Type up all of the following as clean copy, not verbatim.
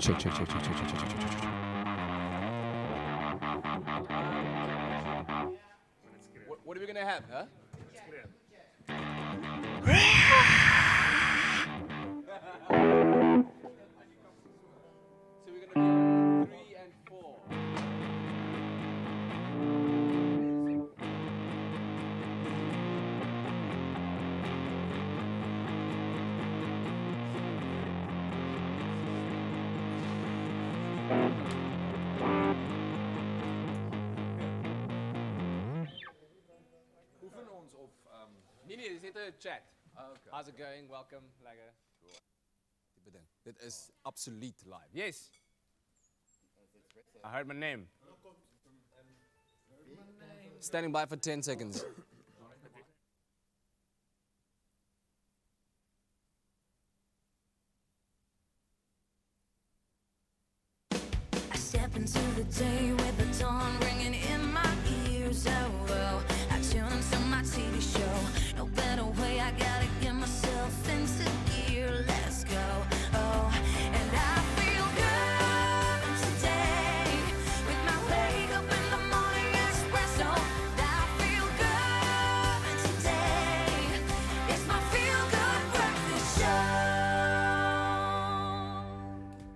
Check. What are we gonna have, huh? So we're gonna be on 3 and 4. Nee, dis net 'n chat. Okay. How's it going? Welcome. Lekker. Tipe ding. Dit is absoluut live. Yes. I heard my name. Standing by for 10 seconds. I step into the day with the dawn ringing in my ears. Oh, I tune into my TV show. No better way, I gotta get myself into gear. Let's go. Oh, and I feel good today with my wake up in the morning espresso. I feel good today. It's my feel good breakfast show.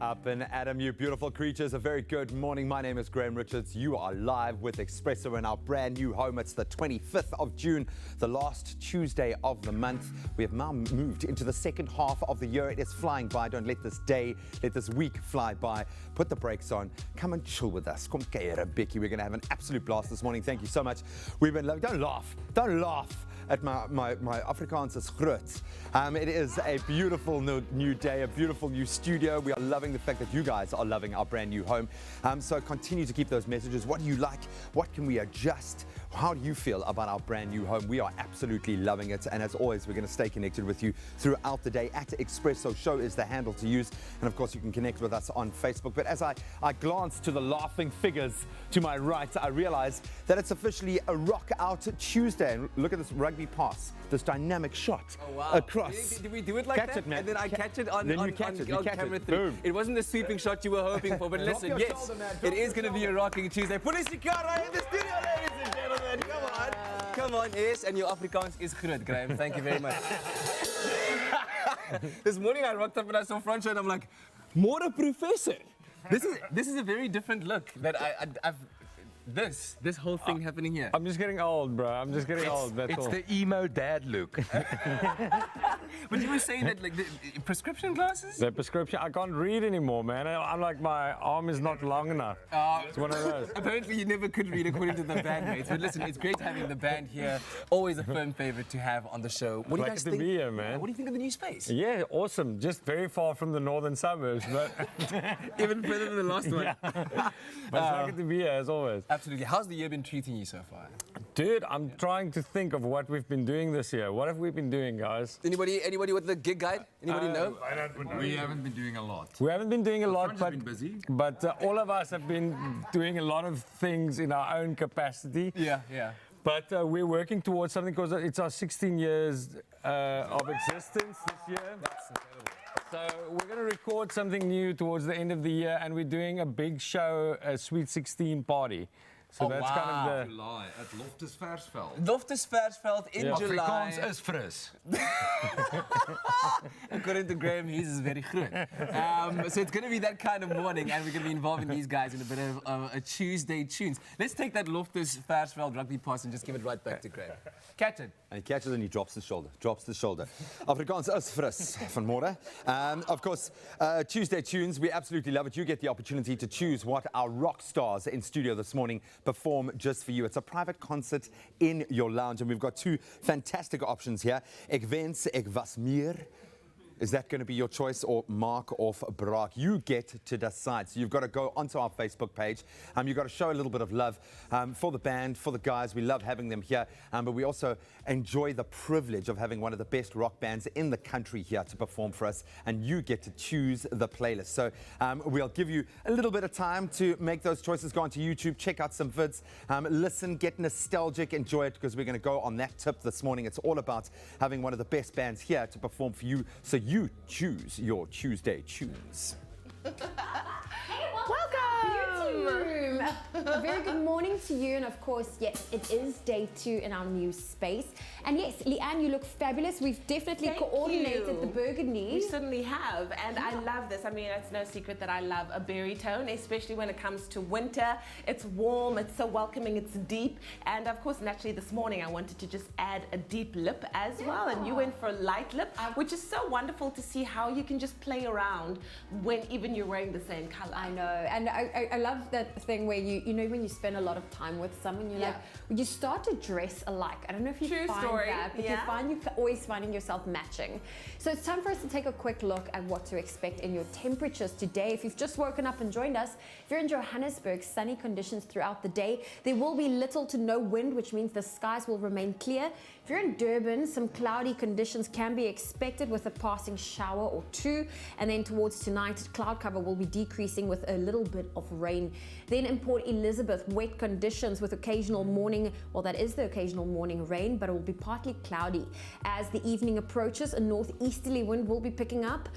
Up and Adam, you beautiful creatures, a very good morning. My name is Graham Richards. You are live with Expresso in our brand new home. It's the 25th of June, the last Tuesday of the month. We have now moved into the second half of the year. It is flying by. Don't let this day, let this week fly by. Put the brakes on. Come and chill with us. Kom kuier, Becky. We're going to have an absolute blast this morning. Thank you so much. We've been don't laugh at my Afrikaans is groot. It is a beautiful new day, a beautiful new studio. We are loving the fact that you guys are loving our brand new home. So continue to keep those messages. What do you like? What can we adjust? How do you feel about our brand new home? We are absolutely loving it. And as always, we're going to stay connected with you throughout the day. At Expresso Show is the handle to use. And of course, you can connect with us on Facebook. But as I glance to the laughing figures to my right, I realize that it's officially a Rock Out Tuesday. And look at this rugby pass, this dynamic shot across. Did we do it like catch that? It, man. And then I catch it on camera 3. Boom. It wasn't the sweeping shot you were hoping for, but listen, yes, shoulder, man. it is going to be a rocking Tuesday. Polisie-kara in the studio, ladies and gentlemen. Come on, yes, and your Afrikaans is groot, Graham. Thank you very much. This morning I rocked up and I saw Franco and I'm like, "More professor." This is a very different look that I've. This whole thing happening here. I'm just getting old, bro. I'm just getting old. That's It's all. the emo dad look. But you were saying that like the prescription glasses? The prescription, I can't read anymore, man. I'm like, my arm is not long enough. It's one of those. Apparently you never could read according to the bandmates. But listen, it's great having the band here. Always a firm favorite to have on the show. What do you guys to think? be here, man. What do you think of the new space? Yeah, awesome. Just very far from the northern suburbs, but Even further than the last one. but it's lucky to be here as always. Absolutely. How's the year been treating you so far? Dude, I'm trying to think of what we've been doing this year. What have we been doing, guys? Anybody with the gig guide? Anybody know? We haven't been doing a lot. We haven't been doing a lot, Fran's but been busy. all of us have been doing a lot of things in our own capacity. Yeah. But we're working towards something because it's our 16 years of existence this year. That's incredible. So we're going to record something new towards the end of the year, and we're doing a big show, a Sweet 16 party. So that's kind of the... July at Loftus Versveld. Loftus Versveld in July. Afrikaans is fris. According to Graham, his is very good. So it's going to be that kind of morning, and we're going to be involving these guys in a bit of a Tuesday tunes. Let's take that Loftus Versveld rugby pass and just give it right back to Graham. Catch it. And he catches and he drops the shoulder. Afrikaans is fris vanmorgen. Of course, Tuesday Tunes, we absolutely love it. You get the opportunity to choose what our rock stars in studio this morning perform just for you. It's a private concert in your lounge, and we've got two fantastic options here. Ek wens ek was meer. Is that going to be your choice, or Mark of Braak? You get to decide. So you've got to go onto our Facebook page. You've got to show a little bit of love for the band, for the guys. We love having them here, but we also enjoy the privilege of having one of the best rock bands in the country here to perform for us, and you get to choose the playlist. So we'll give you a little bit of time to make those choices. Go onto YouTube, check out some vids, listen, get nostalgic, enjoy it, because we're going to go on that tip this morning. It's all about having one of the best bands here to perform for you, so you choose your Tuesday tunes. A very good morning to you, and of course, yes, it is day 2 in our new space. And yes, Leanne, you look fabulous. We've definitely Thank coordinated you. the burgundy. We certainly have, and I love this. I mean, it's no secret that I love a berry tone, especially when it comes to winter. It's warm, it's so welcoming, it's deep, and of course, naturally, this morning I wanted to just add a deep lip as well, and you went for a light lip, which is so wonderful to see how you can just play around when even you're wearing the same color. I know, and I love that thing where you know when you spend a lot of time with someone, you're like, you start to dress alike. I don't know if you True find story, that, but you're always finding yourself matching. So it's time for us to take a quick look at what to expect in your temperatures today. If you've just woken up and joined us, if you're in Johannesburg, sunny conditions throughout the day. There will be little to no wind, which means the skies will remain clear. If you're in Durban, some cloudy conditions can be expected with a passing shower or two. And then towards tonight, cloud cover will be decreasing with a little bit of rain. Then in Port Elizabeth, wet conditions with occasional morning, well, that is the occasional morning rain, but it will be partly cloudy. As the evening approaches, a northeasterly wind will be picking up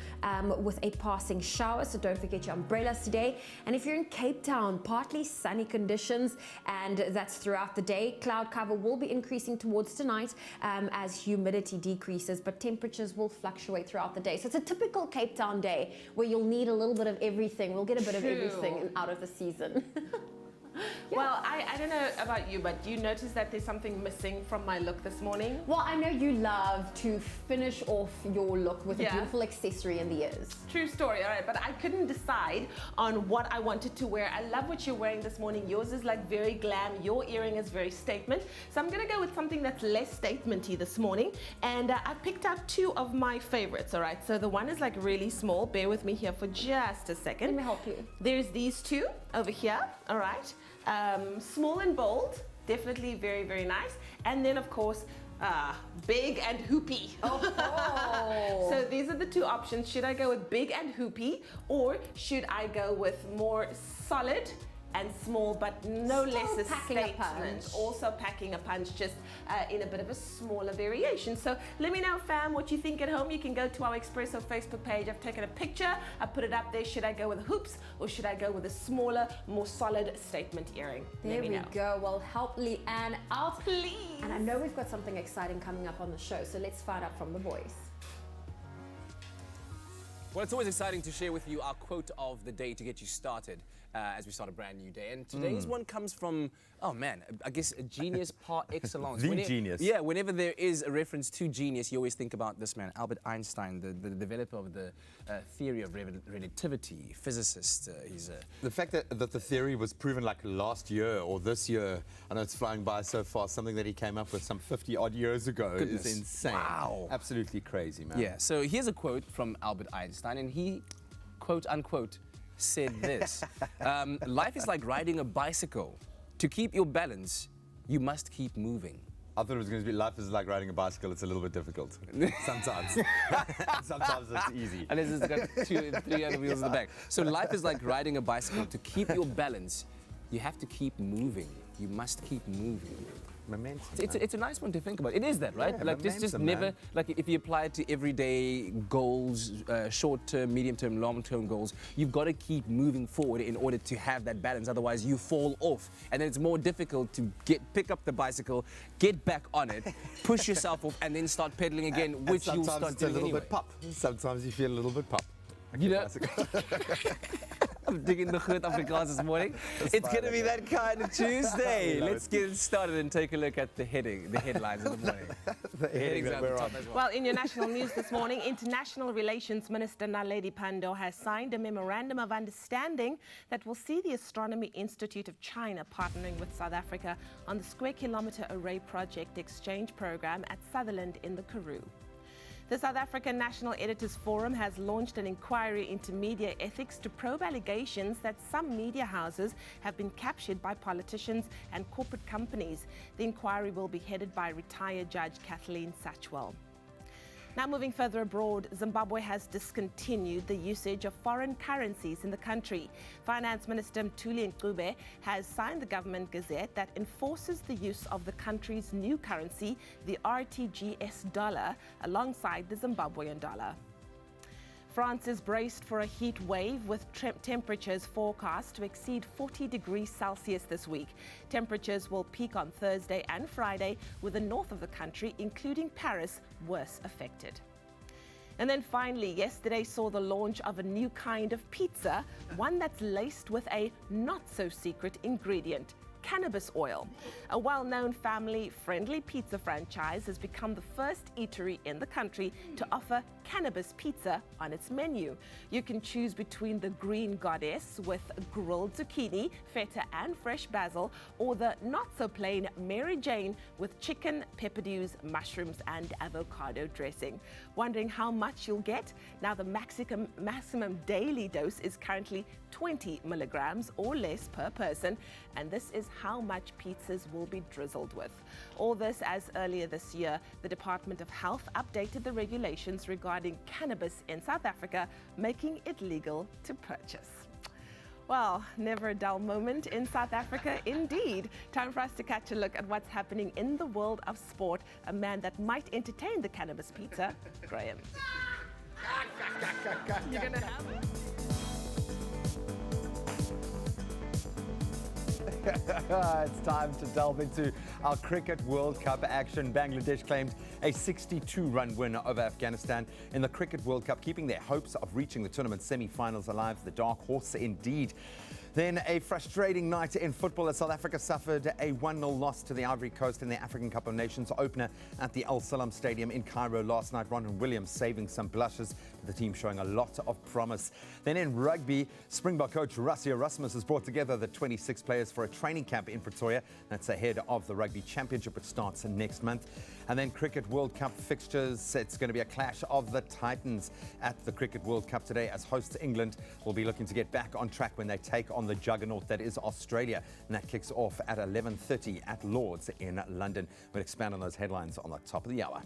with a passing shower, so don't forget your umbrellas today. And if you're in Cape Town, partly sunny conditions, and that's throughout the day. Cloud cover will be increasing towards tonight as humidity decreases, but temperatures will fluctuate throughout the day. So it's a typical Cape Town day where you'll need a little bit of everything. We'll get a bit of everything out of the season. Well, I don't know about you, but do you notice that there's something missing from my look this morning? Well, I know you love to finish off your look with a beautiful accessory in the ears. True story, all right, but I couldn't decide on what I wanted to wear. I love what you're wearing this morning. Yours is like very glam. Your earring is very statement. So I'm gonna go with something that's less statementy this morning. And I picked out 2 of my favorites, all right? So the one is like really small. Bear with me here for just a second. Let me help you. There's these 2 over here, all right? Small and bold, definitely very, very nice. And then of course, big and hoopy. Oh. So these are the 2 options. Should I go with big and hoopy, or should I go with more solid and small, but no less a statement? Also packing a punch, just in a bit of a smaller variation. So let me know, fam, what you think at home. You can go to our Expresso Facebook page. I've taken a picture, I put it up there. Should I go with hoops, or should I go with a smaller, more solid statement earring? There we go. Well, help Leanne out, please. And I know we've got something exciting coming up on the show, so let's find out from the boys. Well, it's always exciting to share with you our quote of the day to get you started as we start a brand new day. And today's one comes from, oh man, I guess a genius par excellence. Genius. Yeah, whenever there is a reference to genius, you always think about this man, Albert Einstein, the developer of the theory of relativity, physicist. The fact that the theory was proven like last year or this year, I know it's flying by so fast, something that he came up with some 50 odd years ago is insane. Wow. Absolutely crazy, man. Yeah, so here's a quote from Albert Einstein, and he, quote unquote, said this. Life is like riding a bicycle. To keep your balance, you must keep moving. I thought it was going to be life is like riding a bicycle. It's a little bit difficult. Sometimes. Sometimes it's easy. Unless it's got 2 or 3 other wheels in the back. So life is like riding a bicycle. To keep your balance, you have to keep moving. You must keep moving. Momentum. It's a nice one to think about. It is that, right? Yeah, like just momentum, never, man. like if you apply it to everyday goals, short-term, medium-term, long-term goals, you've got to keep moving forward in order to have that balance. Otherwise, you fall off, and then it's more difficult to pick up the bicycle, get back on it, push yourself off, and then start pedaling again, which you'll start doing anyway. Sometimes you feel a little bit pop. You know, I'm digging the Groot Afrikaans this morning. It's going to be that kind of Tuesday. Let's get started and take a look at the headlines of the morning. The headings at the top as well. Well, in your national news this morning, International Relations Minister Naledi Pandor has signed a memorandum of understanding that will see the Astronomy Institute of China partnering with South Africa on the Square Kilometre Array Project exchange program at Sutherland in the Karoo. The South African National Editors Forum has launched an inquiry into media ethics to probe allegations that some media houses have been captured by politicians and corporate companies. The inquiry will be headed by retired Judge Kathleen Satchwell. Now moving further abroad, Zimbabwe has discontinued the usage of foreign currencies in the country. Finance Minister Mthuli Ncube has signed the government gazette that enforces the use of the country's new currency, the RTGS dollar, alongside the Zimbabwean dollar. France is braced for a heat wave with temperatures forecast to exceed 40 degrees Celsius this week. Temperatures will peak on Thursday and Friday, with the north of the country, including Paris, worse affected. And then finally, yesterday saw the launch of a new kind of pizza, one that's laced with a not-so-secret ingredient: cannabis oil. A well-known family-friendly pizza franchise has become the first eatery in the country to offer cannabis pizza on its menu. You can choose between the Green Goddess with grilled zucchini, feta and fresh basil, or the not-so-plain Mary Jane with chicken, pepperdews, mushrooms and avocado dressing. Wondering how much you'll get? Now the maximum daily dose is currently 20 milligrams or less per person, and this is how much pizzas will be drizzled with. All this as earlier this year, the Department of Health updated the regulations regarding cannabis in South Africa, making it legal to purchase. Well, never a dull moment in South Africa indeed. Time for us to catch a look at what's happening in the world of sport. A man that might entertain the cannabis pizza, Graham. You're gonna have it? It's time to delve into our Cricket World Cup action. Bangladesh claimed a 62-run win over Afghanistan in the Cricket World Cup, keeping their hopes of reaching the tournament semi-finals alive. The dark horse indeed. Then a frustrating night in football as South Africa suffered a 1-0 loss to the Ivory Coast in the African Cup of Nations opener at the Al Salam Stadium in Cairo last night. Ronald Williams saving some blushes, the team showing a lot of promise. Then in rugby, Springbok coach Rassie Erasmus has brought together the 26 players for a training camp in Protea. That's ahead of the Rugby Championship, which starts next month. And then Cricket World Cup fixtures. It's going to be a clash of the Titans at the Cricket World Cup today, as hosts England will be looking to get back on track when they take on the juggernaut that is Australia. And that kicks off at 11:30 at Lord's in London. We'll expand on those headlines on the top of the hour.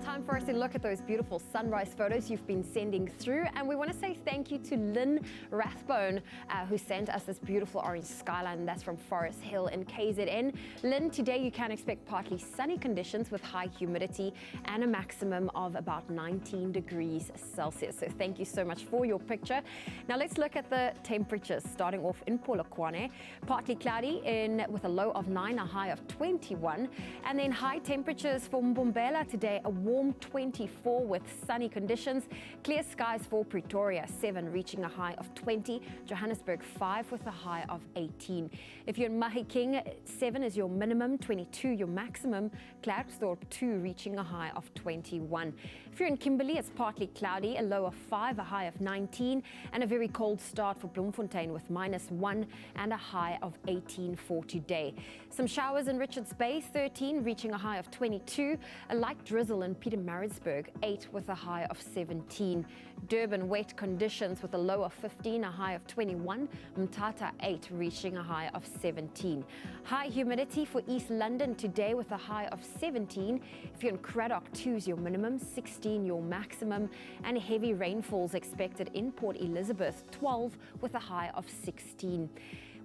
Time for us to look at those beautiful sunrise photos you've been sending through, and we want to say thank you to Lynn Rathbone, who sent us this beautiful orange skyline. That's from Forest Hill in KZN. Lynn, today you can expect partly sunny conditions with high humidity and a maximum of about 19 degrees Celsius. So thank you so much for your picture. Now let's look at the temperatures, starting off in Polokwane. Partly cloudy with a low of 9, a high of 21, and then high temperatures for Mbombela today, a warm 24 with sunny conditions. Clear skies for Pretoria, 7 reaching a high of 20. Johannesburg, 5 with a high of 18. If you're in Mahikeng, 7 is your minimum, 22 your maximum. Klerksdorp, 2 reaching a high of 21. If you're in Kimberley, it's partly cloudy, a low of 5, a high of 19, and a very cold start for Bloemfontein with -1 and a high of 18 for today. Some showers in Richards Bay, 13 reaching a high of 22. A light drizzle in Pietermaritzburg, 8 with a high of 17. Durban, wet conditions with a low of 15, a high of 21. Mthatha, 8 reaching a high of 17. High humidity for East London today with a high of 17. If you're in Craddock, 2 is your minimum, 16 your maximum, and heavy rainfalls expected in Port Elizabeth, 12 with a high of 16.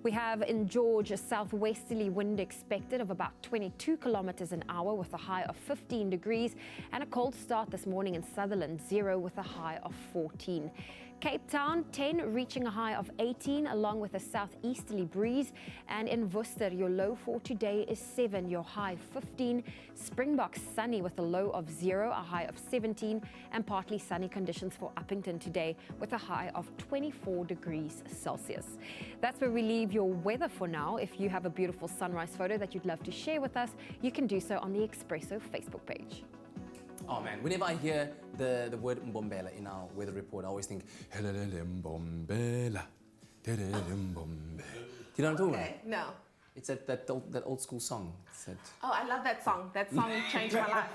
We have in George a southwesterly wind expected of about 22 kilometers an hour with a high of 15 degrees, and a cold start this morning in Sutherland, 0 with a high of 14. Cape Town, 10 reaching a high of 18 along with a southeasterly breeze, and in Worcester your low for today is 7, your high 15. Springbok, sunny with a low of 0, a high of 17, and partly sunny conditions for Uppington today with a high of 24 degrees Celsius. That's where we leave your weather for now. If you have a beautiful sunrise photo that you'd love to share with us, you can do so on the Expresso Facebook page. Oh man, whenever I hear the word Mbombela in our weather report, I always think, Helele Mbombela. Do you know what I'm talking about? No. It's that old school song. Oh, I love that song. That song changed my life.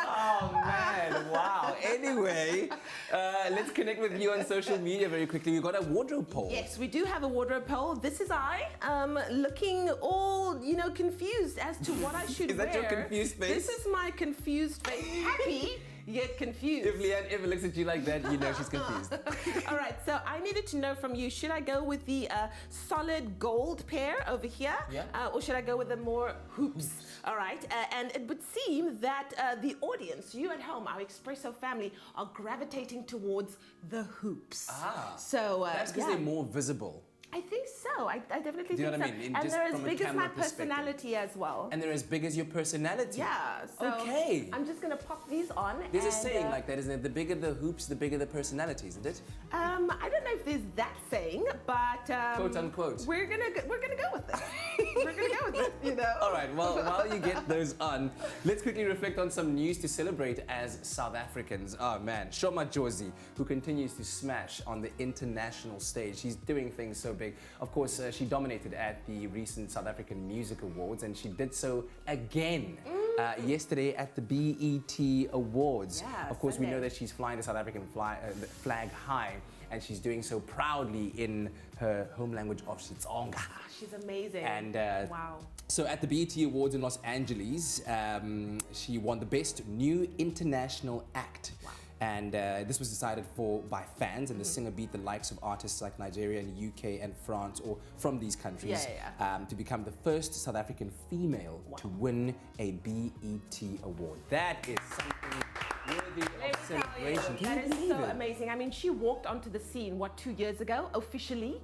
Oh man, wow. Anyway, let's connect with you on social media very quickly. We've got a wardrobe poll. Yes, we do have a wardrobe poll. This is I, looking all, confused as to what I should wear. Is that your confused face? This is my confused face. Happy yet confused. If Leanne ever looks at you like that, you know she's confused. All right, so I needed to know from you, should I go with the solid gold pair over here? Yeah. Or should I go with the more hoops? All right, and it would seem that the audience, you at home, our Expresso family, are gravitating towards the hoops. So That's because they're more visible. I think so. I definitely Do you think know so. what I mean? And Just they're as from a big as my camera perspective. personality as well. And they're as big as your personality. Yeah. So Okay. I'm just gonna pop these on. There's a and, saying like that, isn't it? The bigger the hoops, the bigger the personality, isn't it? I don't know if there's that saying, but Quote unquote. we're gonna go with it. We're gonna go with it. You know. All right, well, while you get those on, let's quickly reflect on some news to celebrate as South Africans. Oh man, Shoma Jozi, who continues to smash on the international stage. She's doing things so big. Of course, she dominated at the recent South African Music Awards, and she did so again yesterday at the BET Awards. Yeah, of course, we know Sunday. that she's flying the South African flag high, and she's doing so proudly in her home language of Xitsonga. She's amazing. And wow. so at the BET Awards in Los Angeles, she won the Best New International Act. Wow. And this was decided for by fans, and the singer beat the likes of artists like Nigeria and UK and France, or from these countries, to become the first South African female to win a BET award. That is something worthy of celebration. Can That you is believe so it? amazing. I mean, she walked onto the scene 2 years ago officially.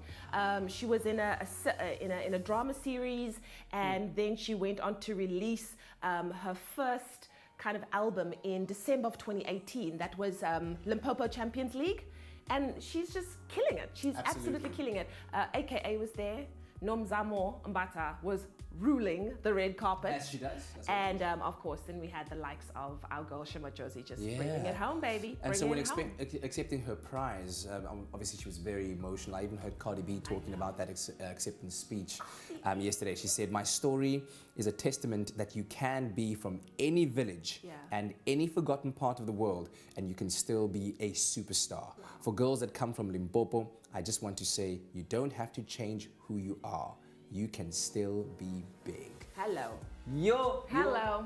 She was in a drama series, and then she went on to release her first kind of album in December of 2018. That was Limpopo Champions League, and she's just killing it. She's absolutely killing it. AKA was there. Nomzamo Mbata was ruling the red carpet. As she does. And of course, then we had the likes of our girl Shoma Jozi just bringing it home, baby. And so when Bringing it home. accepting her prize, obviously she was very emotional. I even heard Cardi B talking about that acceptance speech yesterday. She said, "My story is a testament that you can be from any village and any forgotten part of the world, and you can still be a superstar. For girls that come from Limpopo, I just want to say, you don't have to change who you are. You can still be big." Hello. Yo, Hello.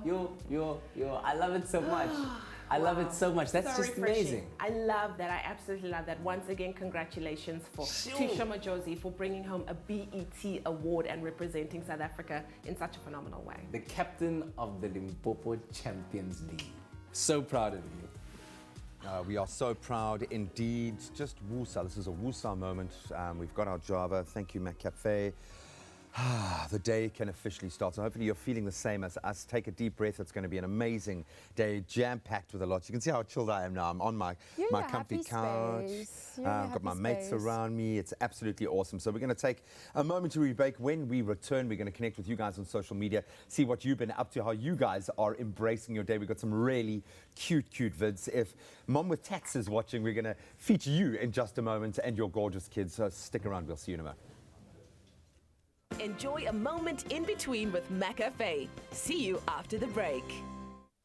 yo. I love it so much. I love it so much. That's So just refreshing. amazing. I love that. I absolutely love that. Once again, congratulations to Shoma Jozi for bringing home a BET award and representing South Africa in such a phenomenal way. The captain of the Limpopo Champions League. So proud of you. We are so proud indeed. Just woosah. This is a woosah moment. We've got our Java. Thank you, McAfee. The day can officially start. So hopefully you're feeling the same as us. Take a deep breath. It's going to be an amazing day, jam-packed with a lot. You can see how chilled I am now. I'm on my comfy couch. I've got my mates around me. It's absolutely awesome. So we're going to take a momentary break. When we return, we're going to connect with you guys on social media, see what you've been up to, how you guys are embracing your day. We've got some really cute vids. If Mom with Tats is watching, we're going to feature you in just a moment and your gorgeous kids. So stick around. We'll see you in a moment. Enjoy a moment in between with McAfee. See you after the break.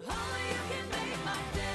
Only you can make my day.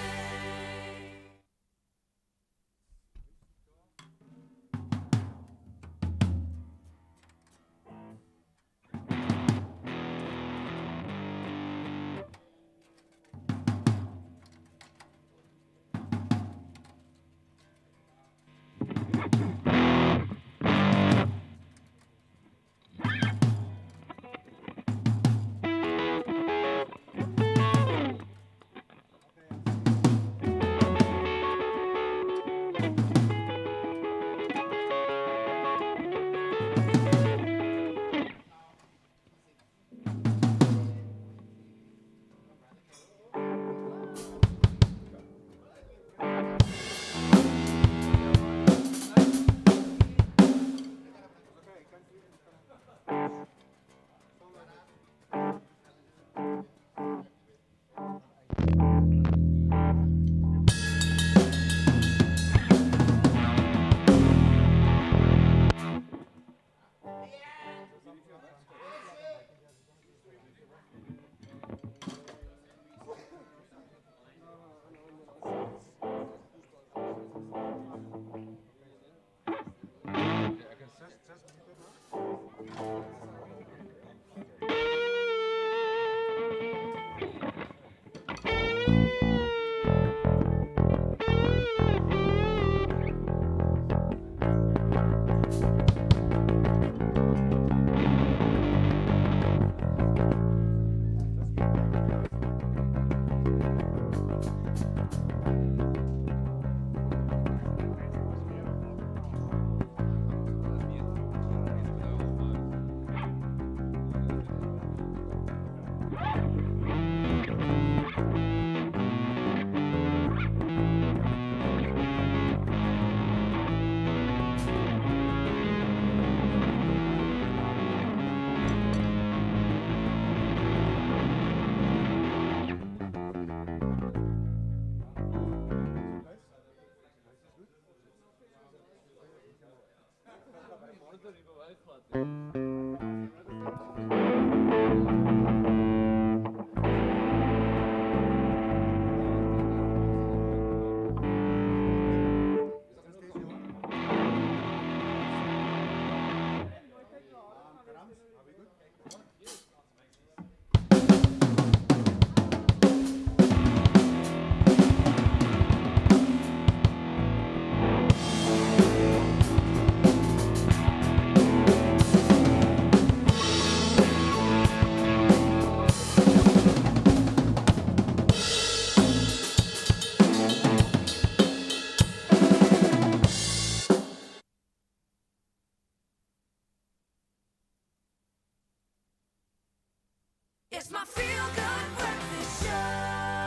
It's my feel-good breakfast show. I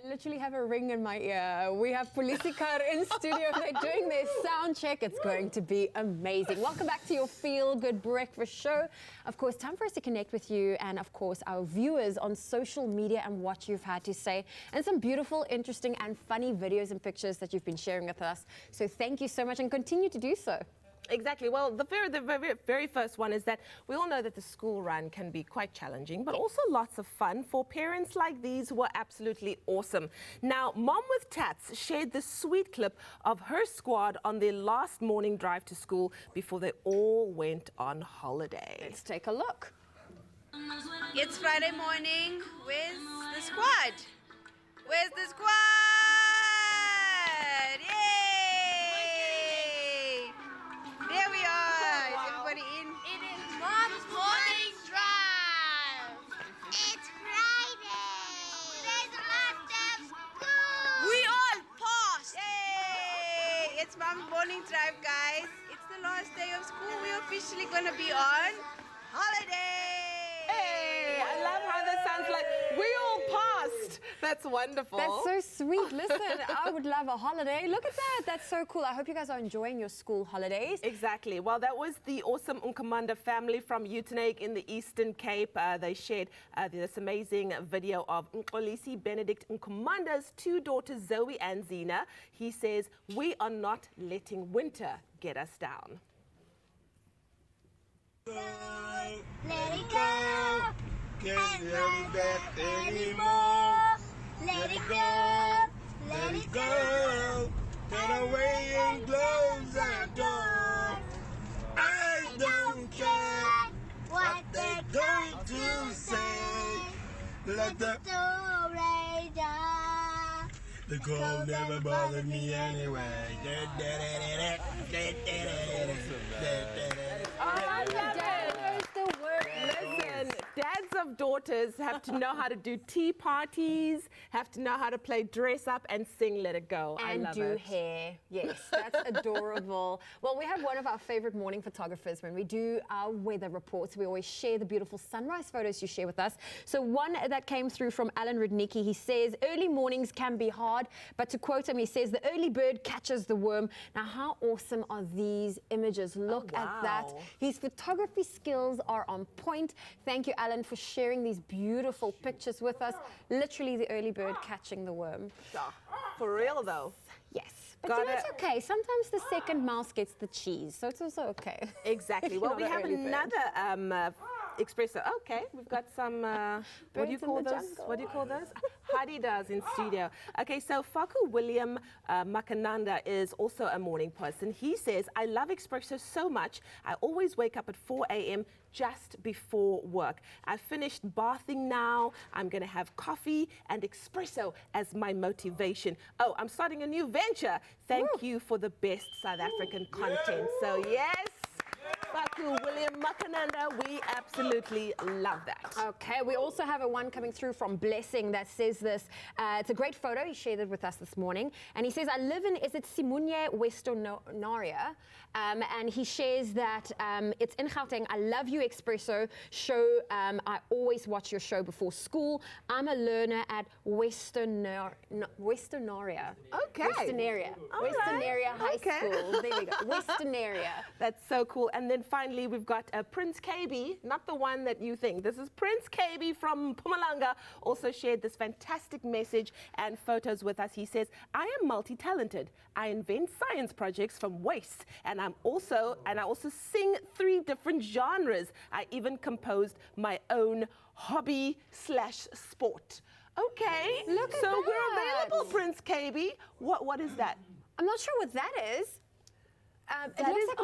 literally have a ring in my ear. We have Polisikar in studio. They're doing their sound check. It's going to be amazing. Welcome back to your Feel Good Breakfast Show. Of course, time for us to connect with you and, of course, our viewers on social media and what you've had to say. And some beautiful, interesting, and funny videos and pictures that you've been sharing with us. So thank you so much and continue to do so. Exactly. Well, the very first one is that we all know that the school run can be quite challenging, but also lots of fun for parents like these who are absolutely awesome. Now, Mom with Tats shared this sweet clip of her squad on their last morning drive to school before they all went on holiday. Let's take a look. It's Friday morning. Where's the squad? Where's the squad? Yay! There we are. Is everybody in? It is Mom's morning drive. It's Friday. Today's the last day of school. We all passed. Yay! It's Mom's morning drive, guys. It's the last day of school. We're officially gonna be on holiday. Hey, I love how that sounds like we all passed. That's wonderful. That's so sweet. Listen, I would love a holiday. Look at that. That's so cool. I hope you guys are enjoying your school holidays. Exactly. Well, that was the awesome Nkumanda family from Uitenhage in the Eastern Cape. They shared this amazing video of Nkolisi Benedict Nkumanda's two daughters, Zoe and Zena. He says, "We are not letting winter get us down." Let it go. Can't hold it back anymore. Let it go. Let it go. Turn away and close that door. I don't care what they're going to say. Let the door rage on. The cold never bothered me anyway. I love it. Listen, dads of daughters have to know how to do tea parties, have to know how to play dress up and sing Let It Go. I And love do it. hair. Yes, that's adorable. Well, we have one of our favorite morning photographers when we do our weather reports. We always share the beautiful sunrise photos you share with us. So one that came through from Alan Rudnicki, he says, early mornings can be hard, but to quote him, he says, the early bird catches the worm. Now, how awesome are these images? Look at that. His photography skills are on point. Thank you, Alan, for sharing these beautiful pictures with us. Literally the early bird catching the worm. For real, though. Yes. But you know, it's okay. Sometimes the second mouse gets the cheese, so it's also okay. Exactly. Well, we have another Expresso. Okay, we've got some, what do you call those? What do you call those? Hadi does in studio. Okay, so Faku William Makananda is also a morning person. He says, I love Expresso so much. I always wake up at 4 a.m. just before work. I've finished bathing now. I'm going to have coffee and espresso as my motivation. Oh, I'm starting a new venture. Thank you for the best South African content. So yes, Faku William Makananda, we absolutely love that. Okay, we also have a one coming through from Blessing that says this. It's a great photo. He shared it with us this morning. And he says, I live in, is it Simunye, Westonaria? And he shares that it's in Gauteng. I love you, Expresso show. I always watch your show before school. I'm a learner at Westonaria. Okay. Westonaria. All Westonaria right. High School. There we go. Westonaria. That's so cool. And then then finally, we've got Prince KB, not the one that you think. This is Prince KB from Mpumalanga, also shared this fantastic message and photos with us. He says, I am multi-talented. I invent science projects from waste, and I also sing 3 different genres. I even composed my own hobby/sport. Okay, Look at so that. we're available, Prince KB. What is that? I'm not sure what that is. It That looks is, like a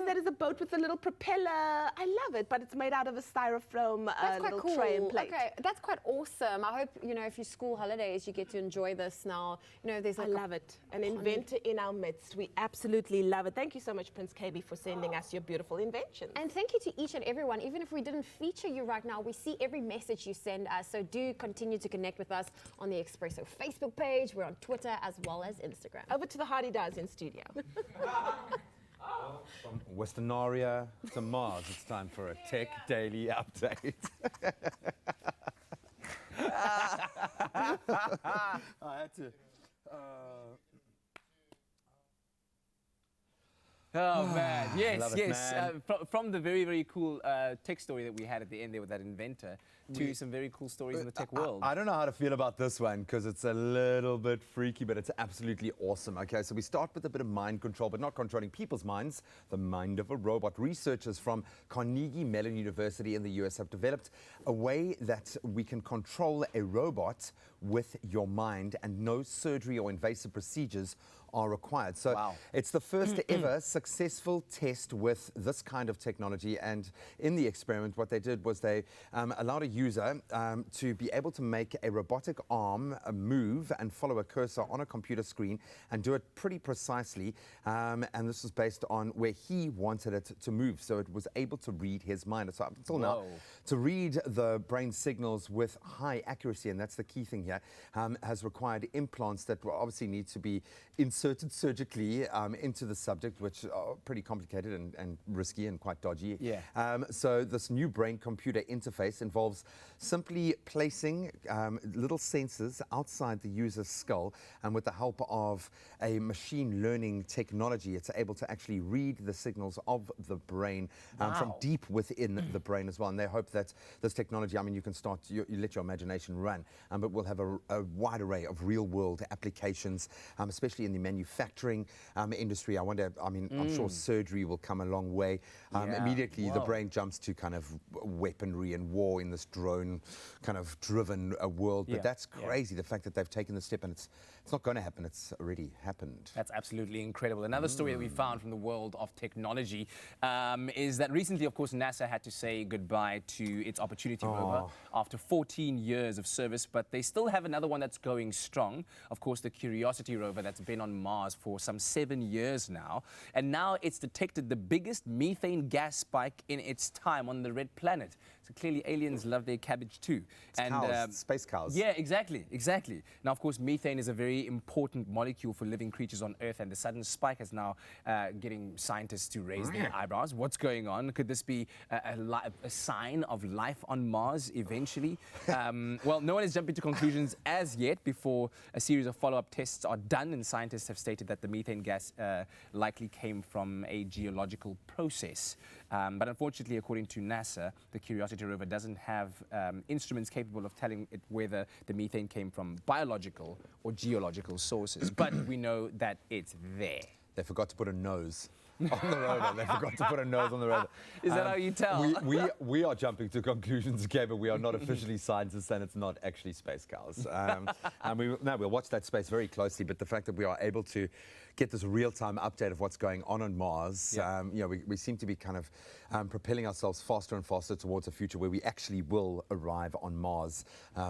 that is a boat with a little propeller. I love it, but it's made out of a styrofoam That's quite little cool. tray and plate. Okay, that's quite awesome. I hope, if your school holidays, you get to enjoy this now. There's I love it. An inventor in our midst. We absolutely love it. Thank you so much, Prince KB, for sending us your beautiful inventions. And thank you to each and everyone. Even if we didn't feature you right now, we see every message you send us. So do continue to connect with us on the Expresso Facebook page. We're on Twitter as well as Instagram. Over to the Hardy Does in studio. From Westernaria to Mars, it's time for a Tech Daily Update. I had to... Oh man, yes, Love it, yes. man. From the very, very cool tech story that we had at the end there with that inventor to some very cool stories in the tech world. I don't know how to feel about this one because it's a little bit freaky, but it's absolutely awesome. Okay, so we start with a bit of mind control, but not controlling people's minds, the mind of a robot. Researchers from Carnegie Mellon University in the US have developed a way that we can control a robot with your mind, and no surgery or invasive procedures are required. So it's the first ever successful test with this kind of technology. And in the experiment, what they did was they allowed a user to be able to make a robotic arm move and follow a cursor on a computer screen and do it pretty precisely. And this was based on where he wanted it to move. So it was able to read his mind. So up until now, to read the brain signals with high accuracy, and that's the key thing here, has required implants that will obviously need to be inserted surgically into the subject, which are pretty complicated and risky and quite dodgy. Yeah. So this new brain-computer interface involves simply placing little sensors outside the user's skull, and with the help of a machine learning technology, it's able to actually read the signals of the brain from deep within the brain as well. And they hope that this technology, I mean, you can start, you let your imagination run, but we'll have a wide array of real-world applications, especially in the manufacturing industry. I wonder, I mean, I'm sure surgery will come a long way. Immediately, the brain jumps to kind of weaponry and war in this drone kind of driven world. But that's crazy, the fact that they've taken the step, and it's not going to happen. It's already happened. That's absolutely incredible. Another story that we found from the world of technology is that recently, of course, NASA had to say goodbye to its Opportunity rover after 14 years of service, but they still have another one that's going strong. Of course, the Curiosity rover that's been on Mars for some 7 years now, and now it's detected the biggest methane gas spike in its time on the red planet. So clearly aliens love their cabbage too. Cows, space cows. Yeah, exactly. Now, of course, methane is a very important molecule for living creatures on Earth, and the sudden spike is now getting scientists to raise their eyebrows. What's going on? Could this be a sign of life on Mars eventually? Well, no one has jumped into conclusions as yet before a series of follow-up tests are done, and scientists have stated that the methane gas likely came from a geological process. But unfortunately, according to NASA, the Curiosity rover doesn't have instruments capable of telling it whether the methane came from biological or geological sources. But we know that it's there. They forgot to put a nose on the rover. They forgot to put a nose on the rover. Is that how you tell? We are jumping to conclusions, okay, but we are not officially scientists, and it's not actually space cows. And we'll watch that space very closely, but the fact that we are able to get this real-time update of what's going on Mars, we seem to be kind of propelling ourselves faster and faster towards a future where we actually will arrive on Mars.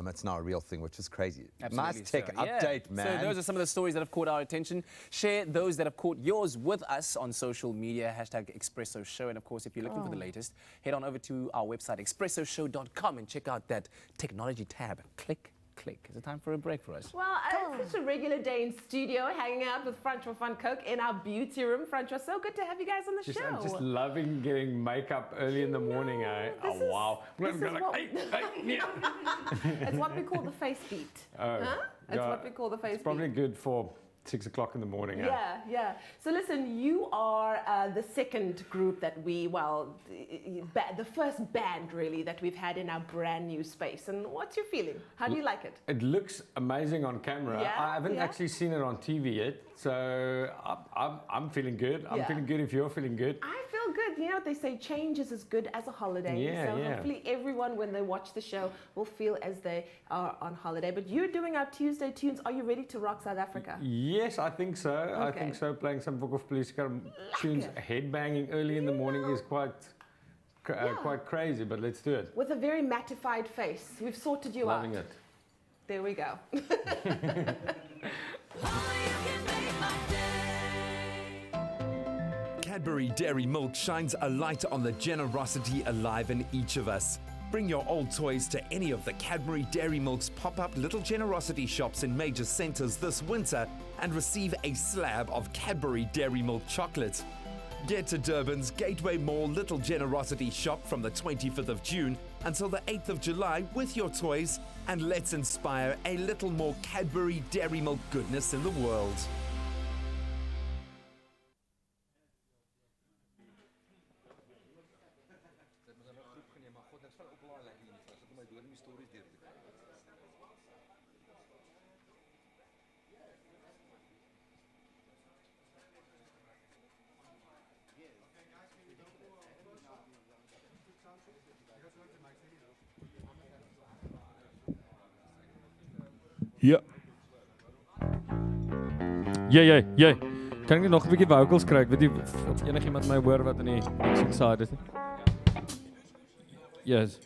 It's now a real thing, which is crazy. Absolutely. Nice tech update, man. So those are some of the stories that have caught our attention. Share those that have caught yours with us on social media, #Expresso Show. And of course, if you're looking for the latest, head on over to our website, expressoshow.com, and check out that technology tab. Click. Is it time for a break for us? Well, it's such a regular day in studio, hanging out with Francois van Coke in our beauty room. Francois, so good to have you guys on the show. I'm just loving getting makeup early in the morning. Wow. It's what we call the face beat. It's what we call the face beat. Probably good for 6 o'clock in the morning. Yeah. So listen, you are the second group that the first band really that we've had in our brand new space. And what's your feeling? How do you like it? It looks amazing on camera. Yeah, I haven't actually seen it on TV yet, so I'm feeling good. I'm feeling good if you're feeling good. I feel good. You know what they say, change is as good as a holiday. So hopefully everyone, when they watch the show, will feel as they are on holiday. But you're doing our Tuesday tunes. Are you ready to rock South Africa? Yes, I think so. I think so. Playing some Book of Police tunes, headbanging early in the morning is quite crazy, but let's do it. With a very mattified face. We've sorted you Loving out. it. There we go. Cadbury Dairy Milk shines a light on the generosity alive in each of us. Bring your old toys to any of the Cadbury Dairy Milk's pop-up Little Generosity shops in major centres this winter and receive a slab of Cadbury Dairy Milk chocolate. Get to Durban's Gateway Mall Little Generosity shop from the 25th of June until the 8th of July with your toys, and let's inspire a little more Cadbury Dairy Milk goodness in the world. Ja. Ja. Kan ek nie nog 'n bietjie vocals kry? Weet jy of enigiemand my hoor wat in die mixing side is? Yes.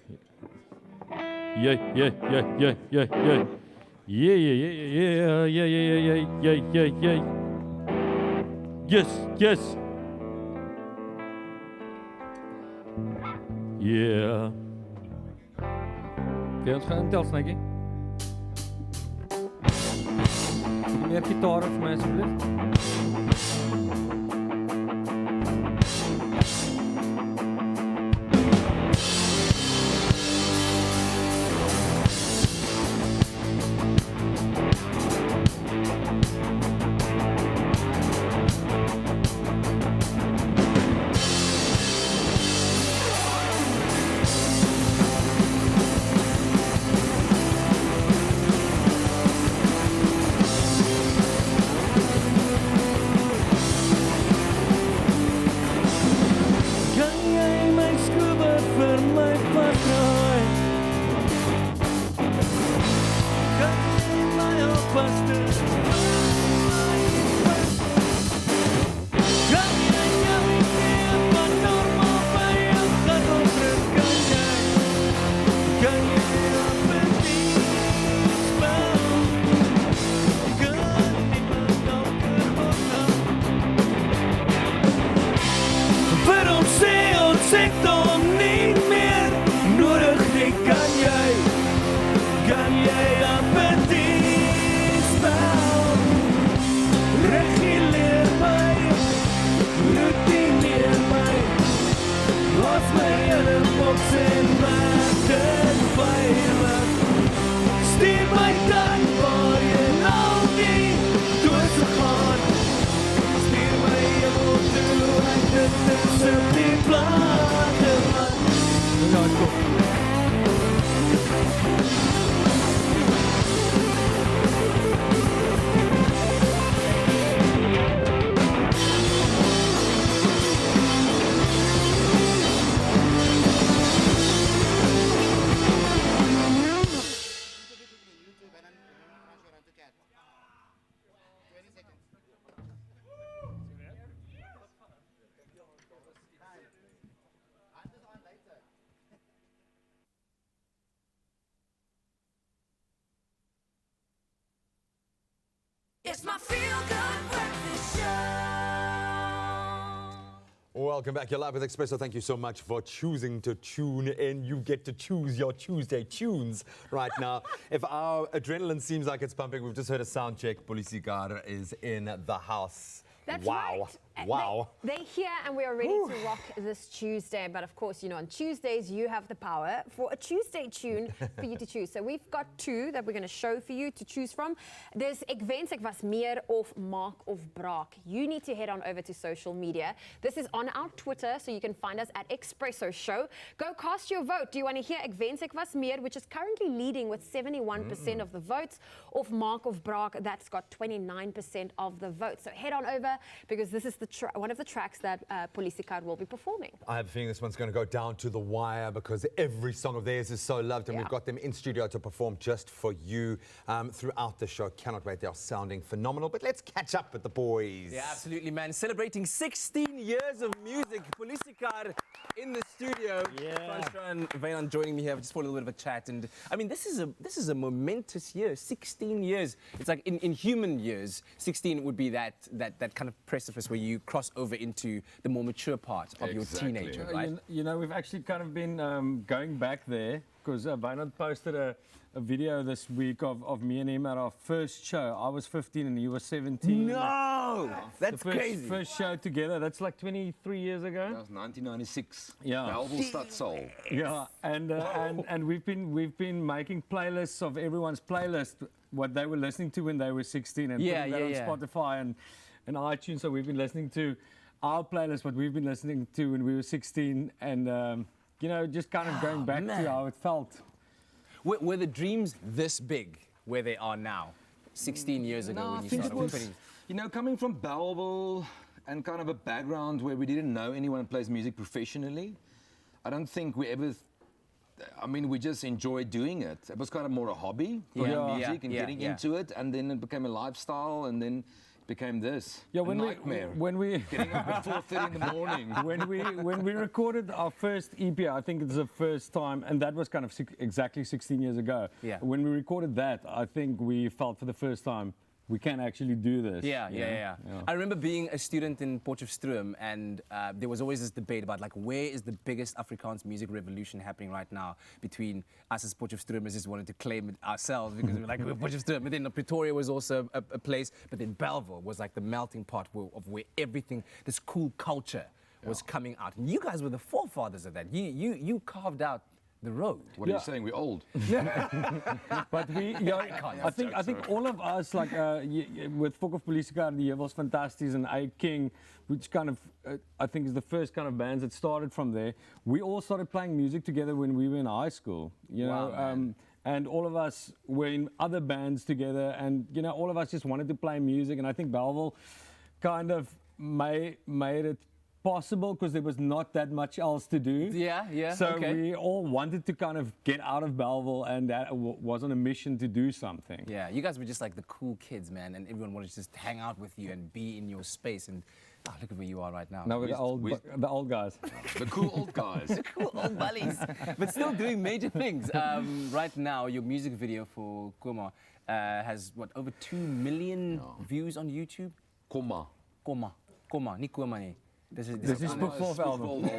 Ja. Yes. Yeah. Wil ons gaan tel snetjie? Meer gitaar vir my asseblief. It's my feel-good breakfast show. Welcome back. You're live with Expresso. Thank you so much for choosing to tune in. You get to choose your Tuesday tunes right now. If our adrenaline seems like it's pumping, we've just heard a sound check. Polisikar is in the house. That's wow. right. Wow. They're here and we are ready to rock this Tuesday. But of course, you know, on Tuesdays, you have the power for a Tuesday tune for you to choose. So we've got two that we're going to show for you to choose from. There's Ek wens ek was meer of maak of braak. You need to head on over to social media. This is on our Twitter, so you can find us at Expresso Show. Go cast your vote. Do you want to hear Ek wens ek was meer, which is currently leading with 71% of the votes, of maak of braak, that's got 29% of the vote. So head on over, because this is the one of the tracks that Polisikar will be performing. I have a feeling this one's going to go down to the wire because every song of theirs is so loved, and we've got them in studio to perform just for you throughout the show. Cannot wait. They are sounding phenomenal. But let's catch up with the boys. Yeah, absolutely, man. Celebrating 16 years of music. Polisikar in the studio. Yeah. Franstra and Vainan joining me here just for a little bit of a chat. And I mean, this is a momentous year. 16 years. It's like in human years, 16 would be that kind of precipice where you cross over into the more mature part of your teenager, right? You know, we've actually kind of been going back there because Vainan posted a video this week of me and him at our first show. I was 15 and he was 17. No! That's crazy. First show together. That's like 23 years ago. That was 1996. Yeah. Belleville Stadsel. Yeah, and we've been making playlists of everyone's playlist, what they were listening to when they were 16, and putting that on Spotify and iTunes. So we've been listening to our playlist, what we've been listening to when we were 16, and you know, just kind of going back to how it felt. Were the dreams this big where they are now, 16 years ago when you started with you know, coming from Belleville and kind of a background where we didn't know anyone who plays music professionally, I don't think we ever. I mean, we just enjoyed doing it. It was kind of more a hobby, playing music and getting into it, and then it became a lifestyle, and then became this. Yeah, when we getting up at 4:30 in the morning. when we recorded our first EP, I think it's the first time, and that was kind of exactly 16 years ago. Yeah. When we recorded that, I think we felt for the first time we can actually do this. Yeah. I remember being a student in Potchefstroom, and there was always this debate about like, where is the biggest Afrikaans music revolution happening right now between us as Potchefstroomers just wanted to claim it ourselves because we were like, we're Potchefstroom. But then Pretoria was also a place, but then Belleville was like the melting pot of where everything, this cool culture was coming out. And you guys were the forefathers of that. You carved out the road. What are you saying? We're old. But I think all of us, like with Fok of Polisikar, the Jewels Fantasties and A King, which kind of I think is the first kind of bands that started from there. We all started playing music together when we were in high school. You know, and all of us were in other bands together, and you know, all of us just wanted to play music. And I think Belleville kind of made it possible because there was not that much else to do. So we all wanted to kind of get out of Belleville, and that was on a mission to do something. Yeah, you guys were just like the cool kids, man, and everyone wanted to just hang out with you and be in your space. And look at where you are right now. Now we're the old guys. The cool old guys. The cool old bullies. But still doing major things. Right now, your music video for Koma has, what, over 2 million views on YouTube? Koma, nie Koma nie. This is his fourth album.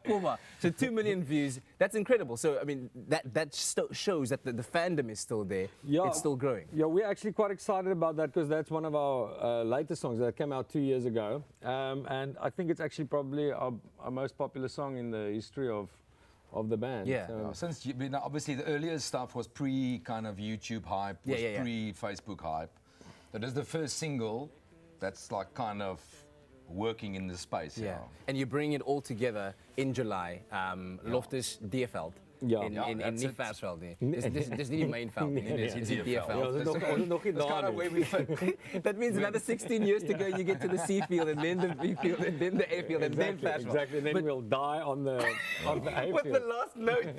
Koma. So 2 million views. That's incredible. So I mean, that shows that the fandom is still there. Yeah, it's still growing. Yeah, we're actually quite excited about that because that's one of our latest songs that came out 2 years ago, and I think it's actually probably our most popular song in the history of the band. Yeah. Since obviously the earlier stuff was pre kind of YouTube hype, was pre Facebook hype. So this is the first single that's like kind of working in the space. Yeah. And you bring it all together in July. Loftus Dierveld. In Versveld. Dis nie die Mainveld nie. Dis die Dierveld. That's kind of where we fit. That means another 16 years to go, you get to the C field, and then the B field, and then the A field, and then Versveld. Exactly, and then we'll die on the A field. With the last note.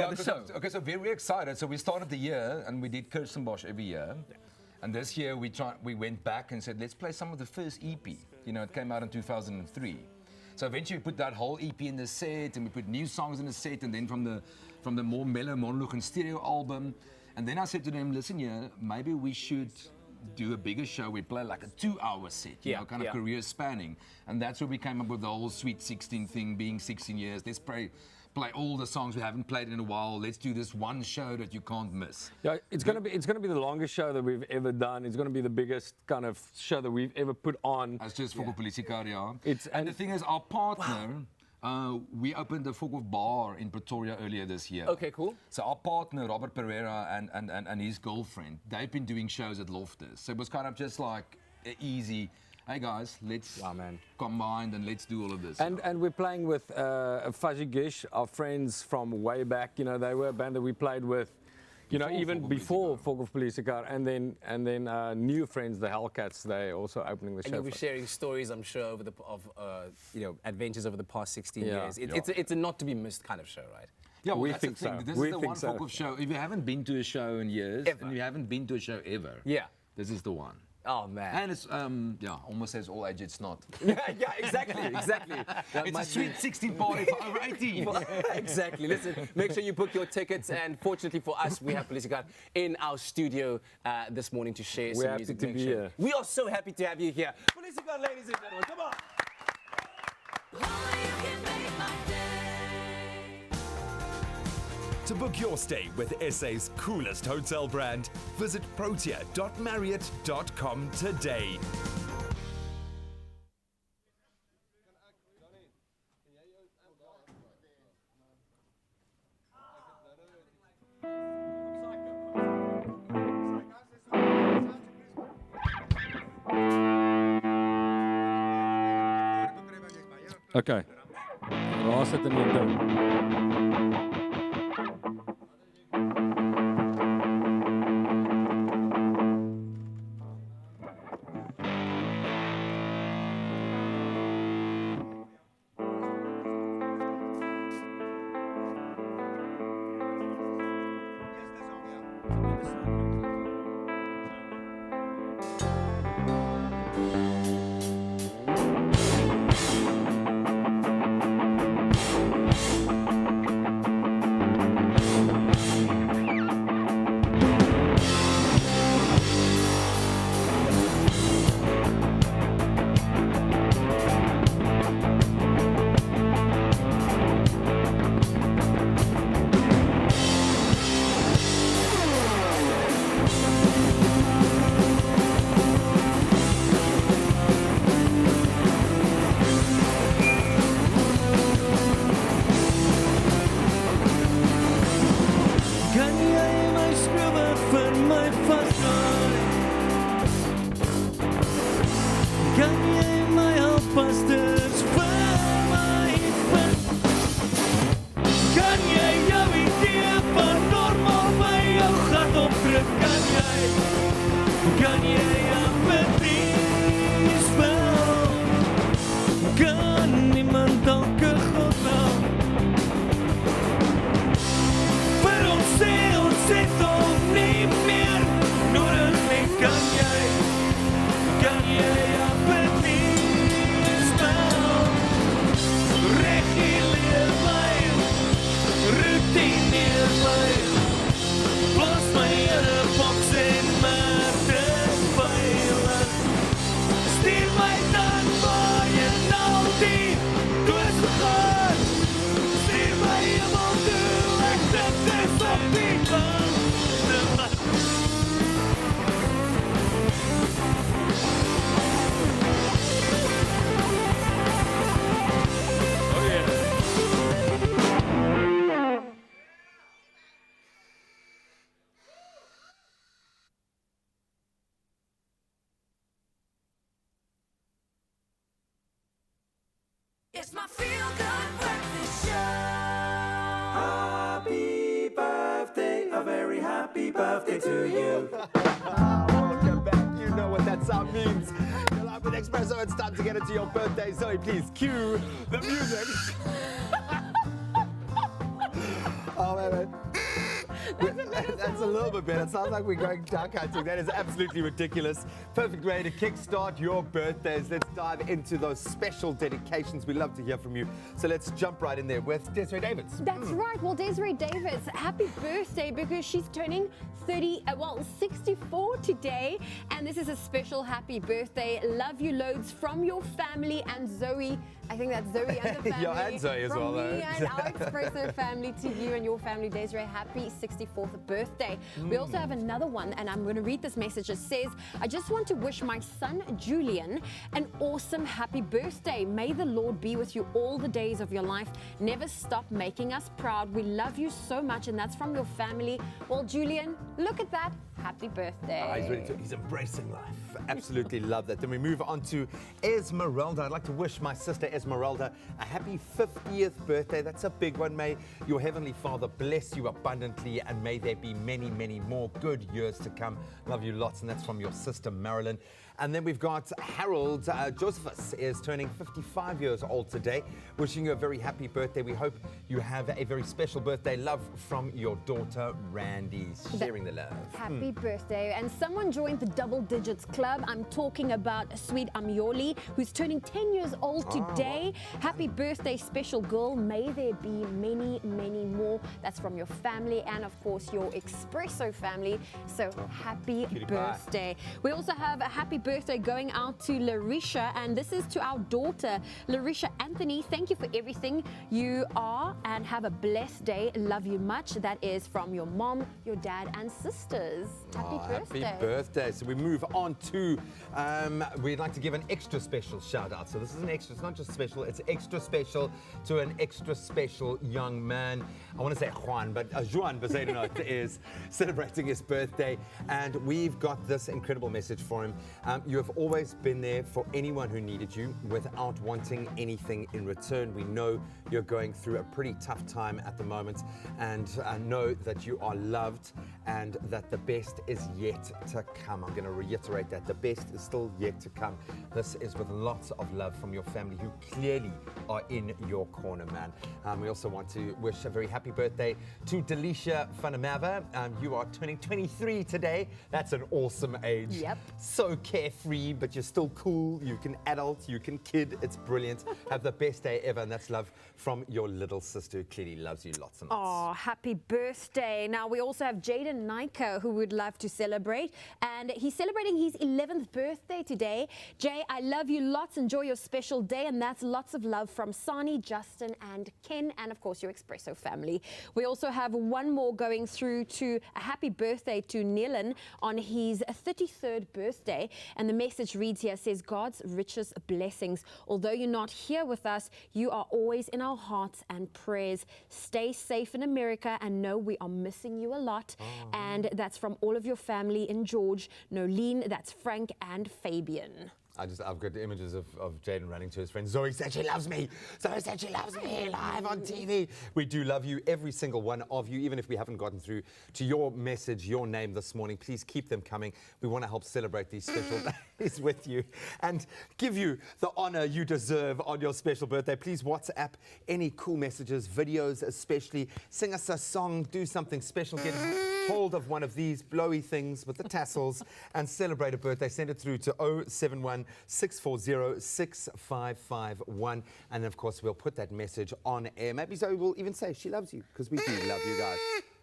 The show. Okay, so very excited. So we started the year, and we did Kirstenbosch every year. And this year we went back and said, let's play some of the first EP. You know, it came out in 2003. So eventually we put that whole EP in the set, and we put new songs in the set, and then from the more mellow monologue and stereo album. And then I said to them, listen here, maybe we should do a bigger show. We play like a 2-hour set, you know, kind of career spanning. And that's where we came up with the whole Sweet 16 thing, being 16 years. Let's play all the songs we haven't played in a while. Let's do this one show that you can't miss. Yeah, it's gonna be the longest show that we've ever done. It's gonna be the biggest kind of show that we've ever put on. That's just Fokol Polisiekar, yeah. It's- and the thing is, our partner, we opened the Fokol bar in Pretoria earlier this year. Okay, cool. So our partner, Robert Pereira, and his girlfriend, they've been doing shows at Loftus. So it was kind of just like easy. Hey guys, let's combine and let's do all of this. And we're playing with Fuzzy Gish, our friends from way back. You know, they were a band that we played with, you know, even before Fokol Polisiekar, and then new friends, the Hellcats. They also opening the show. And you'll be for- sharing stories, I'm sure, over adventures over the past 16 Yeah. years. It's a not to be missed kind of show, right? Yeah, well, We that's think the thing. so. This We is the think one so. Fokol show. If you haven't been to a show in years, Ever. and you haven't been to a show ever, Yeah. this is the one. Oh, man. And it's, almost says all age, it's not. yeah, exactly. That It's a might sweet be- 16 party for over 18. Exactly. Listen, make sure you book your tickets. And fortunately for us, we have Polisiekar in our studio this morning to share We're some happy music. to Make be sure- here. We are so happy to have you here. Polisiekar, ladies and gentlemen, come on. To book your stay with SA's coolest hotel brand, visit protea.marriott.com today. Okay. Waar sit in die ding? Kan jy my skroewe vir my vasdraai? Kan jy my halfpasters vir my vind? Kan jy jou idee van normaal by jou gat opdruk? Kan jy apathie spel? Kan niemand dalk 'n God nou? Vir ons sê ons het hom nie meer nodig nie. Kan jy apathie spel? Reguleer my, routineer my, los my in 'n boks en maak dit veilig. Stuur my dan waar jy nou die dood gegaan. Stuur my hemel toe, ek dit is op die kant. Oh yeah. It's my feel-good breakfast show. Happy birthday, a very happy birthday to you. Welcome back. You know what that sound means. You're live with Expresso. It's time to get into your birthday. Zoe, please cue the music. Oh, man. That's a little bit better. It sounds like we're going duck hunting. That is absolutely ridiculous. Perfect way to kickstart your birthdays. Let's dive into those special dedications. We love to hear from you. So let's jump right in there with Desiree Davids. That's right. Well, Desiree Davids, happy birthday because she's turning 64 today. And this is a special happy birthday. Love you loads from your family and Zoe. I think that's Zoe and the family. Yeah, and Zoe as well. From me and our Expresso family to you and your family, Desiree, happy 64th birthday. We also have another one, and I'm going to read this message. It says, I just want to wish my son, Julian, an awesome happy birthday. May the Lord be with you all the days of your life. Never stop making us proud. We love you so much, and that's from your family. Well, Julian, look at that. Happy birthday. He's embracing life. Absolutely love that. Then we move on to Esmeralda. I'd like to wish my sister Esmeralda a happy 50th birthday. That's a big one. May your Heavenly Father bless you abundantly, and may there be many, many more good years to come. Love you lots, and that's from your sister Marilyn. And then we've got Harold. Josephus is turning 55 years old today. Wishing you a very happy birthday. We hope you have a very special birthday. Love from your daughter, Randy. Sharing the love. Happy birthday. And someone joined the Double Digits Club. I'm talking about sweet Amioli, who's turning 10 years old today. Happy birthday, special girl. May there be many, many more. That's from your family and, of course, your Expresso family. So happy birthday. We also have a happy birthday going out to Larisha, and this is to our daughter, Larisha Anthony. Thank you for everything you are, and have a blessed day. Love you much. That is from your mom, your dad, and sisters. Happy birthday. Happy birthday. So we move on to, we'd like to give an extra special shout out. So this is an extra, it's not just special, it's extra special to an extra special young man. I want to say Juan, but Juan Bezuidenhout is celebrating his birthday, and we've got this incredible message for him. You have always been there for anyone who needed you without wanting anything in return. We know you're going through a pretty tough time at the moment, and know that you are loved and that the best is yet to come. I'm going to reiterate that. The best is still yet to come. This is with lots of love from your family, who clearly are in your corner, man. We also want to wish a very happy birthday to Delisha Fanamava. You are turning 23 today. That's an awesome age. Yep. So carefree, but you're still cool. You can adult, you can kid. It's brilliant. Have the best day ever, and that's love from your little sister, who clearly loves you lots and lots. Oh, happy birthday. Now, we also have Jaden Nika, who would love to celebrate, and he's celebrating his 11th birthday today. Jay, I love you lots. Enjoy your special day, and that's lots of love from Sani, Justin, and Ken, and of course your Expresso family. We also have one more going through to a happy birthday to Nilan on his 33rd birthday, and the message reads here, says, God's richest blessings. Although you're not here with us, you are always in our hearts and prayers. Stay safe in America, and know we are missing you a lot. And that's from all of your family in George, Nolene, that's Frank and Fabian. I've got images of Jaden running to his friend. Zoe said she loves me. Zoe said she loves me live on TV. We do love you, every single one of you. Even if we haven't gotten through to your message, your name this morning, please keep them coming. We want to help celebrate these special days with you and give you the honor you deserve on your special birthday. Please WhatsApp any cool messages, videos especially. Sing us a song, do something special. Get hold of one of these blowy things with the tassels and celebrate a birthday. Send it through to 071 640 6551, and of course we'll put that message on air. Maybe Zoe will even say she loves you, because we do love you guys.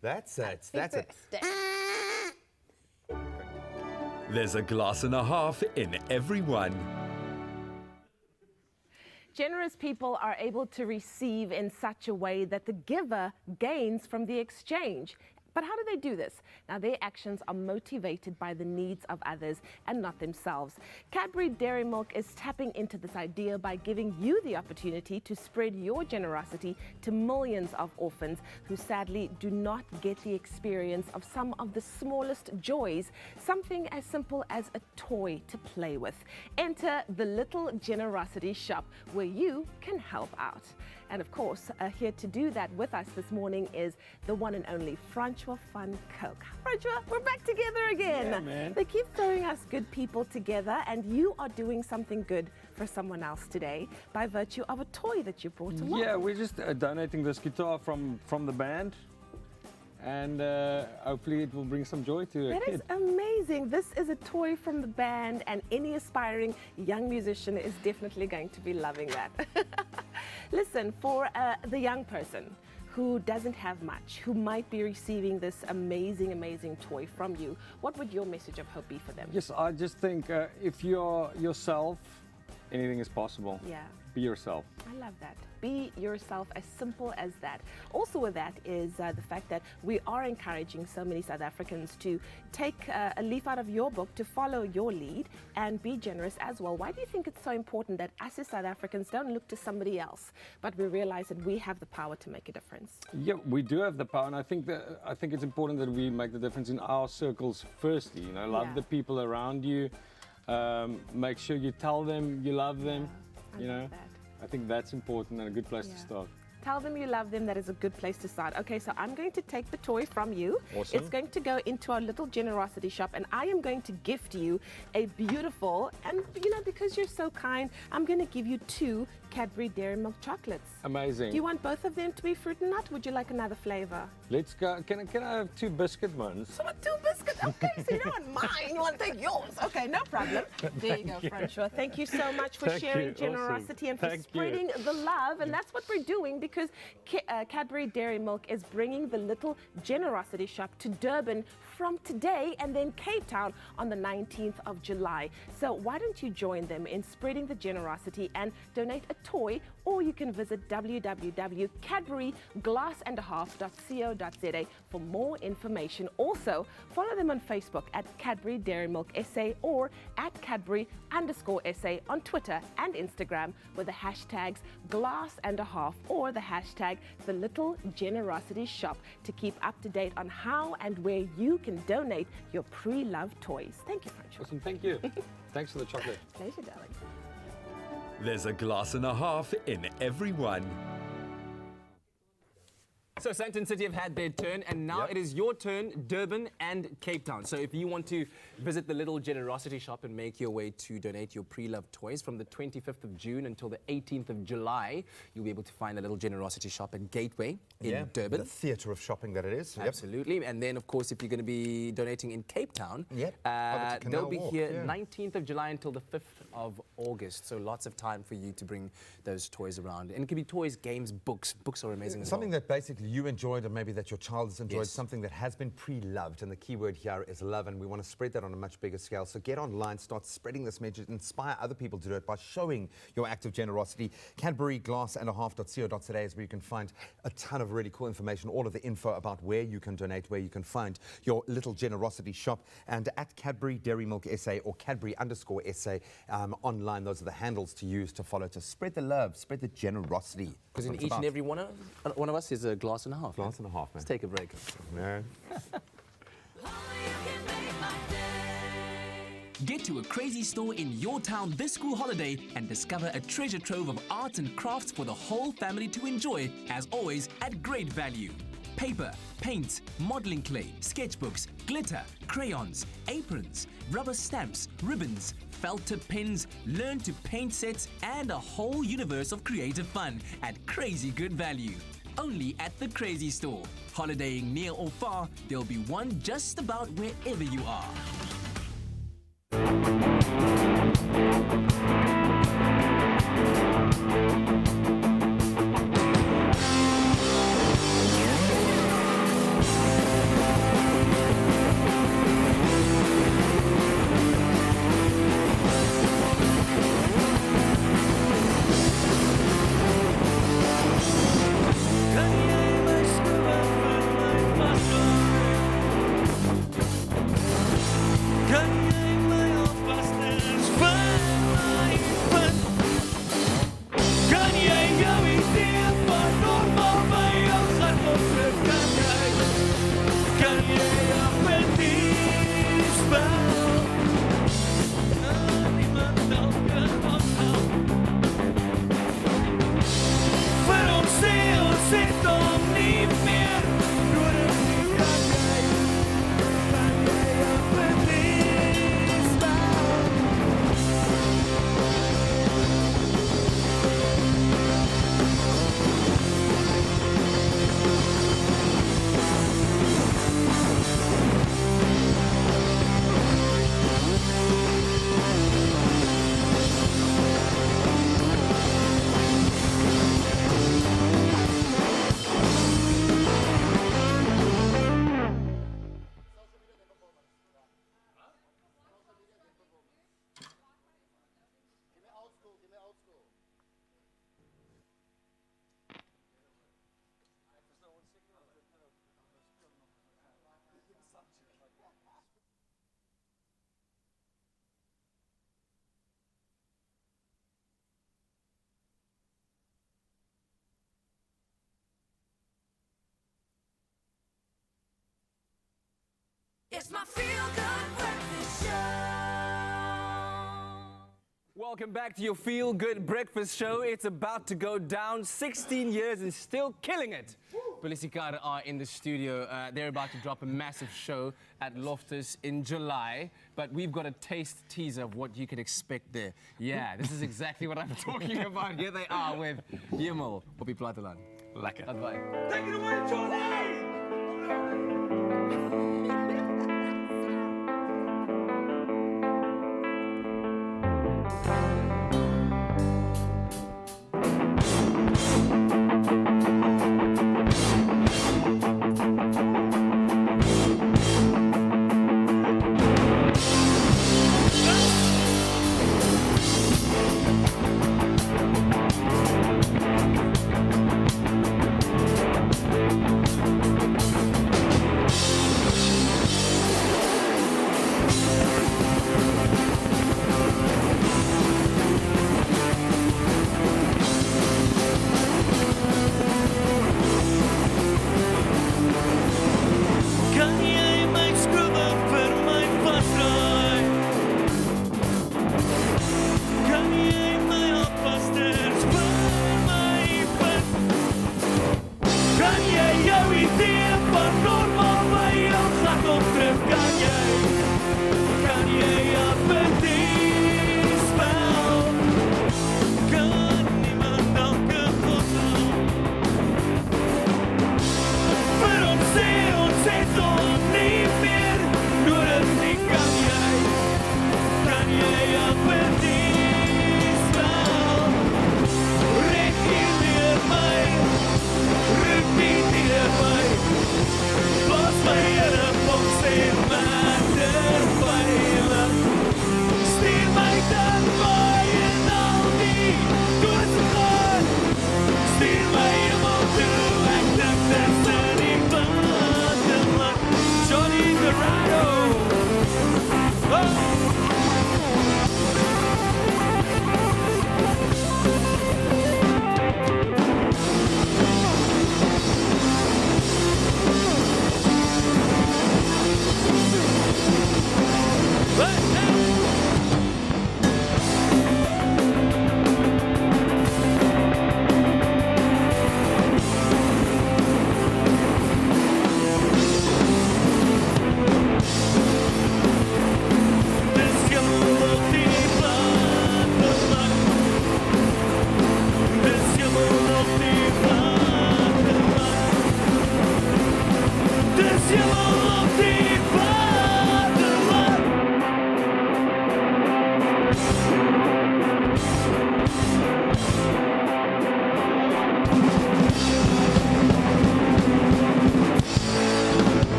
That's it. That's it. There's a glass and a half in everyone. Generous people are able to receive in such a way that the giver gains from the exchange. But how do they do this? Now, their actions are motivated by the needs of others and not themselves. Cadbury Dairy Milk is tapping into this idea by giving you the opportunity to spread your generosity to millions of orphans who sadly do not get the experience of some of the smallest joys, something as simple as a toy to play with. Enter the Little Generosity Shop, where you can help out. And of course, here to do that with us this morning is the one and only Francois Van Coke. Francois, we're back together again. Yeah, man. They keep throwing us good people together, and you are doing something good for someone else today by virtue of a toy that you brought along. Yeah, we're just donating this guitar from the band. and hopefully it will bring some joy to a That kid. is amazing. This is a toy from the band, and any aspiring young musician is definitely going to be loving that. Listen, for the young person who doesn't have much, who might be receiving this amazing, amazing toy from you, what would your message of hope be for them? Yes, I just think if you're yourself, anything is possible. Yeah. Be yourself. I love that. Be yourself, as simple as that. Also with that is the fact that we are encouraging so many South Africans to take a leaf out of your book, to follow your lead and be generous as well. Why do you think it's so important that us as South Africans don't look to somebody else, but we realize that we have the power to make a difference? Yeah, we do have the power, and I think it's important that we make the difference in our circles firstly. You know, love Yeah. the people around you. Make sure you tell them you love them. I You love know, that. I think that's important and a good place to Yeah. start. Tell them you love them. That is a good place to start. Okay, so I'm going to take the toy from you. Awesome. It's going to go into our little generosity shop, and I am going to gift you a beautiful, and you know, because you're so kind, I'm going to give you 2 Cadbury Dairy Milk chocolates. Amazing. Do you want both of them to be fruit and nut? Would you like another flavor? Let's go. Can I have 2 biscuit ones? So what, 2 biscuits? Okay, so you don't want mine, you want to take yours. Okay, no problem. There you go, Francois. Thank you so much for Thank sharing you. Awesome. generosity and for Thank you. spreading the love. And that's what we're doing, because Cadbury Dairy Milk is bringing the little generosity shop to Durban from today, and then Cape Town on the 19th of July. So why don't you join them in spreading the generosity and donate a toy, or you can visit www.cadburyglassandhalf.co.za for more information. Also, follow them on Facebook at Cadbury Dairy Milk SA or at Cadbury_SA on Twitter and Instagram with the hashtags glass&a half or the hashtag the little generosity shop to keep up to date on how and where you can donate your pre-loved toys. Thank you, Francois. Awesome. Thank you. Thanks for the chocolate. Pleasure, darling. There's a glass and a half in everyone. So Sandton City have had their turn, and now it is your turn, Durban and Cape Town. So if you want to visit the little generosity shop and make your way to donate your pre-loved toys from the 25th of June until the 18th of July, you'll be able to find the little generosity shop in Gateway in Durban. The theatre of shopping that it is. Absolutely. And then, of course, if you're going to be donating in Cape Town, Canal they'll be Walk, here 19th of July until the 5th of August. So lots of time for you to bring those toys around. And it can be toys, games, books. Books are amazing as well. Something that basically you enjoyed, or maybe that your child has enjoyed, Yes. something that has been pre-loved, and the key word here is love, and we want to spread that on a much bigger scale. So get online, start spreading this message, inspire other people to do it by showing your act of generosity. Cadburyglassandhalf.co.za is where you can find a ton of really cool information, all of the info about where you can donate, where you can find your little generosity shop, and at Cadbury Dairy Milk SA or Cadbury_SA online, those are the handles to use to follow, to spread the love, spread the generosity. Because in That's what it's each and about. every one of us is a glass and a half. Glass and a half, man. Let's take a break. No. Get to a crazy store in your town this school holiday and discover a treasure trove of arts and crafts for the whole family to enjoy, as always, at great value. Paper, paints, modeling clay, sketchbooks, glitter, crayons, aprons, rubber stamps, ribbons, felt tip pens, learn to paint sets, and a whole universe of creative fun at crazy good value. Only at the Crazy Store. Holidaying near or far, there'll be one just about wherever you are. It's my feel-good breakfast show. Welcome back to your Feel Good Breakfast Show. It's about to go down. 16 years and still killing it. Polisikar are in the studio. They're about to drop a massive show at Loftus in July. But we've got a taste teaser of what you can expect there. Yeah, this is exactly what I'm talking about. Here they are with Jimmel op die platteland. Lekker. Gaat wij. Take it away, Johnny!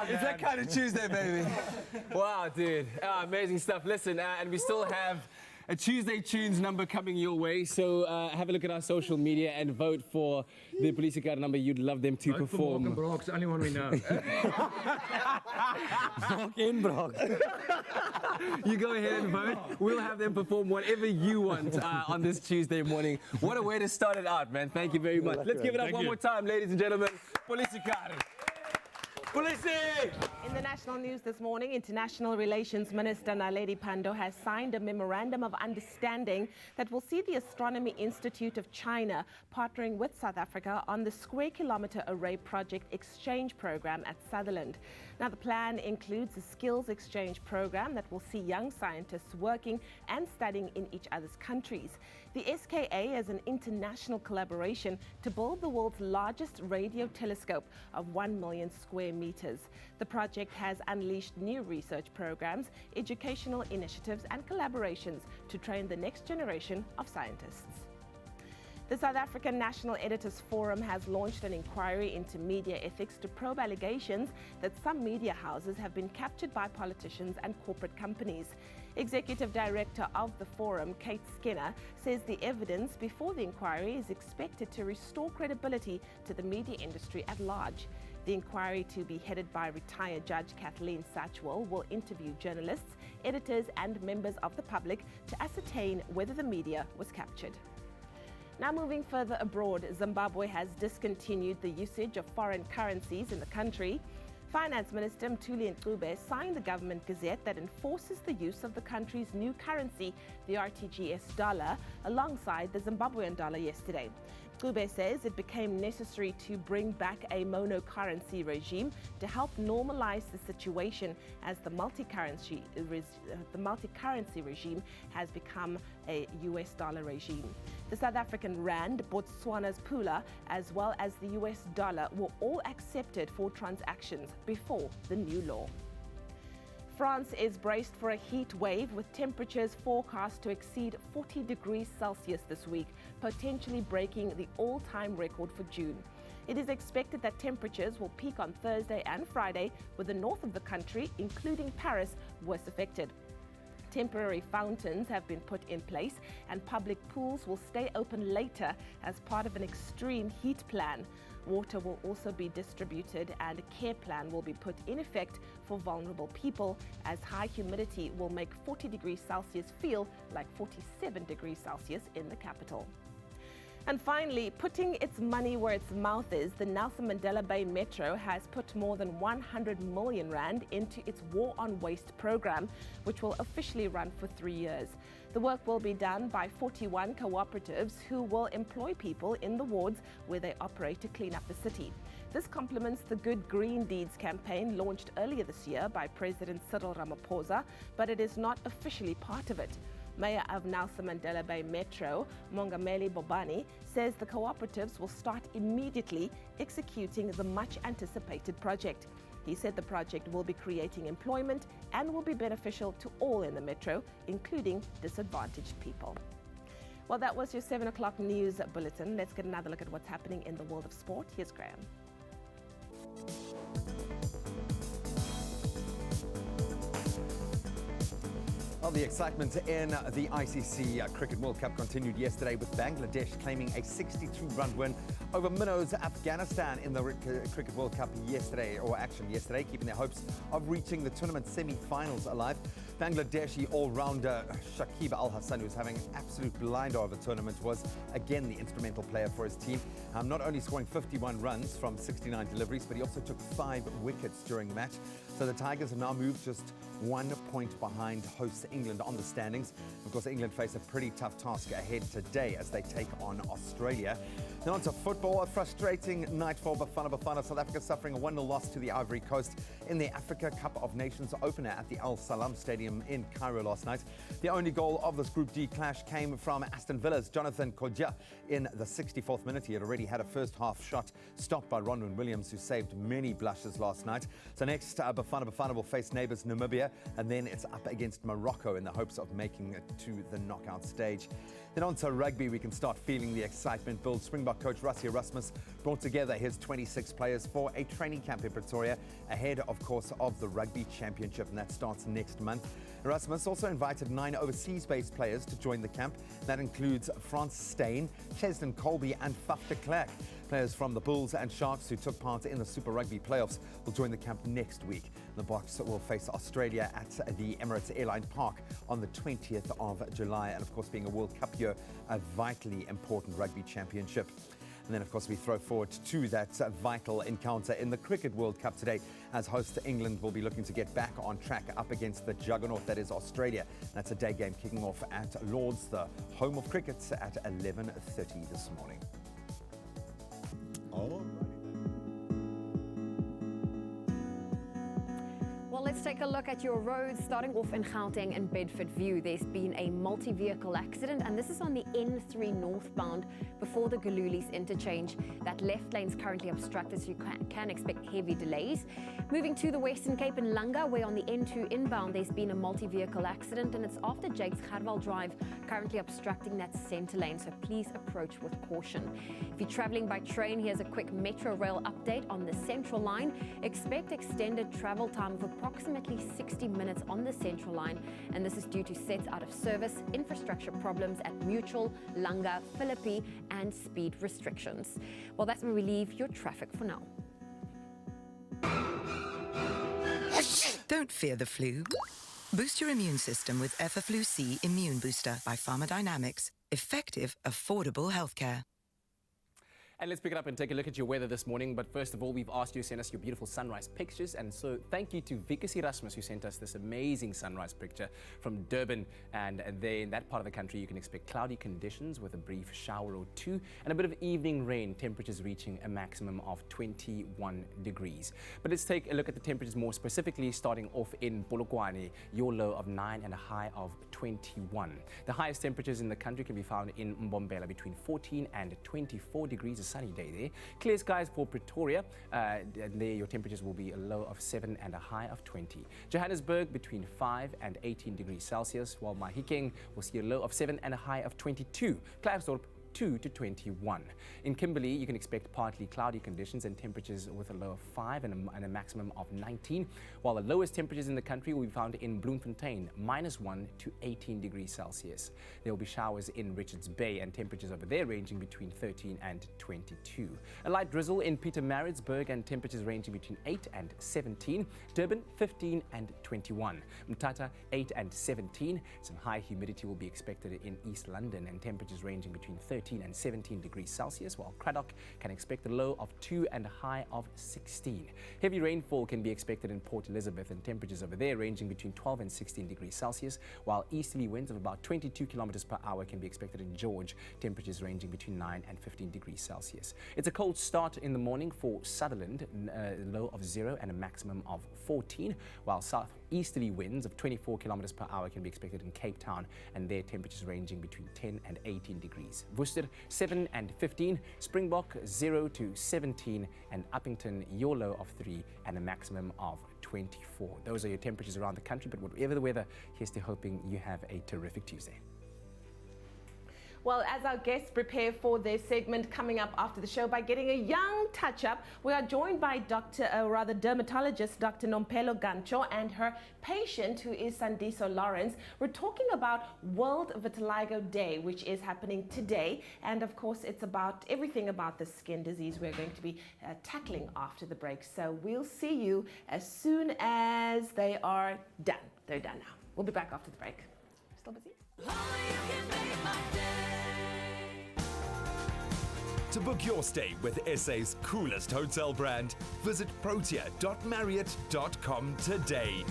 It's that kind of Tuesday, baby. Wow, dude. Amazing stuff. Listen, and we still have a Tuesday Tunes number coming your way. So have a look at our social media and vote for the Polisikar number you'd love them to perform. Mark and Brock's the only one we know. Mark and Brock. You go ahead and vote. We'll have them perform whatever you want on this Tuesday morning. What a way to start it out, man. Thank you very much. Let's give it up one more time, ladies and gentlemen. Polisikar. In the national news this morning, International Relations Minister Naledi Pandor has signed a memorandum of understanding that will see the Astronomy Institute of China partnering with South Africa on the Square Kilometre Array Project Exchange Program at Sutherland. Now, the plan includes a skills exchange program that will see young scientists working and studying in each other's countries. The SKA is an international collaboration to build the world's largest radio telescope of 1 million square meters. The project has unleashed new research programs, educational initiatives and collaborations to train the next generation of scientists. The South African National Editors Forum has launched an inquiry into media ethics to probe allegations that some media houses have been captured by politicians and corporate companies. Executive Director of the Forum, Kate Skinner, says the evidence before the inquiry is expected to restore credibility to the media industry at large. The inquiry, to be headed by retired Judge Kathleen Satchwell, will interview journalists, editors and members of the public to ascertain whether the media was captured. Now moving further abroad, Zimbabwe has discontinued the usage of foreign currencies in the country. Finance Minister Mthuli Ncube signed the government gazette that enforces the use of the country's new currency, the RTGS dollar, alongside the Zimbabwean dollar yesterday. Ncube says it became necessary to bring back a mono-currency regime to help normalize the situation as the multi-currency regime has become a US dollar regime. The South African rand, Botswana's pula, as well as the US dollar were all accepted for transactions before the new law. France is braced for a heat wave with temperatures forecast to exceed 40 degrees Celsius this week, potentially breaking the all-time record for June. It is expected that temperatures will peak on Thursday and Friday, with the north of the country, including Paris, worst affected. Temporary fountains have been put in place and public pools will stay open later as part of an extreme heat plan. Water will also be distributed and a care plan will be put in effect for vulnerable people, as high humidity will make 40 degrees Celsius feel like 47 degrees Celsius in the capital. And finally, putting its money where its mouth is, the Nelson Mandela Bay Metro has put more than 100 million rand into its War on Waste program, which will officially run for 3 years. The work will be done by 41 cooperatives who will employ people in the wards where they operate to clean up the city. This complements the Good Green Deeds campaign launched earlier this year by President Cyril Ramaphosa, but it is not officially part of it. Mayor of Nelson Mandela Bay Metro, Mongameli Bobani, says the cooperatives will start immediately executing the much-anticipated project. He said the project will be creating employment and will be beneficial to all in the metro, including disadvantaged people. Well, that was your 7 o'clock news bulletin. Let's get another look at what's happening in the world of sport. Here's Graham. Well, the excitement in the ICC Cricket World Cup continued yesterday with Bangladesh claiming a 62-run win over minnows Afghanistan in the Cricket World Cup yesterday, keeping their hopes of reaching the tournament semi-finals alive. Bangladeshi all-rounder Shakib Al Hassan, who's having an absolute blinder of a tournament, was again the instrumental player for his team, not only scoring 51 runs from 69 deliveries, but he also took 5 wickets during the match. So the Tigers have now moved just 1 point behind hosts England on the standings. Of course, England face a pretty tough task ahead today as they take on Australia. Then on to football. A frustrating night for Bafana. South Africa suffering a 1-0 loss to the Ivory Coast in the Africa Cup of Nations opener at the Al Salam Stadium in Cairo last night. The only goal of this Group D clash came from Aston Villa's Jonathan Kodja in the 64th minute. He had already had a first half shot stopped by Ronwen Williams, who saved many blushes last night. So next, Bafana will face neighbours Namibia, and then it's up against Morocco in the hopes of making it to the knockout stage. Then on to rugby, we can start feeling the excitement build. Springbok coach Rassie Erasmus brought together his 26 players for a training camp in Pretoria ahead, of course, of the Rugby Championship, and that starts next month. Erasmus also invited 9 overseas-based players to join the camp. That includes Frans Steyn, Cheslin Colby and Faf de Klerk. Players from the Bulls and Sharks who took part in the Super Rugby playoffs will join the camp next week. The Boks will face Australia at the Emirates Airline Park on the 20th of July. And of course, being a World Cup year, a vitally important rugby championship. And then, of course, we throw forward to that vital encounter in the Cricket World Cup today, as host England will be looking to get back on track up against the juggernaut that is Australia. That's a day game kicking off at Lord's, the home of cricket, at 11:30 this morning. Well, let's take a look at your roads. Starting off in Gauteng and Bedfordview, there's been a multi-vehicle accident, and this is on the N3 northbound before the Galulis interchange. That left lane is currently obstructed, so you can expect heavy delays. Moving to the Western Cape in Langa, where on the N2 inbound there's been a multi-vehicle accident, and it's after Jakes Garwal Drive, currently obstructing that center lane, so please approach with caution. If you're traveling by train, here's a quick Metro Rail update on the Central Line. Expect extended travel time of approximately 60 minutes on the Central Line, and this is due to sets out of service, infrastructure problems at Mutual, Langa, Philippi, and speed restrictions. Well, that's where we leave your traffic for now. Don't fear the flu. Boost your immune system with Effaflu-C Immune Booster by Pharmacodynamics. Effective, affordable healthcare. And let's pick it up and take a look at your weather this morning. But first of all, we've asked you to send us your beautiful sunrise pictures. And so thank you to Vikas Erasmus, who sent us this amazing sunrise picture from Durban. And there in that part of the country, you can expect cloudy conditions with a brief shower or two and a bit of evening rain, temperatures reaching a maximum of 21 degrees. But let's take a look at the temperatures more specifically, starting off in Polokwane, your low of 9 and a high of 21. The highest temperatures in the country can be found in Mbombela between 14 and 24 degrees. A sunny day there. Clear skies for Pretoria, and there your temperatures will be a low of 7 and a high of 20. Johannesburg between 5 and 18 degrees Celsius, while Mahikeng will see a low of 7 and a high of 22. Klerksdorp 2 to 21. In Kimberley, you can expect partly cloudy conditions and temperatures with a low of 5 and a maximum of 19, while the lowest temperatures in the country will be found in Bloemfontein, -1 to 18 degrees Celsius. There will be showers in Richards Bay and temperatures over there ranging between 13 and 22. A light drizzle in Pietermaritzburg and temperatures ranging between 8 and 17. Durban 15 and 21. Mthatha 8 and 17. Some high humidity will be expected in East London and temperatures ranging between 13 and 17 degrees Celsius, while Cradock can expect a low of 2 and a high of 16. Heavy rainfall can be expected in Port Elizabeth and temperatures over there ranging between 12 and 16 degrees Celsius, while easterly winds of about 22 kilometers per hour can be expected in George, temperatures ranging between 9 and 15 degrees Celsius. It's a cold start in the morning for Sutherland, a low of 0 and a maximum of 14, while southeasterly winds of 24 kilometers per hour can be expected in Cape Town, and their temperatures ranging between 10 and 18 degrees. Worcester 7 and 15, Springbok 0 to 17, and Uppington your low of 3 and a maximum of 24. Those are your temperatures around the country, but whatever the weather, here's to hoping you have a terrific Tuesday. Well, as our guests prepare for their segment coming up after the show by getting a young touch-up, we are joined by dermatologist Dr. Nompelo Gancho and her patient, who is Sandiso Lawrence. We're talking about World Vitiligo Day, which is happening today. And of course, it's about everything about the skin disease we're going to be tackling after the break. So we'll see you as soon as they are done. They're done now. We'll be back after the break. Still busy? To book your stay with SA's coolest hotel brand, visit protea.marriott.com today.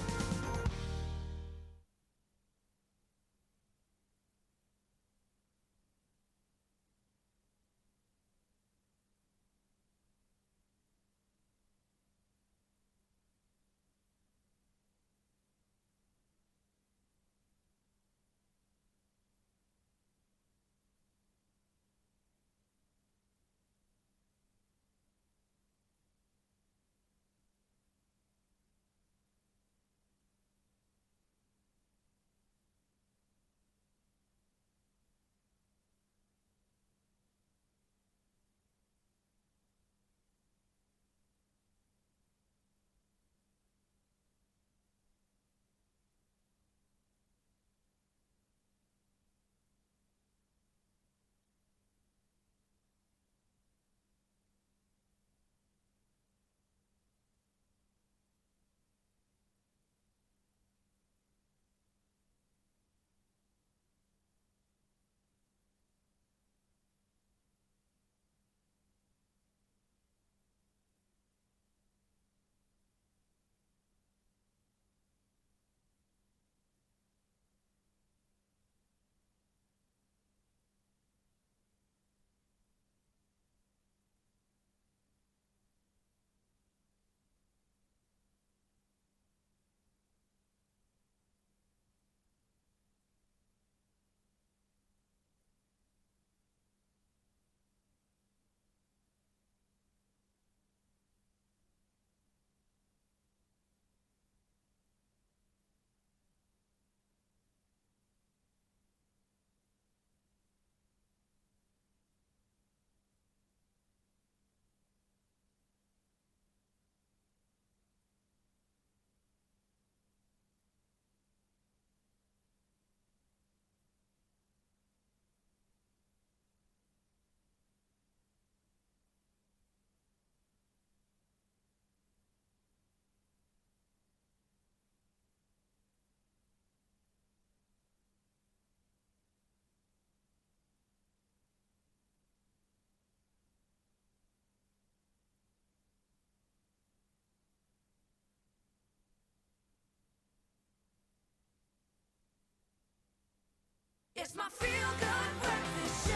It's my feel-good breakfast show.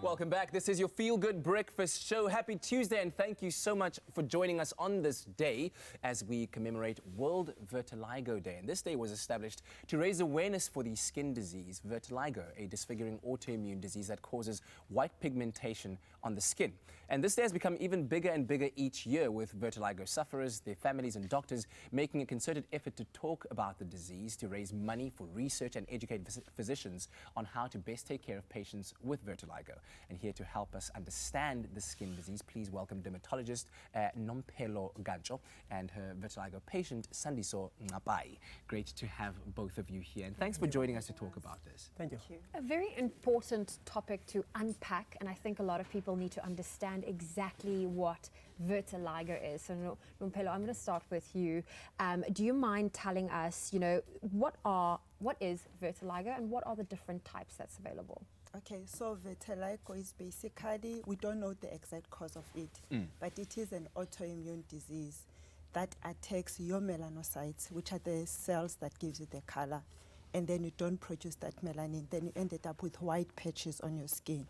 Welcome back. This is your Feel Good Breakfast Show. Happy Tuesday, and thank you so much for joining us on this day as we commemorate World Vitiligo Day. And this day was established to raise awareness for the skin disease vitiligo, a disfiguring autoimmune disease that causes white pigmentation on the skin. And this day has become even bigger and bigger each year, with vitiligo sufferers, their families and doctors making a concerted effort to talk about the disease, to raise money for research and educate physicians on how to best take care of patients with vitiligo. And here to help us understand the skin disease, please welcome dermatologist Nompelo Gancho and her vitiligo patient Sandiso Ngapai. Great to have both of you here, and thanks for joining us to talk about this. Thank you. A very important topic to unpack, and I think a lot of people need to understand exactly what vitiligo is. So, Nompelo, I'm going to start with you. Do you mind telling us, what is vitiligo and what are the different types that's available? Okay, so vitiligo is basically, we don't know the exact cause of it, but it is an autoimmune disease that attacks your melanocytes, which are the cells that gives you the color. And then you don't produce that melanin, then you ended up with white patches on your skin.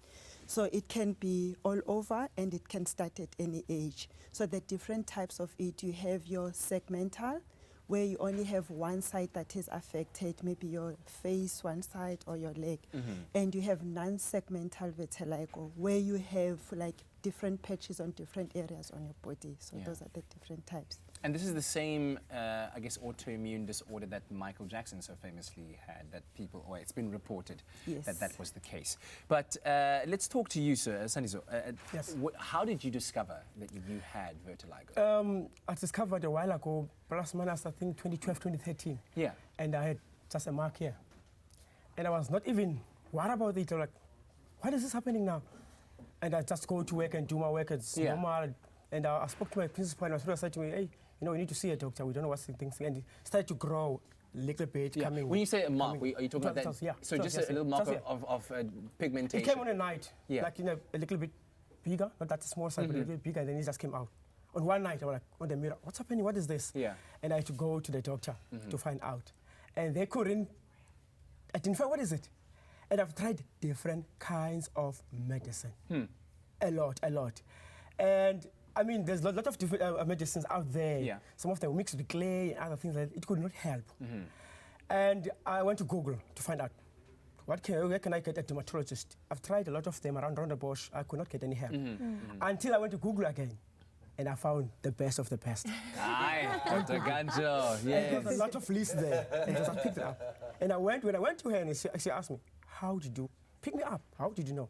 So it can be all over, and it can start at any age. So the different types of it, you have your segmental, where you only have one side that is affected, maybe your face, one side, or your leg. And you have non-segmental vitiligo, where you have like different patches on different areas on your body. So those are the different types. And this is the same, I guess, autoimmune disorder that Michael Jackson so famously had, that people, or it's been reported that that was the case. But let's talk to you, sir, Sandiso. Yes. How did you discover that you had vitiligo? I discovered a while ago, plus minus, I think, 2012, 2013. Yeah. And I had just a mark here. And I was not even worried about it. I was like, why is this happening now? And I just go to work and do my work. It's normal. And I spoke to my principal, and I said to me, hey, we need to see a doctor. We don't know what's the thing. And it started to grow a little bit. Coming. When you say a mark, are you talking about that? Yeah. So just a little mark of pigmentation? It came on a night, like a little bit bigger, not that small size, but a little bit bigger, and then it just came out. On one night, I was like, on the mirror, what's happening? What is this? Yeah. And I had to go to the doctor to find out. And they couldn't identify what is it. And I've tried different kinds of medicine. A lot. And I mean, there's a lot of different medicines out there. Yeah. Some of them mixed with clay and other things like that. It could not help. And I went to Google to find out, where can I get a dermatologist? I've tried a lot of them around the bush. I could not get any help. Until I went to Google again. And I found the best of the best. Aye, Dr. Gancho, yes. And there's a lot of lists there. And I just picked it up. And when I went to her, and she asked me, how did you pick me up? How did you know?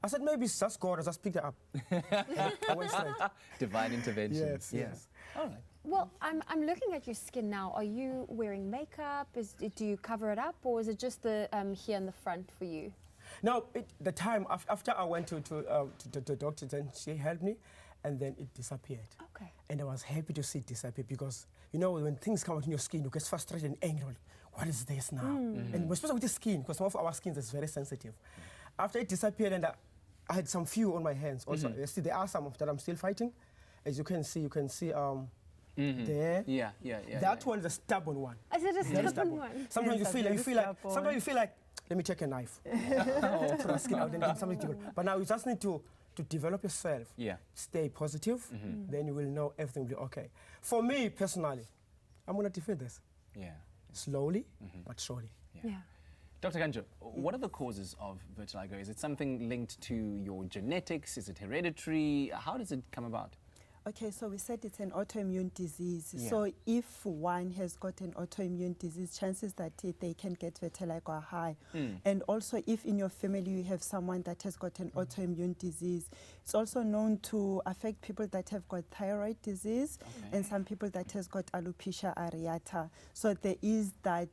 I said, maybe it's just God, I just picked it up. I went straight. Divine intervention. Yes. All right. Well, I'm looking at your skin now. Are you wearing makeup? Do you cover it up, or is it just the here in the front for you? No, the time after I went to the doctor, then she helped me, and then it disappeared. Okay. And I was happy to see it disappear, because when things come out in your skin, you get frustrated and angry. What is this now? And especially with the skin, because some of our skin is very sensitive. After it disappeared, and I had some few on my hands. Also, you see, there are some that I'm still fighting. As you can see there. Yeah. That one is a stubborn one. Is it a stubborn one? Sometimes you feel like, let me take a knife. Throw the skin out and get something to do. But now you just need to develop yourself. Yeah. Stay positive. Then you will know everything will be okay. For me personally, I'm going to defeat this. Yeah. Slowly, but surely. Yeah. Dr. Gancho, what are the causes of vitiligo? Is it something linked to your genetics? Is it hereditary? How does it come about? Okay, so we said it's an autoimmune disease. Yeah. So if one has got an autoimmune disease, chances that they can get vitiligo are high. And also, if in your family you have someone that has got an autoimmune disease, it's also known to affect people that have got thyroid disease and some people that has got alopecia areata. So there is that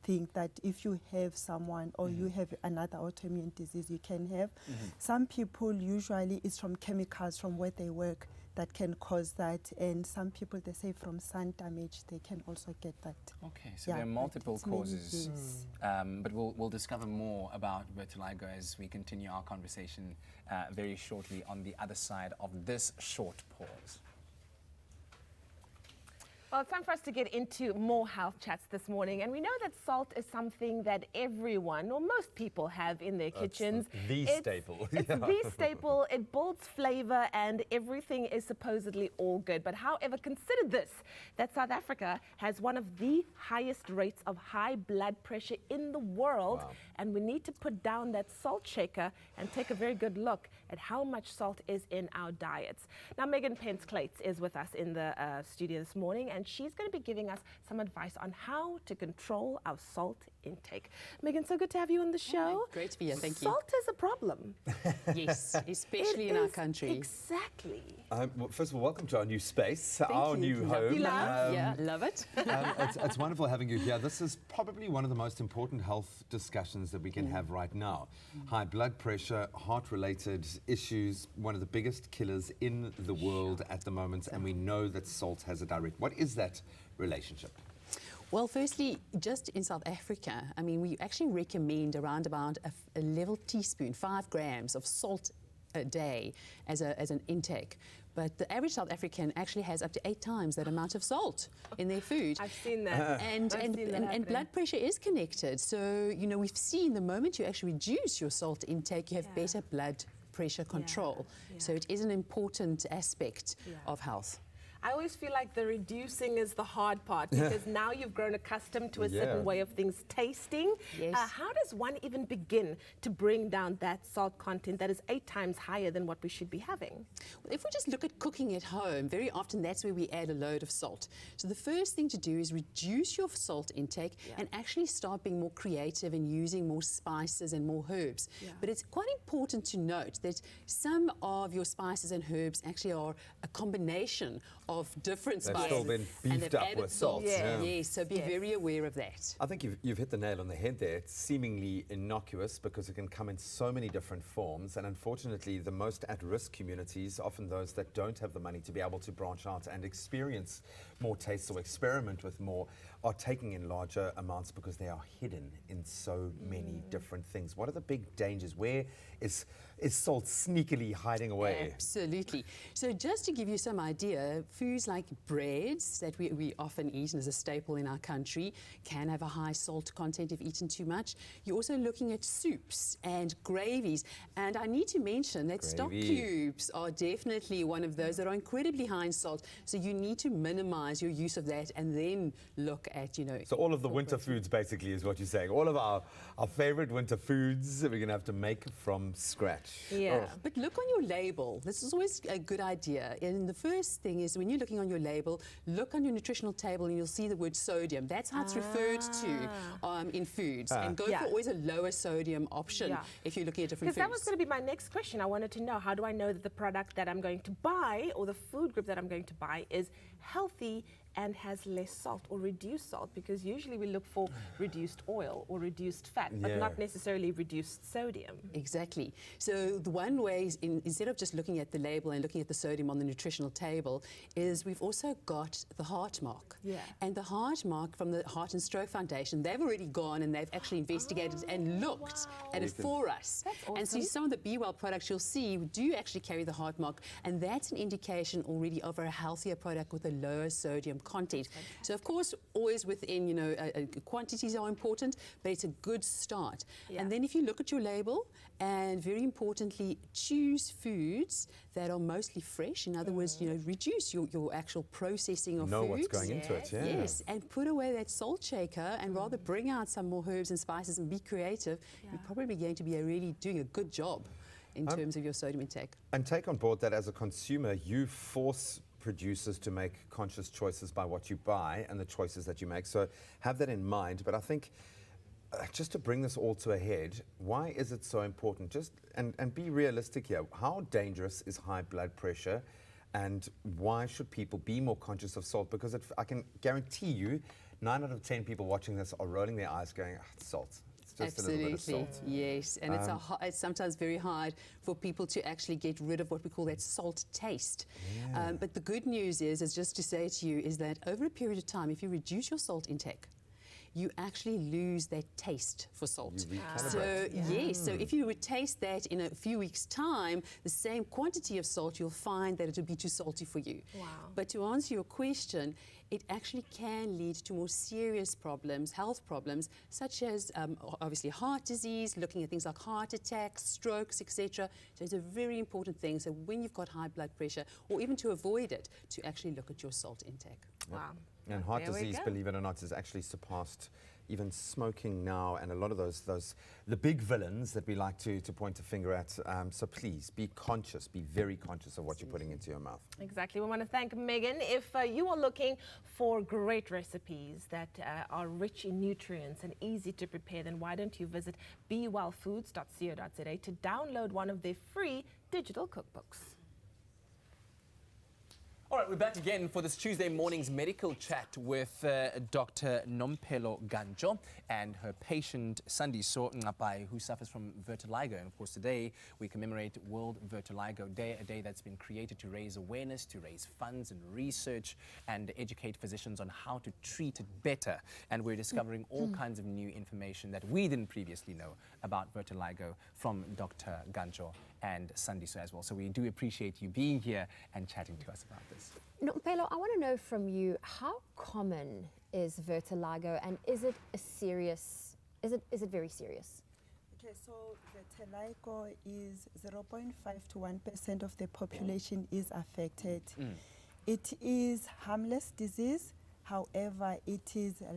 think that if you have someone or you have another autoimmune disease you can have. Some people, usually it's from chemicals from where they work that can cause that, and some people, they say from sun damage they can also get that. Okay, so there are multiple causes, but we'll discover more about vitiligo as we continue our conversation very shortly on the other side of this short pause. Well, it's time for us to get into more health chats this morning. And we know that salt is something that everyone, or most people, have in their kitchens. The staple. It's the staple. It builds flavor and everything is supposedly all good. But however, consider this, that South Africa has one of the highest rates of high blood pressure in the world. Wow. And we need to put down that salt shaker and take a very good look at how much salt is in our diets. Now, Megan Pence-Clates is with us in the studio this morning, and she's going to be giving us some advice on how to control our salt intake. Megan, so good to have you on the show. Hi, great to be here, thank you. Salt is a problem. Yes, especially in our country. Exactly. Well, first of all, welcome to our new space, Thank our you. new Lovely. home. Yeah, love it. It's wonderful having you here. This is probably one of the most important health discussions that we can have right now. High blood pressure, heart-related issues, one of the biggest killers in the world at the moment, and we know that salt has a direct. What is that relationship? Well, firstly, just in South Africa, I mean, we actually recommend around about a level teaspoon, 5 grams of salt a day as an intake. But the average South African actually has up to 8 times that amount of salt in their food. I've seen that. And blood pressure is connected. So, you know, we've seen the moment you actually reduce your salt intake, you have better blood pressure control. So it is an important aspect of health. I always feel like the reducing is the hard part because now you've grown accustomed to a certain way of things tasting. Yes. How does one even begin to bring down that salt content that is 8 times higher than what we should be having? Well, if we just look at cooking at home, very often that's where we add a load of salt. So the first thing to do is reduce your salt intake and actually start being more creative and using more spices and more herbs. But it's quite important to note that some of your spices and herbs actually are a combination of different spices. They've still been beefed up with salt. Yes, so be very aware of that. I think you've hit the nail on the head there. It's seemingly innocuous because it can come in so many different forms, and unfortunately the most at-risk communities, often those that don't have the money to be able to branch out and experience more tastes or experiment with more, are taking in larger amounts because they are hidden in so many different things. What are the big dangers? Where is salt sneakily hiding away? Absolutely. So just to give you some idea, foods like breads that we often eat and is a staple in our country can have a high salt content if eaten too much. You're also looking at soups and gravies. And I need to mention that stock cubes are definitely one of those that are incredibly high in salt. So you need to minimize your use of that and then look at, you know. So all of the winter foods basically is what you're saying. All of our favorite winter foods that we're going to have to make from scratch. Yeah, but look on your label. This is always a good idea. And the first thing is when you're looking on your label, look on your nutritional table and you'll see the word sodium. That's how it's referred to in foods. And go for always a lower sodium option if you're looking at different foods. Because that was going to be my next question. I wanted to know, how do I know that the product that I'm going to buy or the food group that I'm going to buy is healthy and has less salt or reduced salt? Because usually we look for reduced oil or reduced fat, but not necessarily reduced sodium. Exactly. So the one way is instead of just looking at the label and looking at the sodium on the nutritional table is we've also got the heart mark. And the heart mark from the Heart and Stroke Foundation, they've already gone and they've actually investigated and looked at it for us. That's awesome. And so some of the Be Well products you'll see do actually carry the heart mark, and that's an indication already of a healthier product with a lower sodium content. So of course, always within, you know, quantities are important, but it's a good start. And then if you look at your label, and very importantly, choose foods that are mostly fresh. In other words, you know, reduce your actual processing of know foods. what's going into it, Yes, and put away that salt shaker and rather bring out some more herbs and spices and be creative. You're probably going to be really doing a good job in terms of your sodium intake. And take on board that as a consumer, you force producers to make conscious choices by what you buy and the choices that you make. So have that in mind. But I think just to bring this all to a head, why is it so important? Just and be realistic here. How dangerous is high blood pressure, and why should people be more conscious of salt? Because I can guarantee you 9 out of 10 people watching this are rolling their eyes going, it's salt. Just Absolutely. a little bit of salt. Yes, and it's sometimes very hard for people to actually get rid of what we call that salt taste. But the good news is just to say to you, is that over a period of time, if you reduce your salt intake, you actually lose that taste for salt. You recalibrate. So, yes, so if you taste that in a few weeks' time, the same quantity of salt, you'll find that it will be too salty for you. Wow. But to answer your question, it actually can lead to more serious problems, health problems, such as obviously heart disease, looking at things like heart attacks, strokes, etc. So it's a very important thing. So when you've got high blood pressure, or even to avoid it, to actually look at your salt intake. Wow. And heart There we disease, go. believe it or not, has actually surpassed even smoking now, and a lot of the big villains that we like to point a finger at. So please be conscious, be very conscious of what you're putting into your mouth. Exactly. We want to thank Megan. If you are looking for great recipes that are rich in nutrients and easy to prepare, then why don't you visit bewellfoods.co.za to download one of their free digital cookbooks. All right, we're back again for this Tuesday morning's medical chat with Dr. Nompelo Ganjo and her patient Sandiso Ngapai, who suffers from vertigo. And of course, today we commemorate World Vertigo Day, a day that's been created to raise awareness, to raise funds and research, and educate physicians on how to treat it better. And we're discovering all kinds of new information that we didn't previously know about vertigo from Dr. Ganjo and Sandiso as well. So we do appreciate you being here and chatting to us about this. Nompelo, I want to know from you, how common is vertigo, and is it a serious, is it very serious? Okay, so vertigo is 0.5 to 1% of the population is affected. It is harmless disease. However, it is a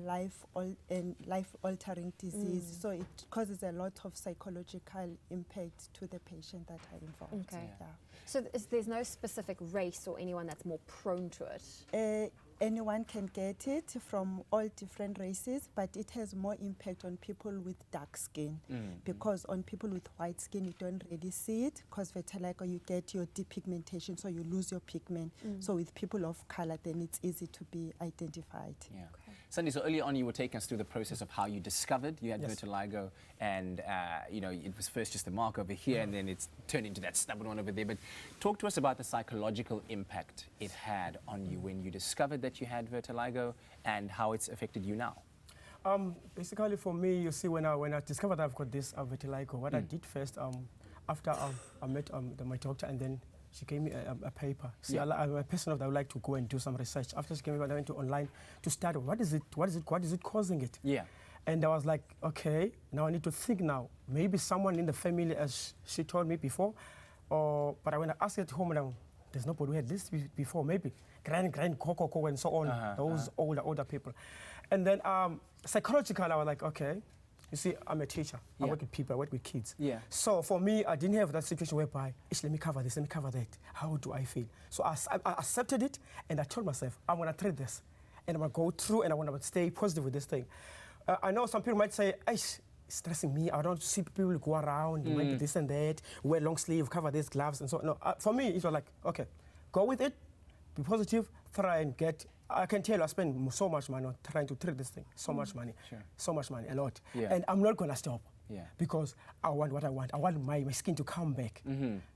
life-altering disease, so it causes a lot of psychological impact to the patient that are involved. Okay. Yeah. So there's no specific race or anyone that's more prone to it? Anyone can get it from all different races, but it has more impact on people with dark skin, because on people with white skin you don't really see it, because vertigo you get your depigmentation, so you lose your pigment. So with people of color, then it's easy to be identified. Yeah. Sandy, so earlier on you were taking us through the process of how you discovered you had vertigo, and you know, it was first just a mark over here and then it's turned into that stubborn one over there. But talk to us about the psychological impact it had on you when you discovered that you had vertigo and how it's affected you now. Basically for me, you see, when I discovered I've got this vertigo, what I did first, after I met my doctor, and then she gave me a paper. See, I'm a person that would like to go and do some research. After she gave me, I went to online to study what is it causing it. Yeah. And I was like, okay, now I need to think now. Maybe someone in the family, as she told me before, but when I asked at home now, there's nobody who had this before. Maybe grand coco and so on. Those older people. And then psychological, I was like, okay. You see, I'm a teacher. I work with people, I work with kids. Yeah. So for me, I didn't have that situation whereby, let me cover this, let me cover that. How do I feel? So I accepted it, and I told myself, I'm going to treat this. And I'm going to go through, and I want to stay positive with this thing. I know some people might say, it's stressing me. I don't see people go around, might be this and that, wear long sleeve, cover these gloves, and so on. No, for me, it was like, okay, go with it, be positive, try and get. I can tell you, I spend so much money on trying to treat this thing. So much money. Sure. So much money, a lot. Yeah. And I'm not going to stop. Yeah. Because I want what I want. I want my skin to come back.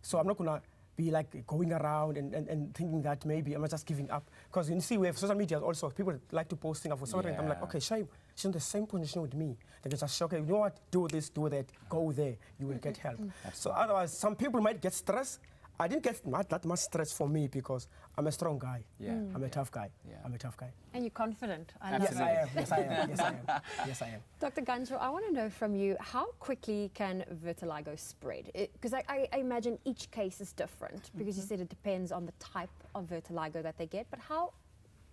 So I'm not going to be like going around and thinking that maybe I'm just giving up. Because you see, we have social media also. People like to post things for something. I'm like, okay, she's in the same position with me. They can just say, okay, you know what? Do this, do that, go there. You will get help. So otherwise, some people might get stressed. I didn't get that much stress for me because I'm a strong guy. Yeah. I'm a tough guy. Yeah. I'm a tough guy. And you're confident. I love Yes, it. I am. Yes, I am. Yes, I am. Yes, I am. Dr. Ganjo, I want to know from you, how quickly can vertigo spread? Because I imagine each case is different, because you said it depends on the type of vertigo that they get, but how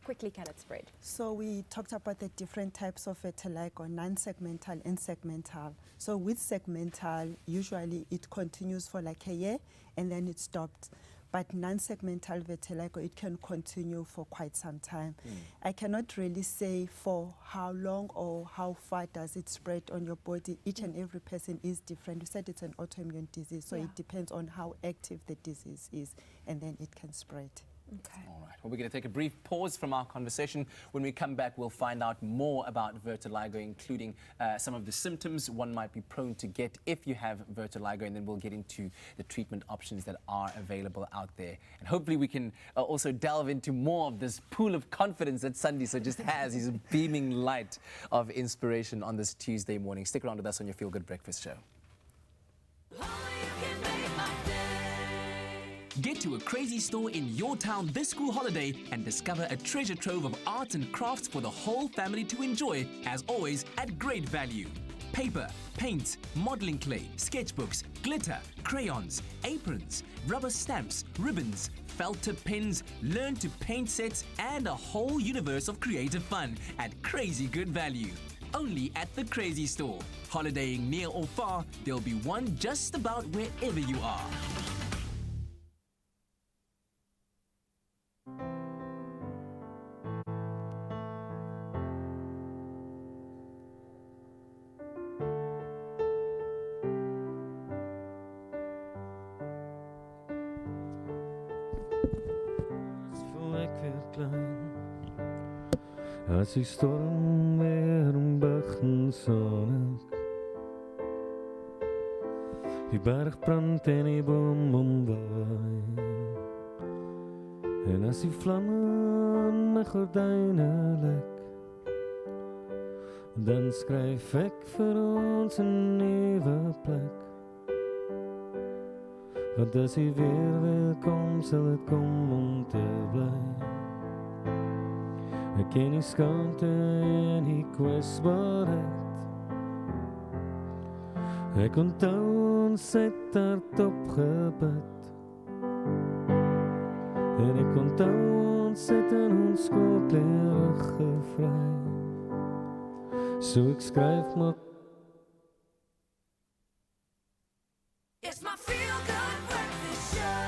quickly can it spread? So we talked about the different types of vertigo, non-segmental and segmental. So with segmental, usually it continues for like a year and then it stops. But non-segmental vertigo, it can continue for quite some time. I cannot really say for how long or how far does it spread on your body. Each and every person is different. You said it's an autoimmune disease, so it depends on how active the disease is, and then it can spread. Okay. All right. Well, we're going to take a brief pause from our conversation. When we come back, we'll find out more about vitiligo, including some of the symptoms one might be prone to get if you have vitiligo, and then we'll get into the treatment options that are available out there. And hopefully we can also delve into more of this pool of confidence that Sandiso just has. He's a beaming light of inspiration on this Tuesday morning. Stick around with us on your Feel Good Breakfast Show. Get to a crazy store in your town this school holiday and discover a treasure trove of arts and crafts for the whole family to enjoy, as always, at great value. Paper, paints, modeling clay, sketchbooks, glitter, crayons, aprons, rubber stamps, ribbons, felt tip pens, learn to paint sets, and a whole universe of creative fun at crazy good value. Only at the Crazy Store. Holidaying near or far, there'll be one just about wherever you are. As die storm weer begin sonnig, die berg brand en die boom omwaai, en as die vlamme in my gordyne lek, dan skryf ek vir ons 'n nuwe plek. Want as die weer wil kom, sal dit kom om te bly. Ek ken die skaamte en die kwesbaarheid. Ek onthou ons het hardop gebid. En ek onthou ons het in ons skoolklere gevry. So ek skryf maar. It's my Feel Good Breakfast Show.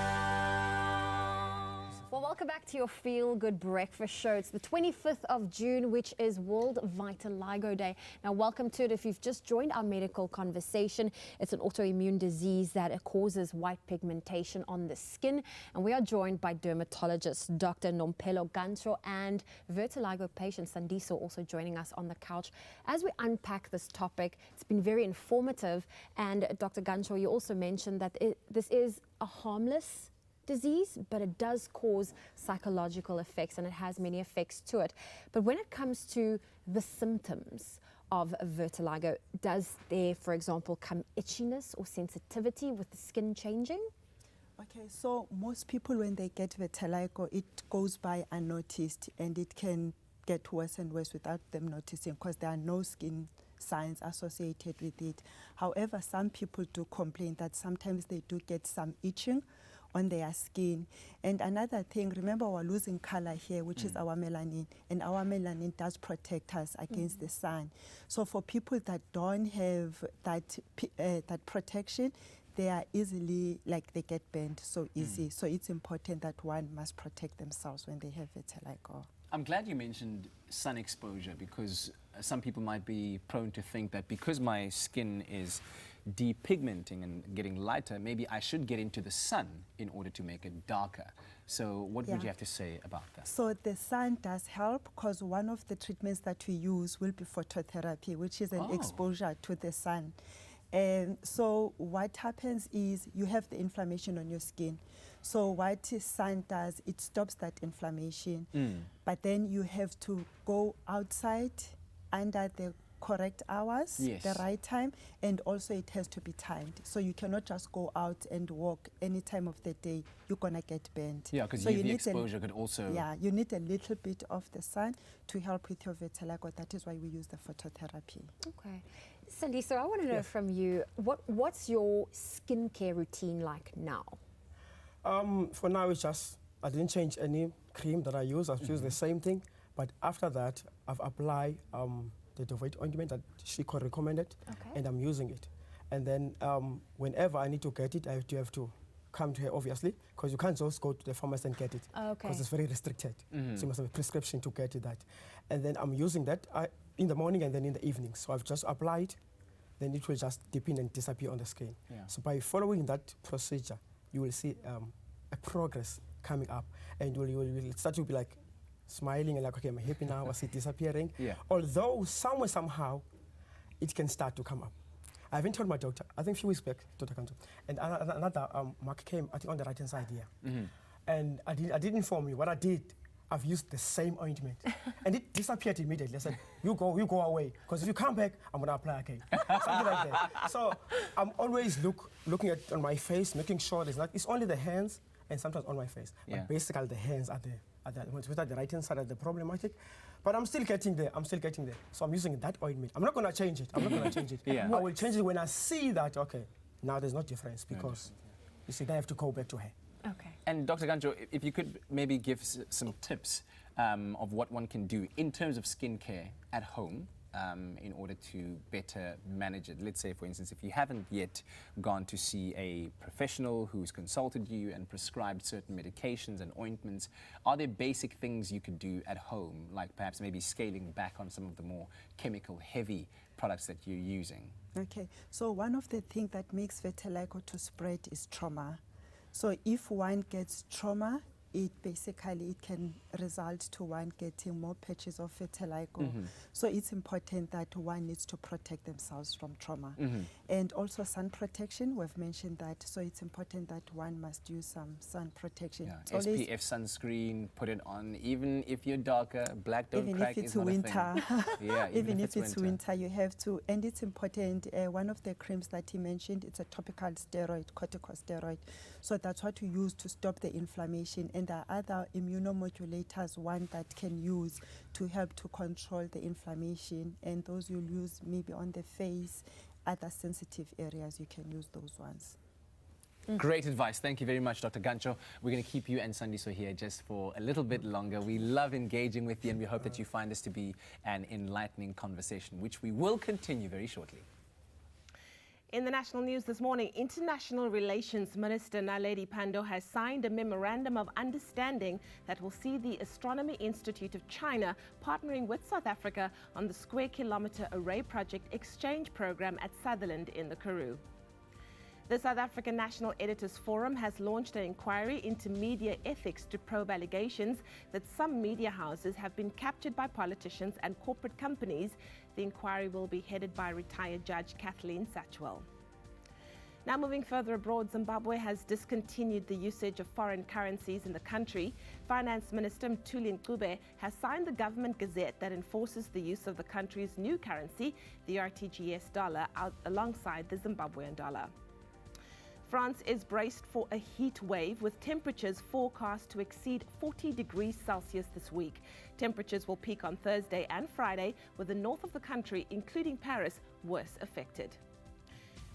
Well, welcome back to your Feel Good Breakfast Show. It's the 25th of June, which is World Vitiligo Day. Now, welcome to it if you've just joined our medical conversation. It's an autoimmune disease that causes white pigmentation on the skin. And we are joined by dermatologist Dr. Nompelo Gancho and vitiligo patient Sandiso also joining us on the couch. As we unpack this topic, it's been very informative. And Dr. Gancho, you also mentioned that this is a harmless disease, but it does cause psychological effects and it has many effects to it. But when it comes to the symptoms of vitiligo, does there, for example, come itchiness or sensitivity with the skin changing? Okay, so most people when they get vitiligo, it goes by unnoticed and it can get worse and worse without them noticing because there are no skin signs associated with it. However, some people do complain that sometimes they do get some itching on their skin. And another thing, remember we're losing color here, which is our melanin, and our melanin does protect us against the sun. So for people that don't have that protection, they are easily, like they get burned so easy. So it's important that one must protect themselves when they have vitiligo. I'm glad you mentioned sun exposure because some people might be prone to think that because my skin is depigmenting and getting lighter, maybe I should get into the sun in order to make it darker. So what would you have to say about that? So the sun does help because one of the treatments that we use will be phototherapy, which is an exposure to the sun. And so what happens is you have the inflammation on your skin. So what the sun does, it stops that inflammation. But then you have to go outside under the correct hours, the right time, and also it has to be timed. So you cannot just go out and walk any time of the day. You're gonna get burned. Yeah, because so UV exposure could also... Yeah, you need a little bit of the sun to help with your vitiligo. That is why we use the phototherapy. Okay. Sandy, so I want to know from you, what's your skincare routine like now? For now, it's just, I didn't change any cream that I use. I've used the same thing. But after that, I've applied the Devoid ointment that she recommended, and I'm using it. And then whenever I need to get it, I have to come to her, obviously, because you can't just go to the pharmacy and get it, because it's very restricted. So you must have a prescription to get that. And then I'm using that in the morning and then in the evening. So I've just applied, then it will just dip in and disappear on the skin. So by following that procedure, you will see a progress coming up, and you'll start to be like smiling and like, okay, I'm happy now, I see it disappearing. Yeah. Although somewhere, somehow, it can start to come up. I haven't told my doctor, I think a few weeks back, Dr. Kanto, and another mark came, I think, on the right-hand side here. And I did inform you. What I did, I've used the same ointment. And it disappeared immediately. I said, you go away. Because if you come back, I'm going to apply again. Something like that. So I'm always looking at on my face, making sure there's not, it's only the hands and sometimes on my face. Yeah. But basically the hands are the right-hand side are the problematic. But I'm still getting there. So I'm using that ointment. I'm not going to change it. Yeah. I will change it when I see that, okay, now there's no difference because, you see, then I have to go back to her. Okay. And Dr. Gancho, if you could maybe give some tips of what one can do in terms of skincare at home in order to better manage it. Let's say, for instance, if you haven't yet gone to see a professional who's consulted you and prescribed certain medications and ointments, are there basic things you could do at home, like perhaps maybe scaling back on some of the more chemical-heavy products that you're using? Okay, so one of the things that makes vitiligo to spread is trauma. So if one gets trauma, it can result to one getting more patches of vitiligo. So it's important that one needs to protect themselves from trauma. And also sun protection, we've mentioned that. So it's important that one must use some sun protection. Yeah. SPF sunscreen, put it on, even if you're darker, black don't crack is not winter. a thing. Yeah, even if it's winter, you have to. And it's important, one of the creams that he mentioned, it's a topical steroid, corticosteroid. So that's what you use to stop the inflammation. And there are other immunomodulators, one that can use to help to control the inflammation. And those you'll use maybe on the face, other sensitive areas, you can use those ones. Great advice. Thank you very much, Dr. Gancho. We're going to keep you and Sandiso here just for a little bit longer. We love engaging with you, and we hope that you find this to be an enlightening conversation, which we will continue very shortly. In the national news this morning, International Relations Minister Naledi Pandor has signed a memorandum of understanding that will see the Astronomy Institute of China partnering with South Africa on the Square Kilometre Array Project exchange program at Sutherland in the Karoo. The South African National Editors Forum has launched an inquiry into media ethics to probe allegations that some media houses have been captured by politicians and corporate companies. The inquiry will be headed by retired Judge Kathleen Satchwell. Now moving further abroad, Zimbabwe has discontinued the usage of foreign currencies in the country. Finance Minister Mthuli Ncube has signed the government gazette that enforces the use of the country's new currency, the RTGS dollar, alongside the Zimbabwean dollar. France is braced for a heat wave with temperatures forecast to exceed 40 degrees Celsius this week. Temperatures will peak on Thursday and Friday, with the north of the country, including Paris, worse affected.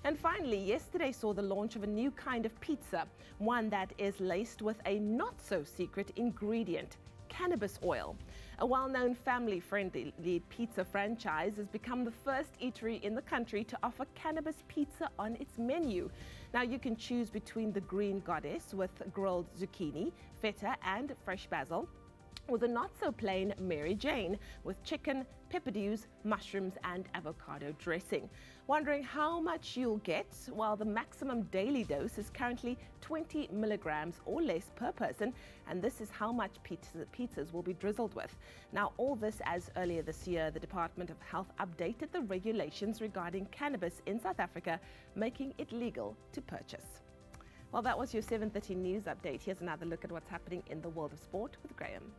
And finally, yesterday saw the launch of a new kind of pizza, one that is laced with a not-so-secret ingredient, cannabis oil. A well-known family-friendly pizza franchise has become the first eatery in the country to offer cannabis pizza on its menu. Now you can choose between the Green Goddess with grilled zucchini, feta and fresh basil, or the not-so-plain Mary Jane with chicken, pepperdews, mushrooms and avocado dressing. Wondering how much you'll get? Well, the maximum daily dose is currently 20 milligrams or less per person, and this is how much pizzas will be drizzled with. Now, all this as earlier this year, the Department of Health updated the regulations regarding cannabis in South Africa, making it legal to purchase. Well, that was your 7:30 news update. Here's another look at what's happening in the world of sport with Graham.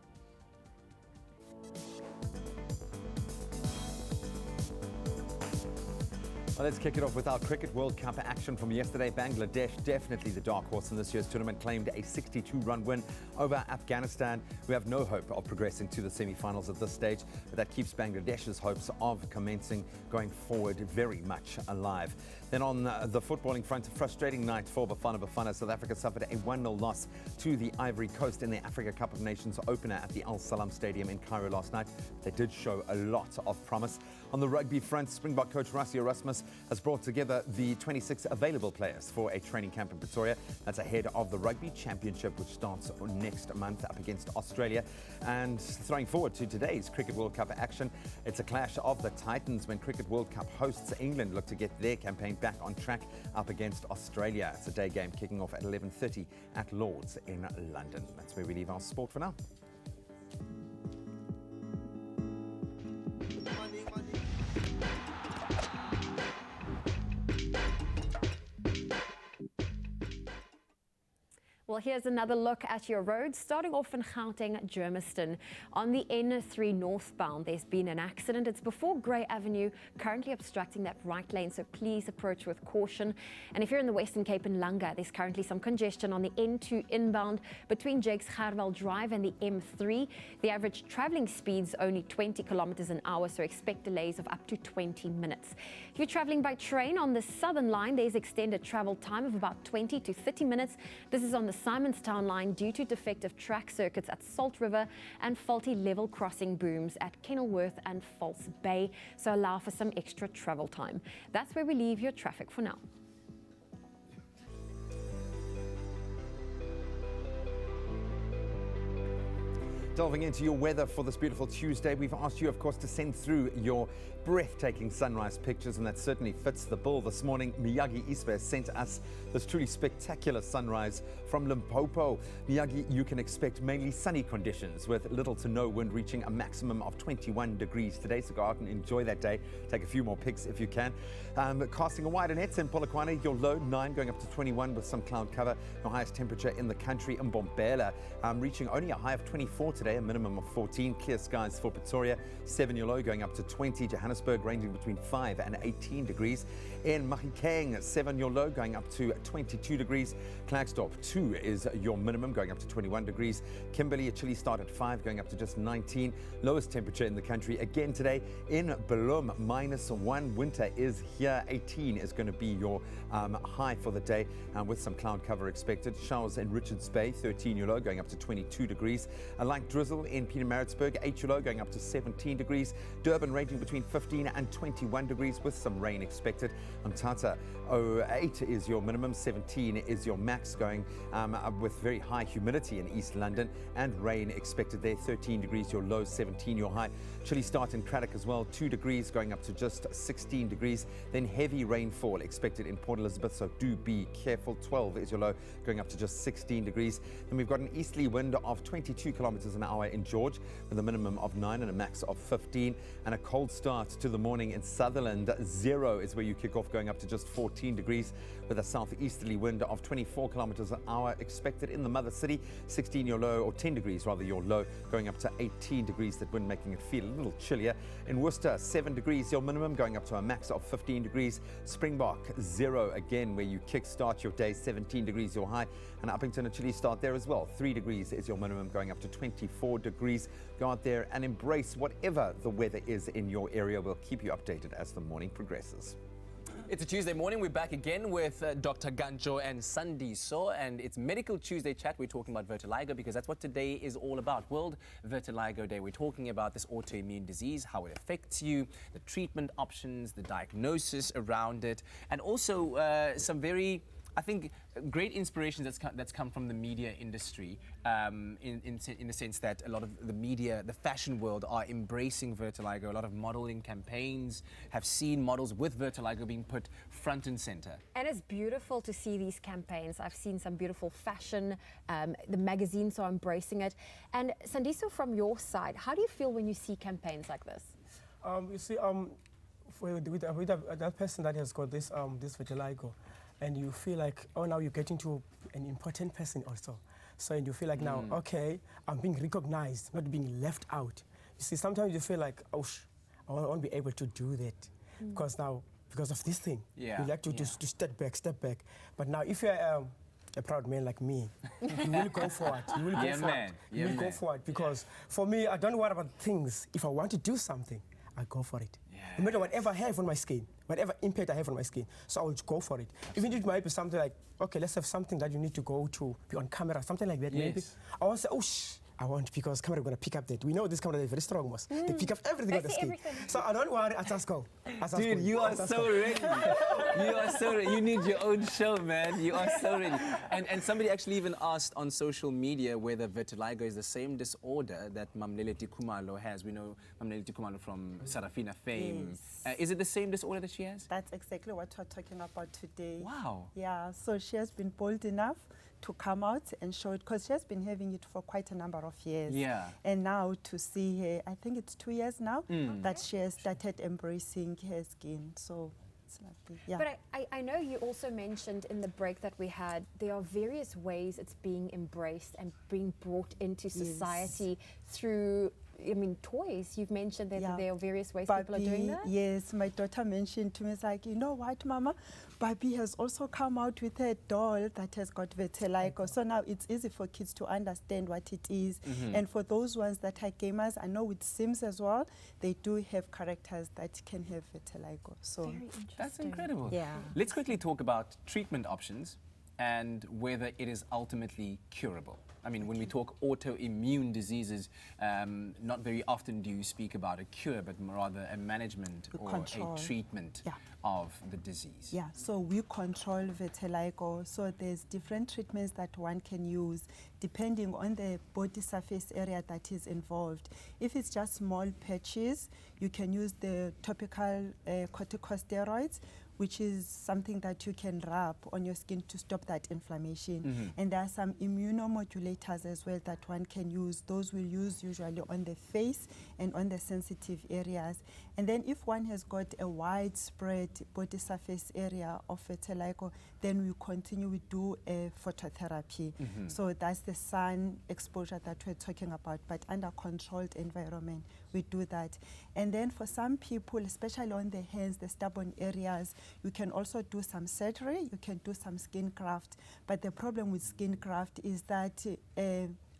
Well, let's kick it off with our Cricket World Cup action from yesterday. Bangladesh, definitely the dark horse in this year's tournament, claimed a 62-run win over Afghanistan, who have no hope of progressing to the semi-finals at this stage. But that keeps Bangladesh's hopes of commencing going forward very much alive. Then on the footballing front, a frustrating night for Bafana Bafana. South Africa suffered a 1-0 loss to the Ivory Coast in the Africa Cup of Nations opener at the Al Salam Stadium in Cairo last night. They did show a lot of promise. On the rugby front, Springbok coach Rassie Erasmus has brought together the 26 available players for a training camp in Pretoria. That's ahead of the Rugby Championship, which starts next month up against Australia. And throwing forward to today's Cricket World Cup action, it's a clash of the Titans when Cricket World Cup hosts England look to get their campaign back on track up against Australia. It's a day game kicking off at 11:30 at Lord's in London. That's where we leave our sport for now. Well, here's another look at your roads. Starting off in Gauteng, Germiston. On the N3 northbound, there's been an accident. It's before Grey Avenue, currently obstructing that right lane, so please approach with caution. And if you're in the Western Cape in Langa, there's currently some congestion on the N2 inbound between Jakes Gerwel Drive and the M3. The average traveling speed's only 20 kilometers an hour, so expect delays of up to 20 minutes. If you're traveling by train on the Southern Line, there's extended travel time of about 20 to 30 minutes. This is on the Simonstown line due to defective track circuits at Salt River and faulty level crossing booms at Kenilworth and False Bay, so allow for some extra travel time. That's where we leave your traffic for now. Delving into your weather for this beautiful Tuesday, we've asked you, of course, to send through your breathtaking sunrise pictures, and that certainly fits the bill. This morning, Miyagi Isbe sent us this truly spectacular sunrise from Limpopo. Miyagi, you can expect mainly sunny conditions with little to no wind, reaching a maximum of 21 degrees today, so go out and enjoy that day. Take a few more pics if you can. Casting a wider net in Polokwane, your low 9 going up to 21 with some cloud cover. Your highest temperature in the country in Mbombela, reaching only a high of 24 today, a minimum of 14. Clear skies for Pretoria, 7 your low going up to 20. Johannesburg ranging between 5 and 18 degrees. In Mahikeng, 7 your low going up to 22 degrees. Klerksdorp, 2 is your minimum going up to 21 degrees. Kimberley, a chilly start at 5 going up to just 19. Lowest temperature in the country again today in Belum, -1. Winter is here. 18 is going to be your high for the day, with some cloud cover expected. Showers in Richards Bay, 13 your low going up to 22 degrees. A light drizzle in Pietermaritzburg, 8 your low going up to 17 degrees. Durban ranging between 15 and 21 degrees with some rain expected. Mthatha, 8 is your minimum, 17 is your max, going with very high humidity in East London and rain expected there. 13 degrees your low, 17 your high. Chilly start in Craddock as well, 2 degrees going up to just 16 degrees. Then heavy rainfall expected in Port Elizabeth, so do be careful. 12 is your low, going up to just 16 degrees. Then we've got an easterly wind of 22 kilometers an hour in George with a minimum of 9 and a max of 15. And a cold start to the morning in Sutherland. 0 is where you kick off, going up to just 14 degrees with a southeasterly wind of 24 kilometers an hour expected in the mother city. 16 your low, or 10 degrees rather your low, going up to 18 degrees. That wind making it feel a little chillier. In Worcester, 7 degrees your minimum, going up to a max of 15 degrees. Springbok, 0 again where you kick start your day, 17 degrees your high. And Uppington, a chilly start there as well. 3 degrees is your minimum, going up to 24 degrees. Go out there and embrace whatever the weather is in your area. We'll keep you updated as the morning progresses. It's a Tuesday morning. We're back again with Dr. Gancho and Sandiso, and it's Medical Tuesday chat. We're talking about vitiligo because that's what today is all about. World Vitiligo Day. We're talking about this autoimmune disease, how it affects you, the treatment options, the diagnosis around it, and also some very, I think, great inspiration that's come from the media industry, in the sense that a lot of the media, the fashion world, are embracing vitiligo. A lot of modeling campaigns have seen models with vitiligo being put front and center. And it's beautiful to see these campaigns. I've seen some beautiful fashion. The magazines are embracing it. And Sandiso, from your side, how do you feel when you see campaigns like this? You see, with that person that has got this this vitiligo, and you feel like, oh, now you're getting to an important person also. So and you feel like now, okay, I'm being recognized, not being left out. You see, sometimes you feel like, oh, I won't be able to do that because now, because of this thing, you like to step back. But now, if you're a proud man like me, you will go forward. You will go forward. You will go forward because for me, I don't worry about things. If I want to do something, I go for it. No matter whatever I have on my skin, whatever impact I have on my skin, so I will go for it. Even if it might be something like, okay, let's have something that you need to go to be on camera, something like that. Maybe I will say, oh, I want, because camera going to pick up that. We know this camera is very strong, most. They pick up everything on the skin. So I don't worry, I just go. Dude, you are so ready. You are so ready. You need your own show, man. You are so ready. And somebody actually even asked on social media whether vitiligo is the same disorder that Mamleleti Khumalo has. We know Mamleleti Khumalo from Sarafina fame. Yes. Is it the same disorder that she has? That's exactly what we're talking about today. Wow. Yeah, so she has been bold enough to come out and show it, because she has been having it for quite a number of years. Yeah. And now to see her, I think it's 2 years now, that she has started embracing her skin. So it's lovely. Yeah. But I know you also mentioned in the break that we had, there are various ways it's being embraced and being brought into society through, I mean, toys. You've mentioned that there are various ways people are doing that? Yes, my daughter mentioned to me, it's like, you know what, Mama? Barbie has also come out with a doll that has got vitiligo. So now it's easy for kids to understand what it is. And for those ones that are gamers, I know with Sims as well, they do have characters that can have vitiligo. So That's incredible. Yeah. Let's quickly talk about treatment options and whether it is ultimately curable. I mean, when we talk autoimmune diseases, not very often do you speak about a cure, but rather a management or control. a treatment of the disease. Yeah, so we control vitiligo. So there's different treatments that one can use depending on the body surface area that is involved. If it's just small patches, you can use the topical corticosteroids, which is something that you can rub on your skin to stop that inflammation. And there are some immunomodulators as well that one can use. Those we'll use usually on the face and on the sensitive areas. And then if one has got a widespread body surface area of vitiligo, then we continue, we do a phototherapy. So that's the sun exposure that we're talking about, but under controlled environment, we do that. And then for some people, especially on the hands, the stubborn areas, you can also do some surgery, you can do some skin graft. But the problem with skin graft is that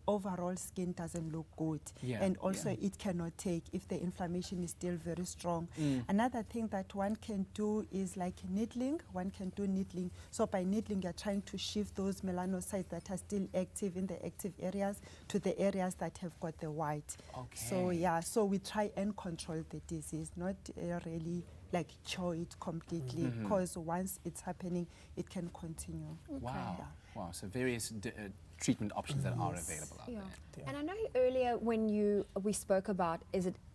overall skin doesn't look good. And also it cannot take if the inflammation is still very strong. Another thing that one can do is like needling. One can do needling. So by needling, you're trying to shift those melanocytes that are still active in the active areas to the areas that have got the white. So yeah, so we try and control the disease, not really like cure it completely, because once it's happening, it can continue. Wow. Wow, so various treatment options that are available out there. And I know earlier when we spoke about,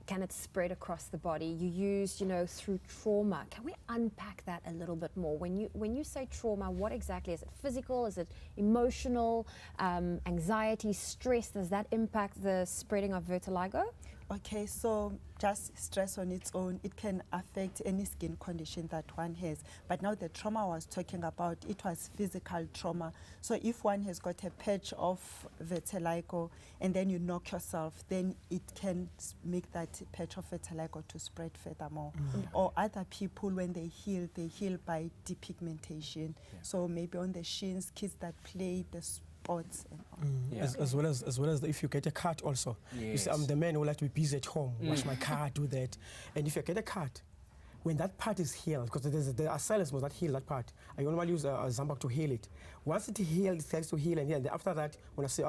can it spread across the body? You used, through trauma. Can we unpack that a little bit more? When you say trauma, what exactly is it? Physical? Is it emotional? Anxiety, stress? Does that impact the spreading of vitiligo? Okay, so just stress on its own, it can affect any skin condition that one has. But now the trauma I was talking about, it was physical trauma. So if one has got a patch of vitiligo and then you knock yourself, then it can make that patch of vitiligo to spread furthermore. Or other people, when they heal by depigmentation. So maybe on the shins, kids that play the sports and all. As well as if you get a cut also. You see, I'm the man who like to be busy at home, wash my car, do that. And if you get a cut, when that part is healed, because there are cells that heal that part, I normally use a Zambak to heal it. Once it heals, it starts to heal, and then after that, when I say,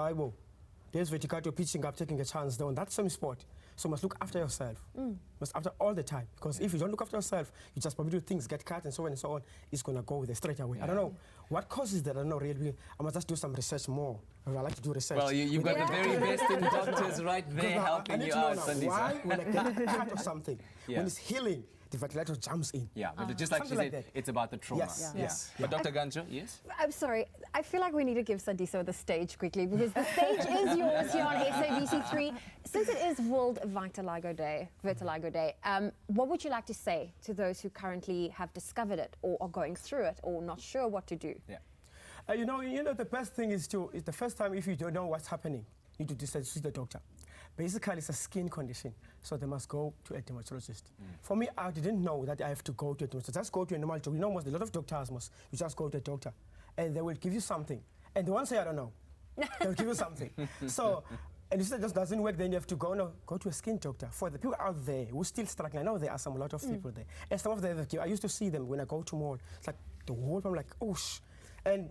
there's vertical pitching up, taking a chance on that same spot. So you must look after yourself. Must after all the time. Because if you don't look after yourself, you just probably do things, get cut and so on and so on. It's going to go there straight away. I don't know. What causes that? I don't know really. I must just do some research more. I like to do research. Well, you've got the very best in doctors right there helping you out, Sandisa. Why when I get a cut or something, when it's healing, the vitiligo jumps in. Yeah, but just like she said, it's about the trauma. Yes. But Dr. Gancho, yes? I'm sorry. I feel like we need to give Sandisa the stage quickly, because the stage is yours here on SABC3. Since it is World Vitiligo Day, what would you like to say to those who currently have discovered it or are going through it or not sure what to do? You know, the best thing is the first time if you don't know what's happening, you need to see the doctor. Basically, it's a skin condition, so they must go to a dermatologist. For me, I didn't know that I have to go to a dermatologist. Just go to a normal doctor. You know, a lot of doctors you just go to a doctor, and they will give you something. And the one say, I don't know. They'll give you something. So, and if that just doesn't work, then you have to go to a skin doctor. For the people out there who still struggling, I know there are a lot of people there. And some of them, I used to see them when I go to mall. It's like the whole time, like, oosh. And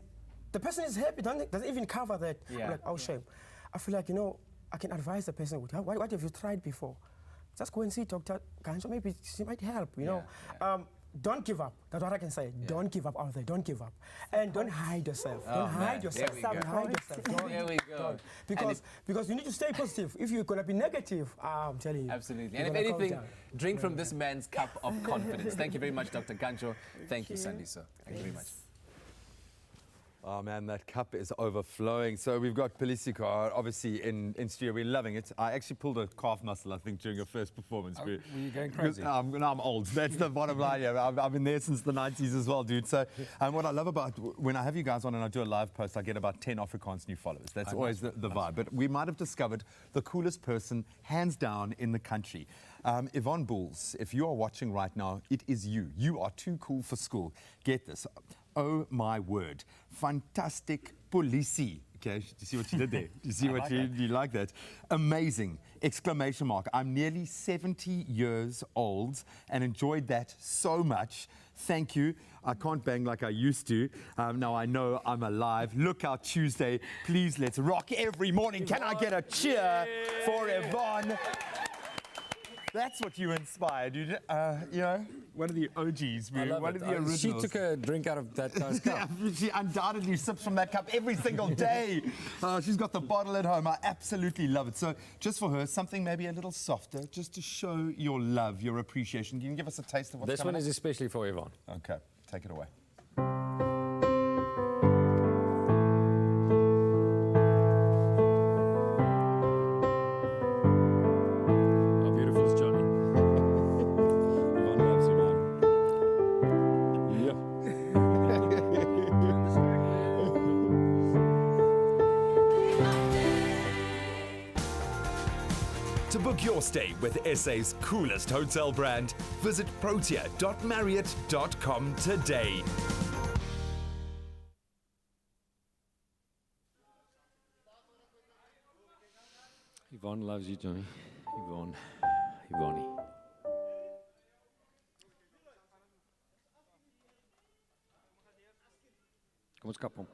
the person is happy, doesn't even cover that. I'm like, oh, shame. I feel like, I can advise the person, what have you tried before? Just go and see Dr. Gancho, maybe she might help, you know. Don't give up. That's what I can say. Don't give up out there. Don't give up. And don't hide yourself. Don't hide yourself. Don't hide yourself. There we go. Because you need to stay positive. If you're going to be negative, I'm telling you. Absolutely. And if anything, drink from this man's cup of confidence. Thank you very much, Dr. Gancho. Thank you, Sandy, sir. Thank you very much. Oh man, that cup is overflowing. So we've got Pelisika obviously in studio. We're loving it. I actually pulled a calf muscle, I think, during your first performance. Were you going crazy? I'm old. That's the bottom line here. I've been there since the 90s as well, dude. So what I love about when I have you guys on and I do a live post, I get about 10 Afrikaans new followers. That's always the vibe. But we might have discovered the coolest person, hands down, in the country. Yvonne Bulls, if you are watching right now, it is you. You are too cool for school. Get this. Oh my word. Fantastic politie. Okay, do you see what you did there? Do you see what do you like that? Amazing. Exclamation mark. I'm nearly 70 years old and enjoyed that so much. Thank you. I can't bang like I used to. Now I know I'm alive. Lookout Tuesday. Please, let's rock every morning. Can I get a cheer for Yvonne? That's what you inspired. You know, one of the OGs, one of the originals. She took a drink out of that guy's cup. She undoubtedly sips from that cup every single day. She's got the bottle at home. I absolutely love it. So just for her, something maybe a little softer, just to show your love, your appreciation. Can you give us a taste of what's This coming one is up? especially for Yvonne. Okay, take it away. To book your stay with SA's coolest hotel brand, visit protea.marriott.com today. Yvonne loves you, Johnny. Yvonne. Yvonne. Kom ons kap hom.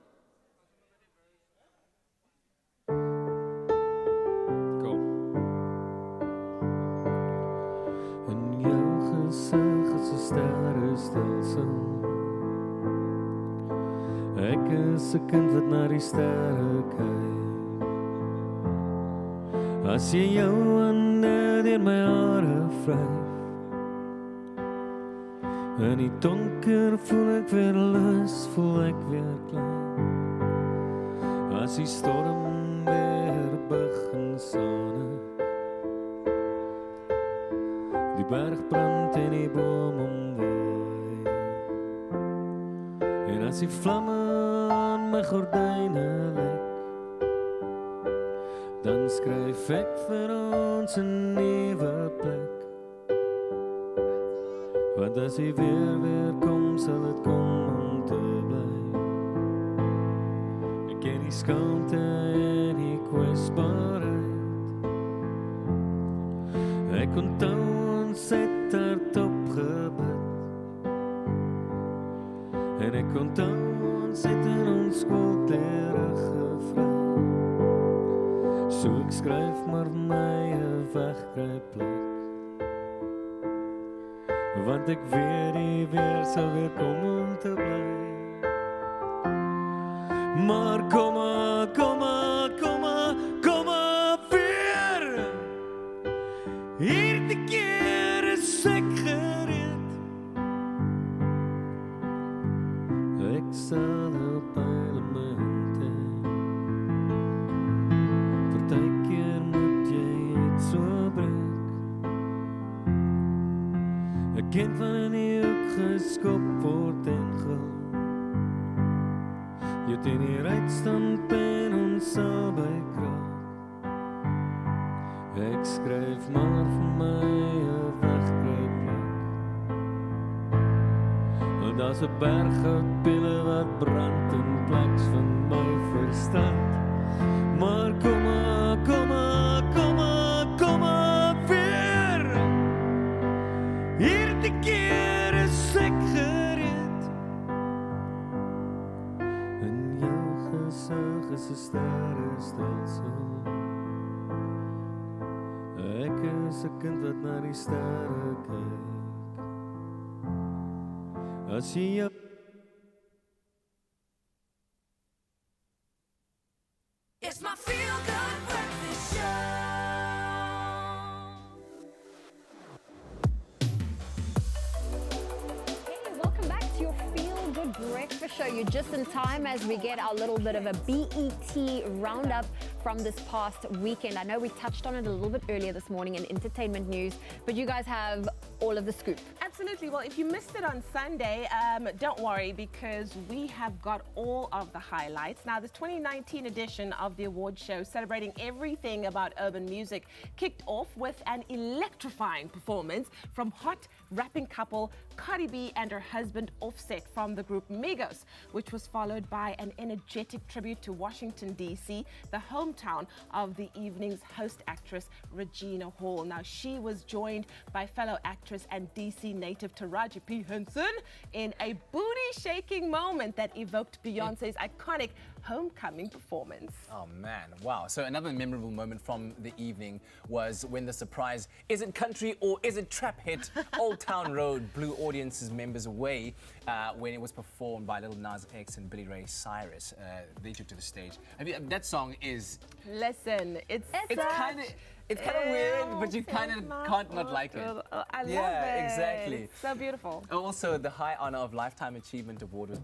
Ek is 'n kind wat na die sterre kyk. As jy jou hande deur my hare vryf, in die donker voel ek weer lus, voel ek weer klein. As die storm weer begin sanig, die berg brand en die boom omwaai, en as die vlamme aan my gordyne lek, dan skryf ek vir ons 'n nuwe plek. Want as jy weer kom, sal dit kom om te bly. Ek ken die skaamte en die kwesbaarheid. Ek onthou ons het hardop gebid, en ek onthou ons het in ons skoolklere gevra. So ek skryf maar my 'n wegkruipplek, want ek weet die weer sal weer kom om te bly. Maar kom maar, kom maar, kom maar, kom maar weer. Hierdie keer is ek gereed. Ek sal op pyle my hand hê. Partykeer moet jy iets so breek. 'n kind van 'n hoek geskop word en gehul. Jy teen die ruitstand en ons albei kraak. Ek skryf maar vir my 'n wegkruipplek. En daar's 'n berg oud pille wat brand in plaas van my verstand. Maar kom maar, kom maar, kom maar, kom maar weer. Hierdie keer is ek gereed. In jou gesig is 'n sterrestelsel. is 'n kind wat na die sterre kyk. As jy jou It's my feel-good breakfast show. Hey, welcome back to your feel-good breakfast show. You're just in time as we get our little bit of a BET roundup from this past weekend. I know we touched on it a little bit earlier this morning in entertainment news, but you guys have all of the scoop. Absolutely. Well, if you missed it on Sunday, don't worry, because we have got all of the highlights. Now, the 2019 edition of the award show, celebrating everything about urban music, kicked off with an electrifying performance from hot rapping couple Cardi B and her husband Offset from the group Migos, which was followed by an energetic tribute to Washington, D.C., the hometown of the evening's host actress Regina Hall. Now, she was joined by fellow actress and D.C. native Taraji P. Henson in a booty-shaking moment that evoked Beyonce's iconic homecoming performance. Oh man, wow. So another memorable moment from the evening was when the surprise "Is it country or is it trap?" hit Old Town Road blew audiences members away when it was performed by Lil Nas X and Billy Ray Cyrus. They took to the stage. I mean, that song is... Listen, it's kind of weird, but you kind of can't not like it. I love Yeah, it. exactly. It's so beautiful. Also, the high honor of Lifetime Achievement Award was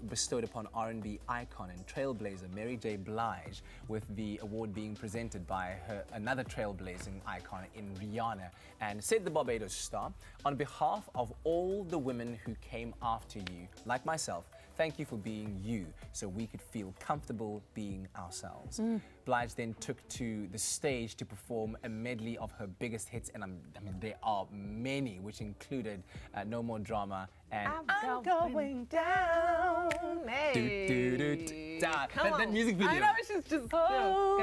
bestowed upon R&B icon and trailblazer Mary J. Blige, with the award being presented by another trailblazing icon in Rihanna. And said the Barbados star, on behalf of all the women who came after you, like myself, thank you for being you, so we could feel comfortable being ourselves. Blige then took to the stage to perform a medley of her biggest hits, and I mean, there are many, which included No More Drama and I'm going down. Hey. That music video. I know, she's just so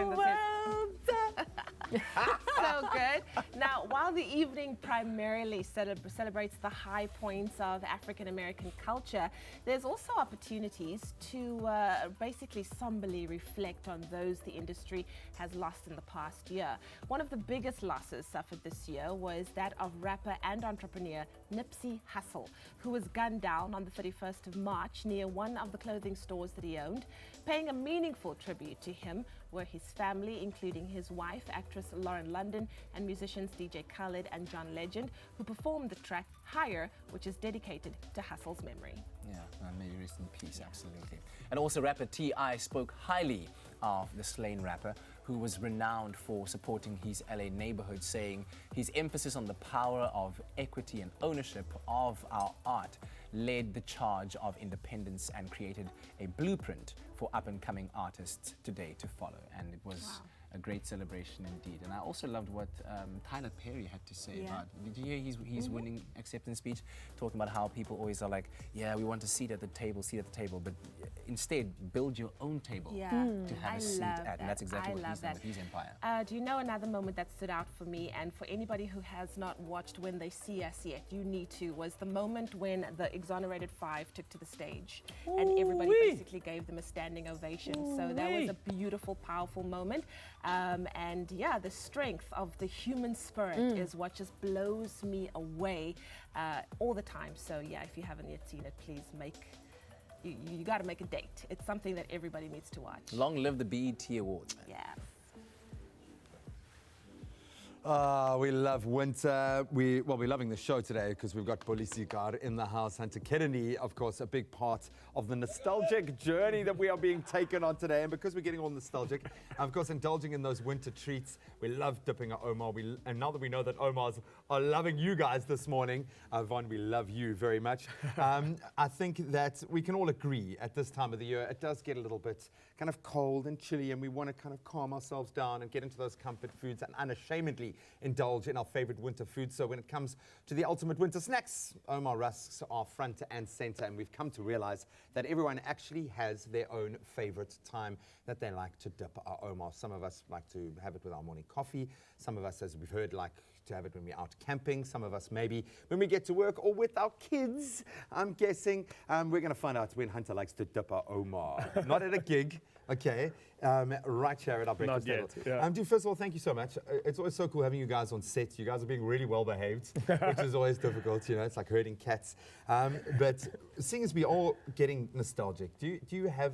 good. Now, while the evening primarily celebrates the high points of African American culture, there's also opportunities to basically somberly reflect on those the industry has lost in the past year. One of the biggest losses suffered this year was that of rapper and entrepreneur Nipsey Hussle, who was gunned down on the 31st of March near one of the clothing stores that he owned. Paying a meaningful tribute to him were his family, including his wife, actress Lauren London, and musicians DJ Khaled and John Legend, who performed the track Higher, which is dedicated to Hussle's memory. Yeah, may you rest in peace, absolutely. And also rapper T.I. spoke highly of the slain rapper, who was renowned for supporting his LA neighborhood, saying his emphasis on the power of equity and ownership of our art led the charge of independence and created a blueprint for up-and-coming artists today to follow. And it was a great celebration indeed. And I also loved what Tyler Perry had to say about, did you hear his winning acceptance speech, talking about how people always are like, yeah, we want a seat at the table, but instead build your own table to have a seat at. And that's exactly what he's done with his empire. Do you know another moment that stood out for me, and for anybody who has not watched When They See Us yet, you need to, was the moment when the exonerated five took to the stage and everybody basically gave them a standing ovation. So that was a beautiful, powerful moment. And yeah, the strength of the human spirit is what just blows me away all the time. So yeah, if you haven't yet seen it, please you got to make a date. It's something that everybody needs to watch. Long live the BET Awards. Yeah. We love winter. We're loving the show today because we've got Polisikar in the house. Hunter Kennedy, of course, a big part of the nostalgic journey that we are being taken on today. And because we're getting all nostalgic, of course, indulging in those winter treats, we love dipping our Omar. And now that we know that Omars are loving you guys this morning, Yvonne, we love you very much. I think that we can all agree at this time of the year, it does get a little bit kind of cold and chilly, and we want to kind of calm ourselves down and get into those comfort foods and unashamedly indulge in our favorite winter foods. So when it comes to the ultimate winter snacks, Omar rusks are front and center, and we've come to realize that everyone actually has their own favorite time that they like to dip our Omar. Some of us like to have it with our morning coffee. Some of us, as we've heard, like to have it when we're out camping. Some of us maybe when we get to work or with our kids, I'm guessing. We're going to find out when Hunter likes to dip our Omar. Not at a gig, okay, right here at our breakfast table. Dude, first of all, thank you so much. It's always so cool having you guys on set. You guys are being really well behaved, which is always difficult, you know, it's like herding cats. But seeing as we all getting nostalgic, do you have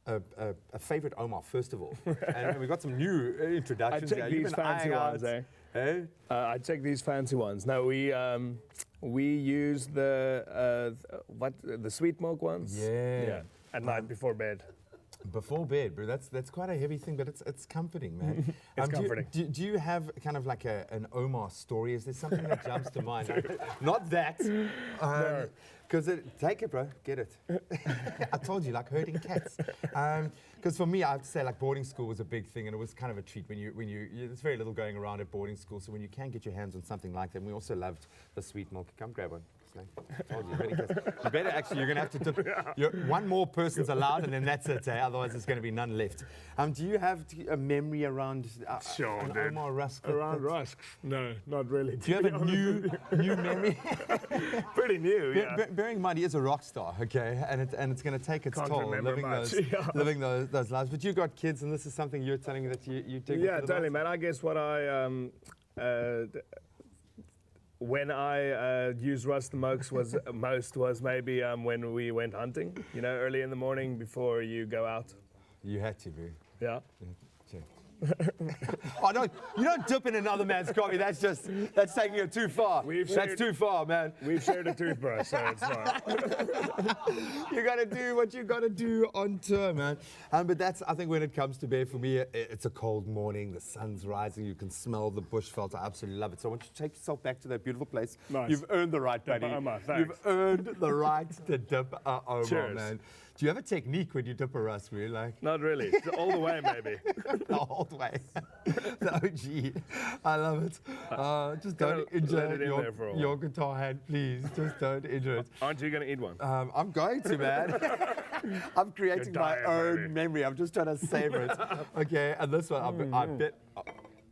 a favorite Omar, first of all? And we've got some new introductions. I'd take these fancy ones, eh? I'd take these fancy ones. No, we use the sweet milk ones. Yeah. At night before bed. Before bed, bro. That's quite a heavy thing, but it's comforting, man. It's comforting. Do you have kind of like an Omar story? Is there something that jumps to mind? Not that. Because take it, bro. Get it. I told you, like herding cats. Because for me, I have to say, like boarding school was a big thing, and it was kind of a treat when you there's very little going around at boarding school. So when you can get your hands on something like that, and we also loved the sweet milk. Come grab one. I told you, herding cats. You better actually, you're going to have to dip. One more person's allowed, and then that's it. Otherwise, there's going to be none left. Do you have a memory around an Omar Rusk? Around Rusk? No, not really. Do you have a new memory? Pretty new, yeah. Bearing in mind, he is a rock star, okay, and it's going to take its toll living those lives. But you've got kids, and this is something you're telling me that you dig. Yeah, totally, man. I guess what I when I used Russ the most was maybe when we went hunting. You know, early in the morning before you go out. You had to, bro. Yeah. You don't dip in another man's coffee. That's taking it too far. That's too far, man. We've shared a toothbrush, so it's fine. You got to do what you got to do on tour, man. But that's, I think, when it comes to bed, for me, it's a cold morning. The sun's rising. You can smell the bushveld. I absolutely love it. So I want you to take yourself back to that beautiful place. Nice. You've earned the right, buddy. You've earned the right to dip a Omar, man. Do you have a technique when you dip a Russ, really? Like? Not really. All the way, maybe. The whole way. The OG. I love it. Just don't injure your guitar hand, please. Just don't injure it. Aren't you going to eat one? I'm going to, man. I'm creating my own memory. I'm just trying to savor it. Okay, and this one, I bet.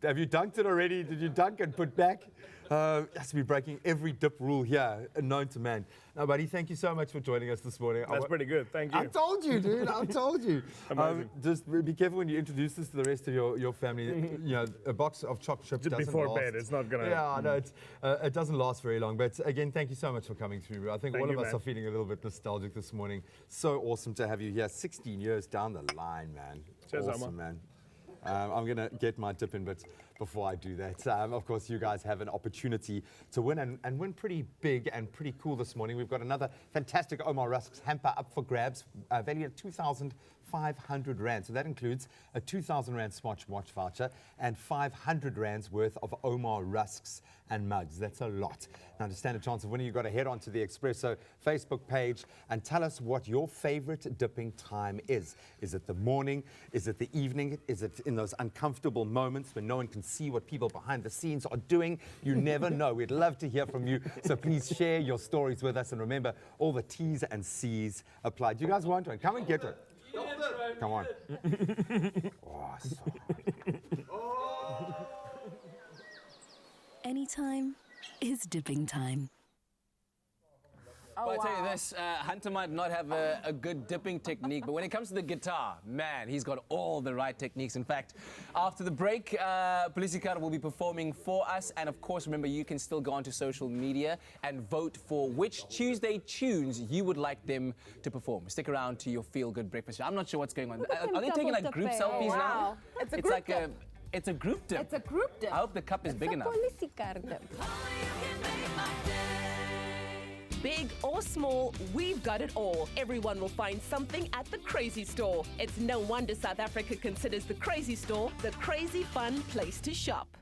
Have you dunked it already? Did you dunk and put back? Has to be breaking every dip rule here known to man. No, buddy, thank you so much for joining us this morning. That's pretty good. Thank you. I told you, dude. I told you. Amazing. Just be careful when you introduce this to the rest of your family. You know, a box of chopped chips doesn't before last. bed, it's not gonna. Yeah, no, it doesn't last very long. But again, thank you so much for coming through. I think all of us are feeling a little bit nostalgic this morning. So awesome to have you here. 16 years down the line, man. Cheers, awesome, man. I'm going to get my dip in, but before I do that, of course, you guys have an opportunity to win and win pretty big and pretty cool this morning. We've got another fantastic Omar Rusk's hamper up for grabs, valued at 2,500 Rand. So that includes a 2,000 Rand Swatch watch voucher and 500 Rands worth of Omar Rusks and mugs. That's a lot. Now, to stand a chance of winning, you've got to head on to the Expresso Facebook page and tell us what your favorite dipping time is. Is it the morning? Is it the evening? Is it in those uncomfortable moments when no one can see what people behind the scenes are doing? You never know. We'd love to hear from you. So please share your stories with us. And remember, all the T's and C's apply. Do you guys want one? Come and get it. Come on. Anytime is dipping time. Well, I tell you this, Hunter might not have a good dipping technique, but when it comes to the guitar, man, he's got all the right techniques. In fact, after the break, Polisikar will be performing for us. And of course, remember, you can still go onto social media and vote for which Tuesday tunes you would like them to perform. Stick around to your feel-good breakfast show. I'm not sure what's going on. Are they taking like group selfies now? It's a group dip. It's a group dip. It's a group dip. I hope the cup is big enough. Polisikar dip. Big or small, we've got it all. Everyone will find something at the Crazy Store. It's no wonder South Africa considers the Crazy Store the crazy fun place to shop.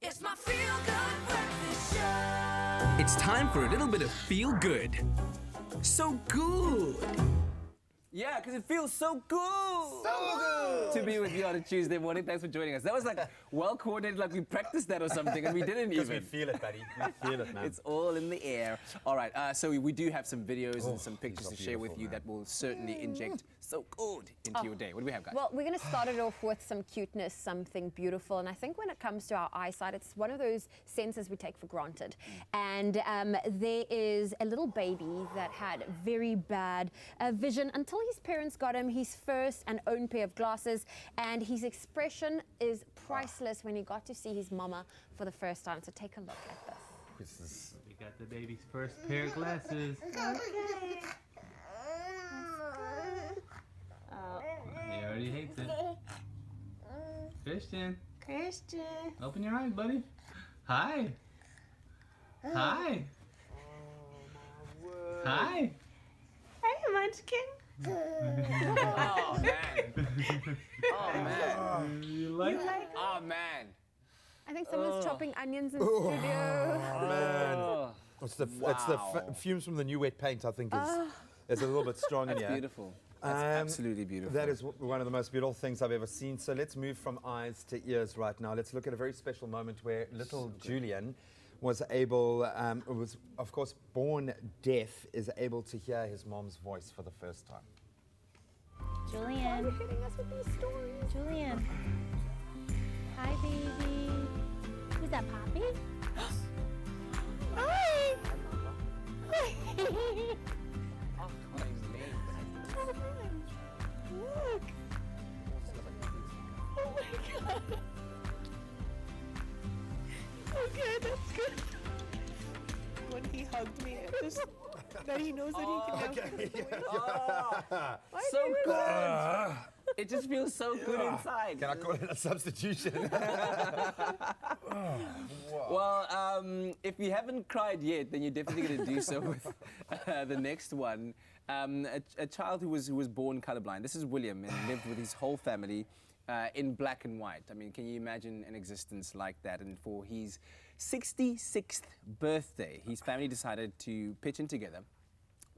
It's my feel good breakfast show. It's time for a little bit of feel good. So good. Yeah, because it feels so good. So good to be with you on a Tuesday morning. Thanks for joining us. That was like well coordinated, like we practiced that or something, and we didn't even. Because we feel it, buddy. We feel it, man. It's all in the air. All right, so we do have some videos and some pictures to share with you that will certainly inject so good into your day. What do we have, guys? Well, we're going to start it off with some cuteness, something beautiful. And I think when it comes to our eyesight, it's one of those senses we take for granted. And there is a little baby that had very bad vision until his parents got him his first and own pair of glasses. And his expression is priceless when he got to see his mama for the first time. So take a look at this. We got the baby's first pair of glasses. Okay. He already hates it. Christian, Christian. open your eyes, buddy. Hi. Hi. Hi. Hey, Munchkin. Oh, man. Oh, man. You like it? Oh, man. I think someone's chopping onions in studio. Man. It's the fumes from the new wet paint, I think, is a little bit strong in That's here. beautiful. That's absolutely beautiful. That is one of the most beautiful things I've ever seen. So let's move from eyes to ears right now. Let's look at a very special moment where little Julian was able, was of course born deaf, is able to hear his mom's voice for the first time. Julian. Why are you hitting us with these stories? Julian. Hi, baby. Who's that, Poppy? Hi. Look. Oh my God. Okay, that's good. When he hugged me, it just that he knows that he can now. So good. It just feels so good inside. Can I call it a substitution? Well, if you haven't cried yet, then you're definitely going to do so with the next one. A child who was born colorblind. This is William, and lived with his whole family in black and white. I mean, can you imagine an existence like that? And for his 66th birthday, his family decided to pitch in together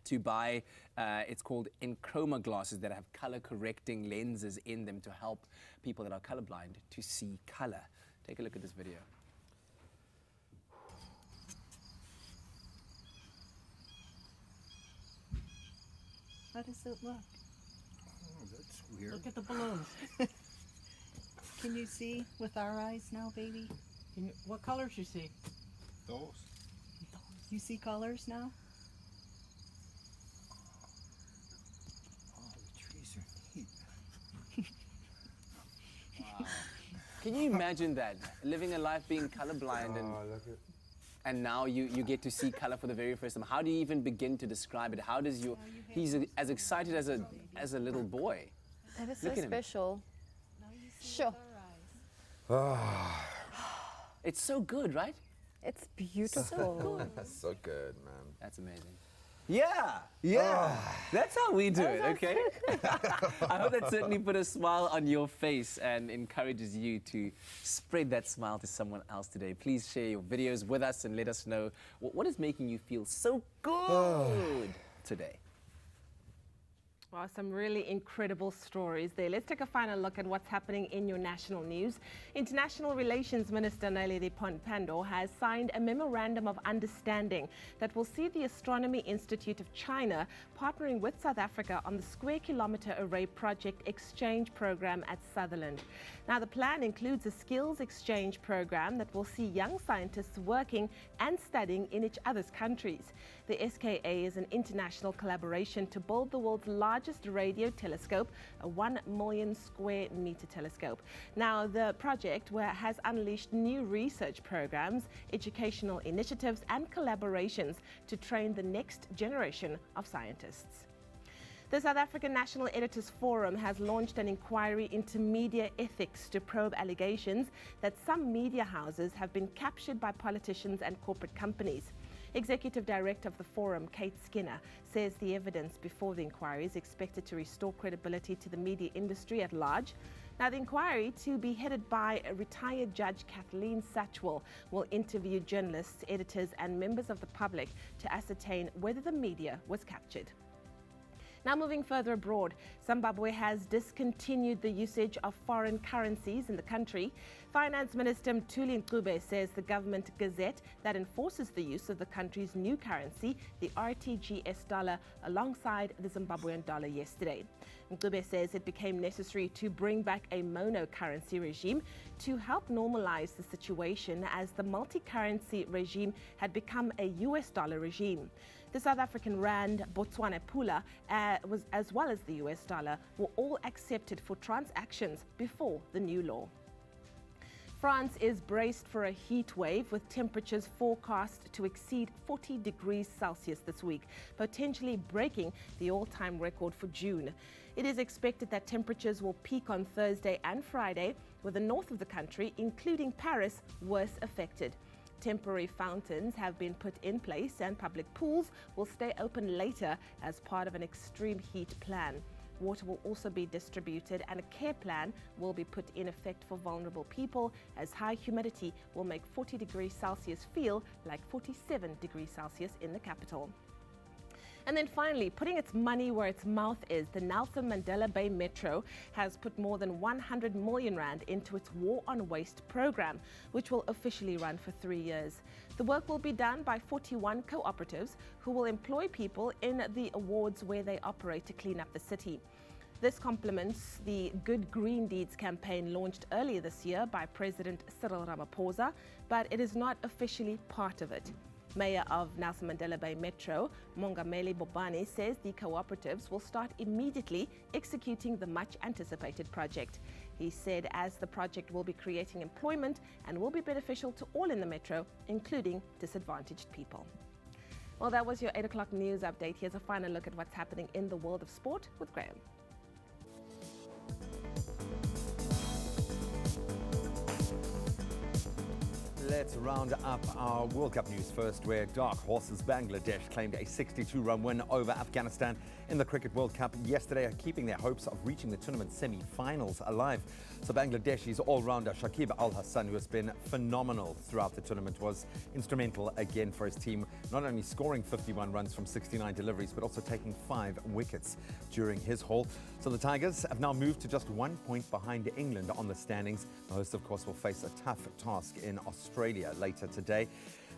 to buy, it's called Enchroma glasses that have color correcting lenses in them to help people that are colorblind to see color. Take a look at this video. How does it look? Oh, that's weird. Look at the balloons. Can you see with our eyes now, baby? What colors you see? Those. You see colors now? Oh, the trees are neat. Can you imagine that? Living a life being colorblind and now you get to see color for the very first time. How do you even begin to describe it? How does he's as excited as a little boy. That is so Look at him. special. Sure. It's so good, right? It's beautiful. That's so good, man. That's amazing. Yeah. That's how we do it, okay? I hope that certainly put a smile on your face and encourages you to spread that smile to someone else today. Please share your videos with us and let us know what is making you feel so good today. Wow, some really incredible stories there. Let's take a final look at what's happening in your national news. International Relations Minister Naledi Pandor has signed a memorandum of understanding that will see the Astronomy Institute of China partnering with South Africa on the Square Kilometre Array Project Exchange Program at Sutherland. Now, the plan includes a skills exchange program that will see young scientists working and studying in each other's countries. The SKA is an international collaboration to build the world's largest radio telescope, a 1 million square meter telescope. Now, the project has unleashed new research programs, educational initiatives, and collaborations to train the next generation of scientists. The South African National Editors Forum has launched an inquiry into media ethics to probe allegations that some media houses have been captured by politicians and corporate companies. Executive Director of the Forum, Kate Skinner, says the evidence before the inquiry is expected to restore credibility to the media industry at large. Now, the inquiry, to be headed by retired Judge Kathleen Satchwell, will interview journalists, editors and members of the public to ascertain whether the media was captured. Now, moving further abroad, Zimbabwe has discontinued the usage of foreign currencies in the country. Finance Minister Mthuli Ncube says the government gazette that enforces the use of the country's new currency, the RTGS dollar, alongside the Zimbabwean dollar yesterday. Ncube says it became necessary to bring back a mono-currency regime to help normalize the situation, as the multi-currency regime had become a US dollar regime. The South African rand, Botswana pula, as well as the US dollar, were all accepted for transactions before the new law. France is braced for a heat wave, with temperatures forecast to exceed 40 degrees Celsius this week, potentially breaking the all-time record for June. It is expected that temperatures will peak on Thursday and Friday, with the north of the country, including Paris, worse affected. Temporary fountains have been put in place and public pools will stay open later as part of an extreme heat plan. Water will also be distributed and a care plan will be put in effect for vulnerable people, as high humidity will make 40 degrees Celsius feel like 47 degrees Celsius in the capital. And then finally, putting its money where its mouth is, the Nelson Mandela Bay Metro has put more than 100 million rand into its War on Waste program, which will officially run for 3 years. The work will be done by 41 cooperatives who will employ people in the wards where they operate to clean up the city. This complements the Good Green Deeds campaign launched earlier this year by President Cyril Ramaphosa, but it is not officially part of it. Mayor of Nelson Mandela Bay Metro, Mongameli Bobani, says the cooperatives will start immediately executing the much-anticipated project. He said as the project will be creating employment and will be beneficial to all in the metro, including disadvantaged people. Well, that was your 8 o'clock news update. Here's a final look at what's happening in the world of sport with Graham. Let's round up our World Cup news first, where dark horses Bangladesh claimed a 62-run win over Afghanistan in the Cricket World Cup yesterday, keeping their hopes of reaching the tournament semi-finals alive. So Bangladeshi's all-rounder Shakib Al Hassan, who has been phenomenal throughout the tournament, was instrumental again for his team, not only scoring 51 runs from 69 deliveries, but also taking 5 wickets during his haul. So the Tigers have now moved to just 1 point behind England on the standings. The hosts, of course, will face a tough task in Australia later today.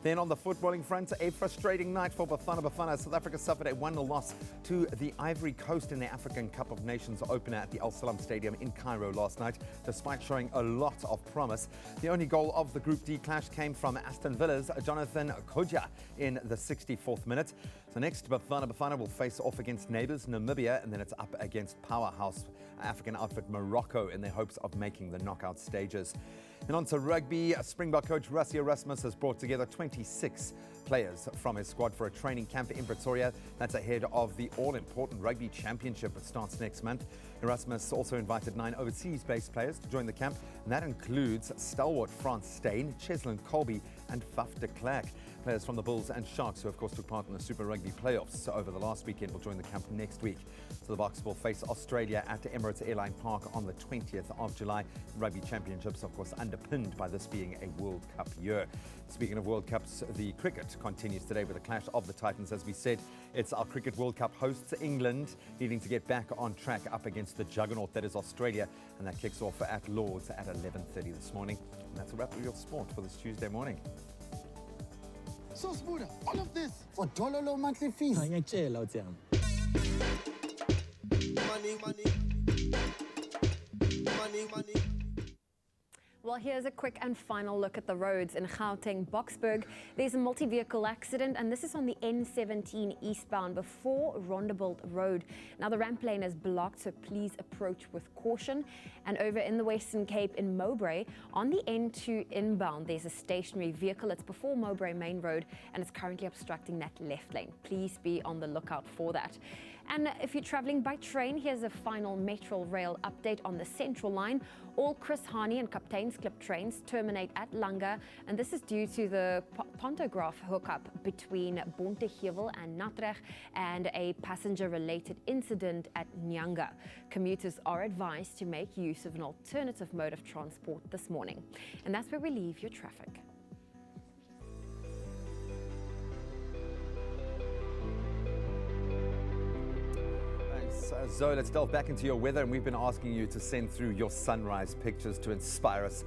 Then on the footballing front, a frustrating night for Bafana Bafana. South Africa suffered a 1-0 loss to the Ivory Coast in the African Cup of Nations opener at the Al Salam Stadium in Cairo last night, despite showing a lot of promise. The only goal of the Group D clash came from Aston Villa's Jonathan Kodja in the 64th minute. So next, Bafana Bafana will face off against neighbours Namibia, and then it's up against powerhouse African outfit Morocco in their hopes of making the knockout stages. And on to rugby, Springbok coach Rassie Erasmus has brought together 26 players from his squad for a training camp in Pretoria. That's ahead of the all-important Rugby Championship that starts next month. Erasmus also invited 9 overseas-based players to join the camp, and that includes stalwart Frans Steyn, Cheslin Colby and Faf de Klerk. Players from the Bulls and Sharks, who of course took part in the Super Rugby playoffs over the last weekend, will join the camp next week. So the Boks will face Australia at Emirates Airline Park on the 20th of July. Rugby Championships, of course, underpinned by this being a World Cup year. Speaking of World Cups, the cricket continues today with a clash of the Titans. As we said, it's our Cricket World Cup hosts England needing to get back on track up against the juggernaut that is Australia, and that kicks off at Lord's at 11:30 this morning. And that's a wrap of your sport for this Tuesday morning. So Smuda, all of this for dollar low monthly fees. Money. Well, here's a quick and final look at the roads in Gauteng, Boksburg. There's a multi-vehicle accident, and this is on the N17 eastbound before Rondeboult Road. Now, the ramp lane is blocked, so please approach with caution. And over in the Western Cape in Mowbray, on the N2 inbound, there's a stationary vehicle. It's before Mowbray Main Road, and it's currently obstructing that left lane. Please be on the lookout for that. And if you're traveling by train, here's a final Metro Rail update on the Central Line. All Chris Hani and Kapteins Klip trains terminate at Langa, and this is due to the pantograph hookup between Bontegevel and Natreg and a passenger-related incident at Nyanga. Commuters are advised to make use of an alternative mode of transport this morning. And that's where we leave your traffic. So let's delve back into your weather, and we've been asking you to send through your sunrise pictures to inspire us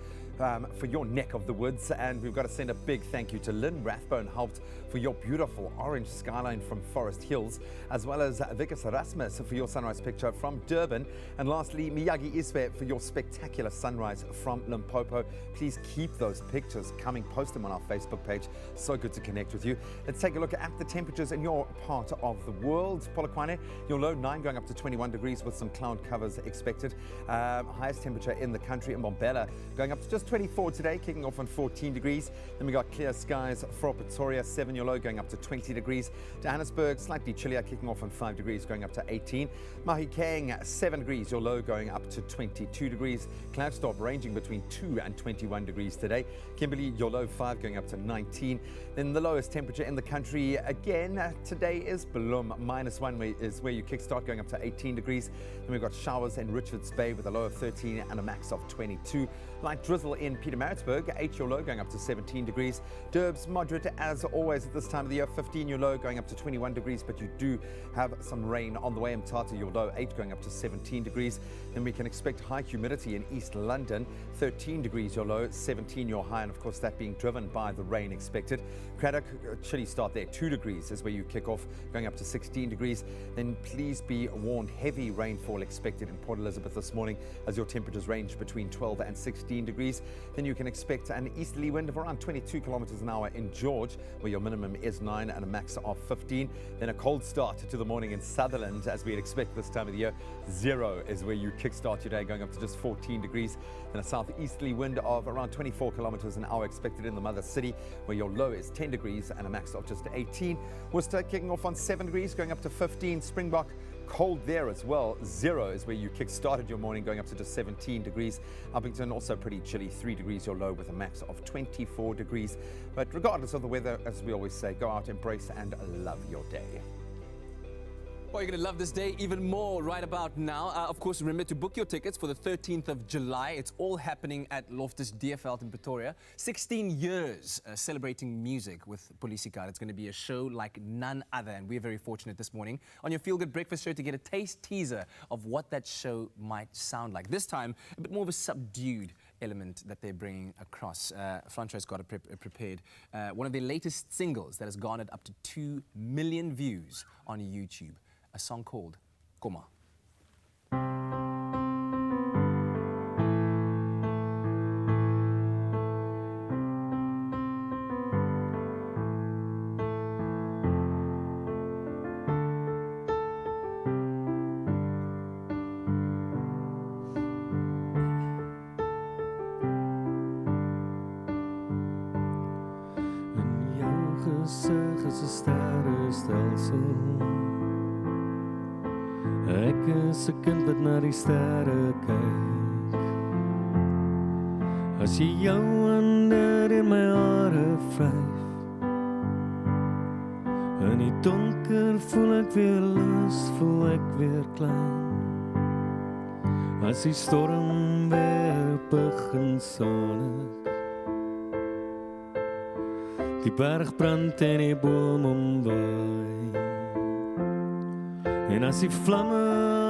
for your neck of the woods. And we've got to send a big thank you to Lynn Rathbone Haupt for your beautiful orange skyline from Forest Hills, as well as Vikas Rasmus for your sunrise picture from Durban. And lastly, Miyagi Iswe for your spectacular sunrise from Limpopo. Please keep those pictures coming. Post them on our Facebook page. So good to connect with you. Let's take a look at the temperatures in your part of the world. Polokwane, your low 9 going up to 21 degrees with some cloud covers expected. Highest temperature in the country in Mbombela going up to just 24 today, kicking off on 14 degrees. Then we got clear skies for Pretoria, 7 your low going up to 20 degrees. Johannesburg, slightly chillier, kicking off on 5 degrees going up to 18. Mahikeng, 7 degrees, your low going up to 22 degrees. Cloudstop ranging between 2 and 21 degrees today. Kimberley, your low 5 going up to 19. Then the lowest temperature in the country again today is Bloem, -1 is where you kickstart, going up to 18 degrees. Then we've got showers in Richards Bay with a low of 13 and a max of 22. Light drizzle in Pietermaritzburg, 8 your low going up to 17 degrees. Durbs, moderate as always at this time of the year, 15 your low going up to 21 degrees, but you do have some rain on the way. Mthatha, your low 8 going up to 17 degrees. Then we can expect high humidity in East London, 13 degrees your low, 17 your high, and of course that being driven by the rain expected. Craddock, chilly start there, 2 degrees is where you kick off, going up to 16 degrees. Then please be warned, heavy rainfall expected in Port Elizabeth this morning as your temperatures range between 12 and 16 degrees. Then you can expect an easterly wind of around 22 kilometers an hour in George, where your minimum is 9 and a max of 15. Then a cold start to the morning in Sutherland, as we'd expect this time of the year. 0 is where you kickstart your day, going up to just 14 degrees. Then a southeasterly wind of around 24 kilometers an hour expected in the mother city, where your low is 10 degrees and a max of just 18. Worcester kicking off on 7 degrees, going up to 15. Springbok, cold there as well. 0 is where you kick-started your morning, going up to just 17 degrees. Uppington also pretty chilly, 3 degrees your low with a max of 24 degrees. But regardless of the weather, as we always say, go out, embrace and love your day. Well, you're going to love this day even more right about now. Of course, remember to book your tickets for the 13th of July. It's all happening at Loftus Deerveld in Pretoria. 16 years celebrating music with Polisiekar. It's going to be a show like none other, and we're very fortunate this morning on your Feel Good Breakfast show to get a taste teaser of what that show might sound like. This time, a bit more of a subdued element that they're bringing across. Franco's got it prepared. One of their latest singles that has garnered up to 2 million views on YouTube. A song called Koma. In jou gesig is 'n sterrestelsel. Ek is 'n kind wat na die sterre kyk. As jy jou hande in my hare vryf, in die donker voel ek weer lus, voel ek weer klein. As die storm weer begin son ek, die berg brand en die boom omwaai. En as die vlamme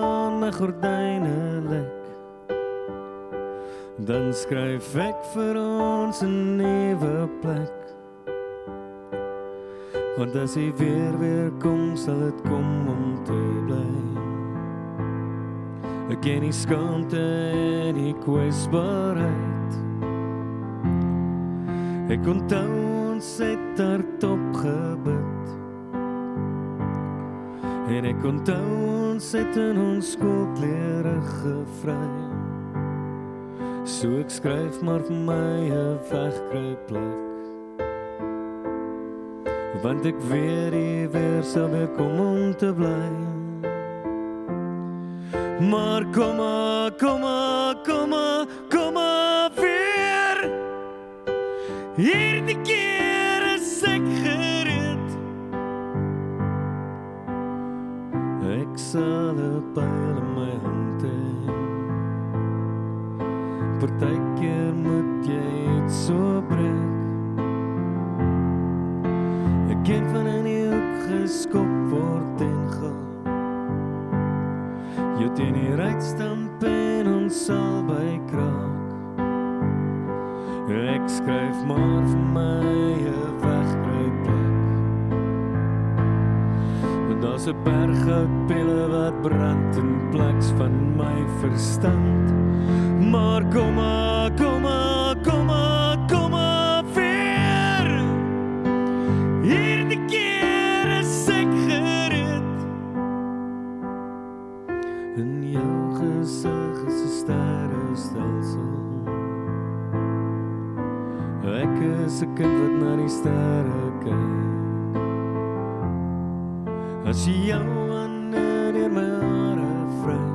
aan my gordyne lek, dan skryf ek vir ons 'n nuwe plek. Want as hy weer kom, sal dit kom om te bly. Ek ken die skaamte en die kwesbaarheid. Ek onthou ons het hardop gebid. En ek onthou ons het in ons skoolklere gevry. So ek skryf maar vir my 'n wegkruipplek. Want ek weet die weer sal weer kom om te bly. Maar kom maar, kom maar, kom maar, kom maar weer. Hierdie keer is ek gereed. Ek sal 'n pyl in my hand hê. Partykeer moet jy iets so breek. Ek ken van in die hoek geskop word en gaan. Jou teen die ruitstamp en ons sal bykraak. Ek skryf maar vir my 'n wegkruipplek. Daar's 'n berg oud pille wat brand in plaas van my verstand. Maar kom maar, kom maar, kom maar, kom maar weer. Hierdie keer is ek gereed. In jou gesig is 'n sterrestelsel. Ek is 'n kind wat na die sterre kyk. As jy jou hande deur my hare vryf,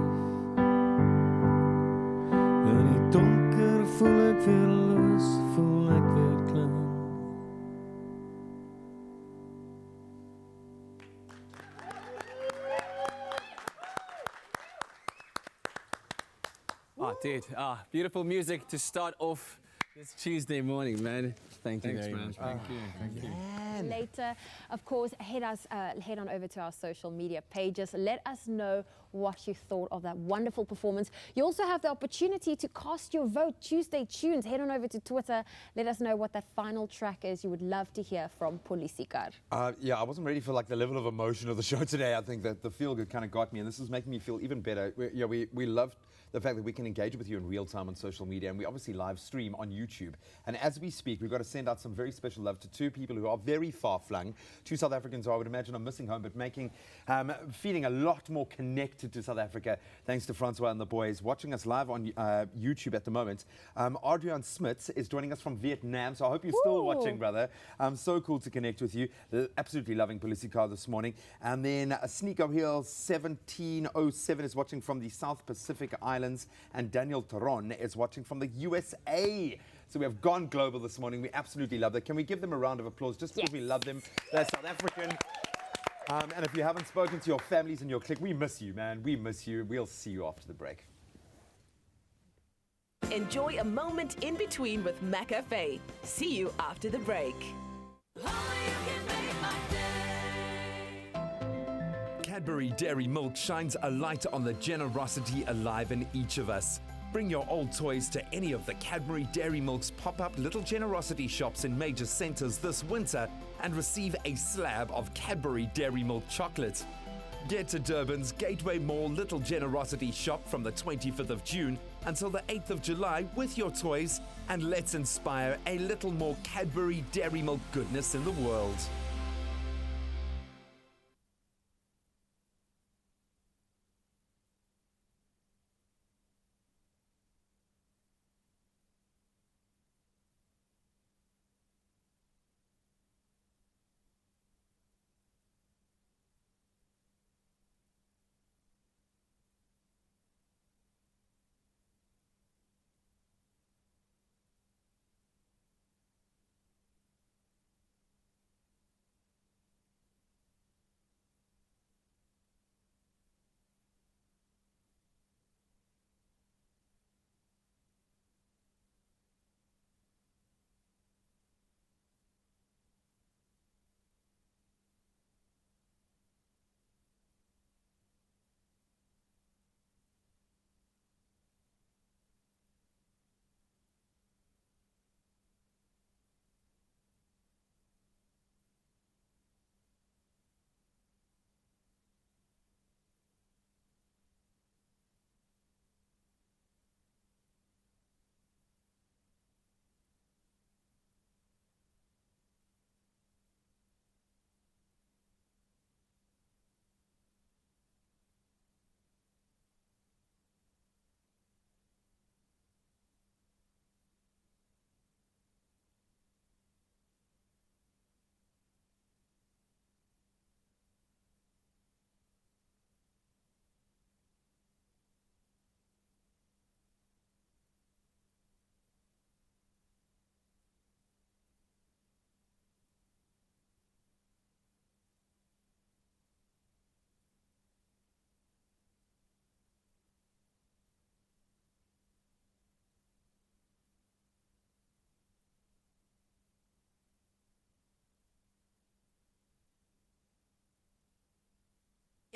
in die donker voel ek weer los, voel ek weer klein. Oh, dude. Beautiful music to start off this Tuesday morning, man. Thank you very much. Thank you. Thank you. Later, of course, head on over to our social media pages. Let us know what you thought of that wonderful performance. You also have the opportunity to cast your vote. Tuesday Tunes. Head on over to Twitter. Let us know what that final track is. You would love to hear from Polisikar. Yeah, I wasn't ready for like the level of emotion of the show today. I think that the feel good kind of got me, and this is making me feel even better. We love the fact that we can engage with you in real time on social media, and we obviously live stream on YouTube. And as we speak, we've got to send out some very special love to two people who are very far-flung, two South Africans who I would imagine are missing home, but feeling a lot more connected to South Africa, thanks to Francois and the boys. Watching us live on YouTube at the moment, Adrian Smits is joining us from Vietnam, so I hope you're still watching, brother. So cool to connect with you. Absolutely loving Polisikar this morning. And then Sneeko Hill 1707 is watching from the South Pacific Islands, and Daniel Taron is watching from the USA. So we have gone global this morning. We absolutely love that. Can we give them a round of applause just because we love them? They're South African. And if you haven't spoken to your families and your clique, we miss you, man. We miss you. We'll see you after the break. Enjoy a moment in between with McAfee. See you after the break. Cadbury Dairy Milk shines a light on the generosity alive in each of us. Bring your old toys to any of the Cadbury Dairy Milk's pop-up Little Generosity shops in major centres this winter and receive a slab of Cadbury Dairy Milk chocolate. Get to Durban's Gateway Mall Little Generosity shop from the 25th of June until the 8th of July with your toys, and let's inspire a little more Cadbury Dairy Milk goodness in the world.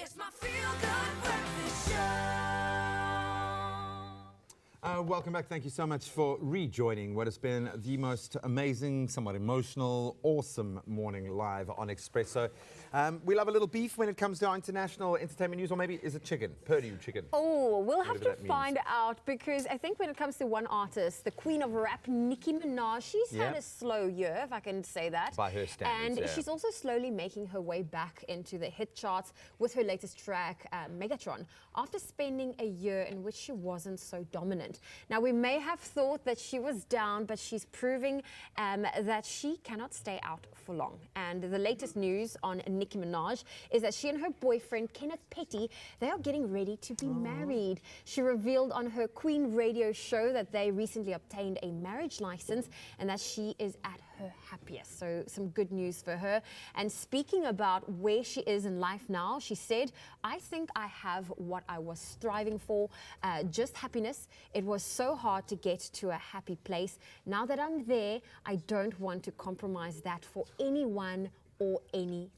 It's my feel-good breakfast show. Welcome back. Thank you so much for rejoining what has been the most amazing, somewhat emotional, awesome morning live on Expresso. We love a little beef when it comes to our international entertainment news, or maybe is it chicken? Purdue chicken. Oh, we'll have Whatever to that means. find out, because I think when it comes to one artist, the queen of rap, Nicki Minaj, she's had Yeah. a slow year, if I can say that. By her standards, And yeah. she's also slowly making her way back into the hit charts with her latest track, Megatron, after spending a year in which she wasn't so dominant. Now, we may have thought that she was down, but she's proving that she cannot stay out for long. And the latest news on Nicki Minaj is that she and her boyfriend, Kenneth Petty, they are getting ready to be married. She revealed on her Queen radio show that they recently obtained a marriage license and that she is at her happiest. So some good news for her. And speaking about where she is in life now, she said, I think I have what I was striving for, just happiness. It was so hard to get to a happy place. Now that I'm there, I don't want to compromise that for anyone or anything.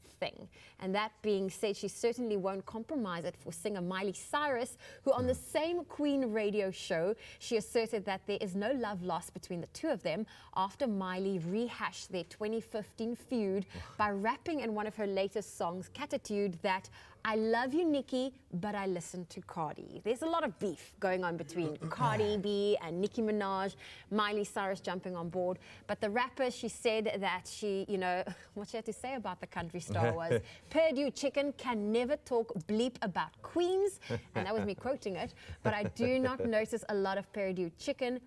And that being said, she certainly won't compromise it for singer Miley Cyrus, who on the same Queen radio show, she asserted that there is no love lost between the two of them after Miley rehashed their 2015 feud by rapping in one of her latest songs, Catitude, that I love you, Nicki, but I listen to Cardi. There's a lot of beef going on between Cardi B and Nicki Minaj, Miley Cyrus jumping on board. But the rapper, she said that she, you know, what she had to say about the country star was, Purdue chicken can never talk bleep about queens. And that was me quoting it. But I do not notice a lot of Purdue chicken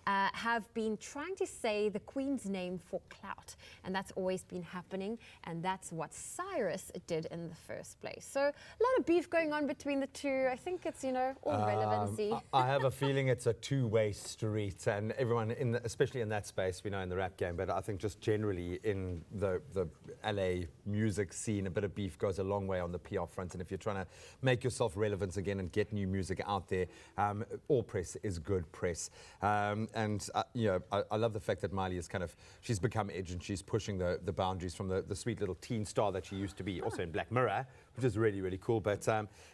have been trying to say the queen's name for clout. And that's always been happening. And that's what Cyrus did in the first place. So a lot of beef going on between the two. I think it's, you know, all relevancy. I have a feeling it's a two-way street, and everyone, especially in that space, we know in the rap game, but I think just generally in the LA music scene, a bit of beef goes a long way on the PR front. And if you're trying to make yourself relevant again and get new music out there, all press is good press. And you know, I love the fact that Miley is she's become edge and she's pushing the boundaries from the sweet little teen star that she used to be, also in Black Mirror, which is really, really cool. But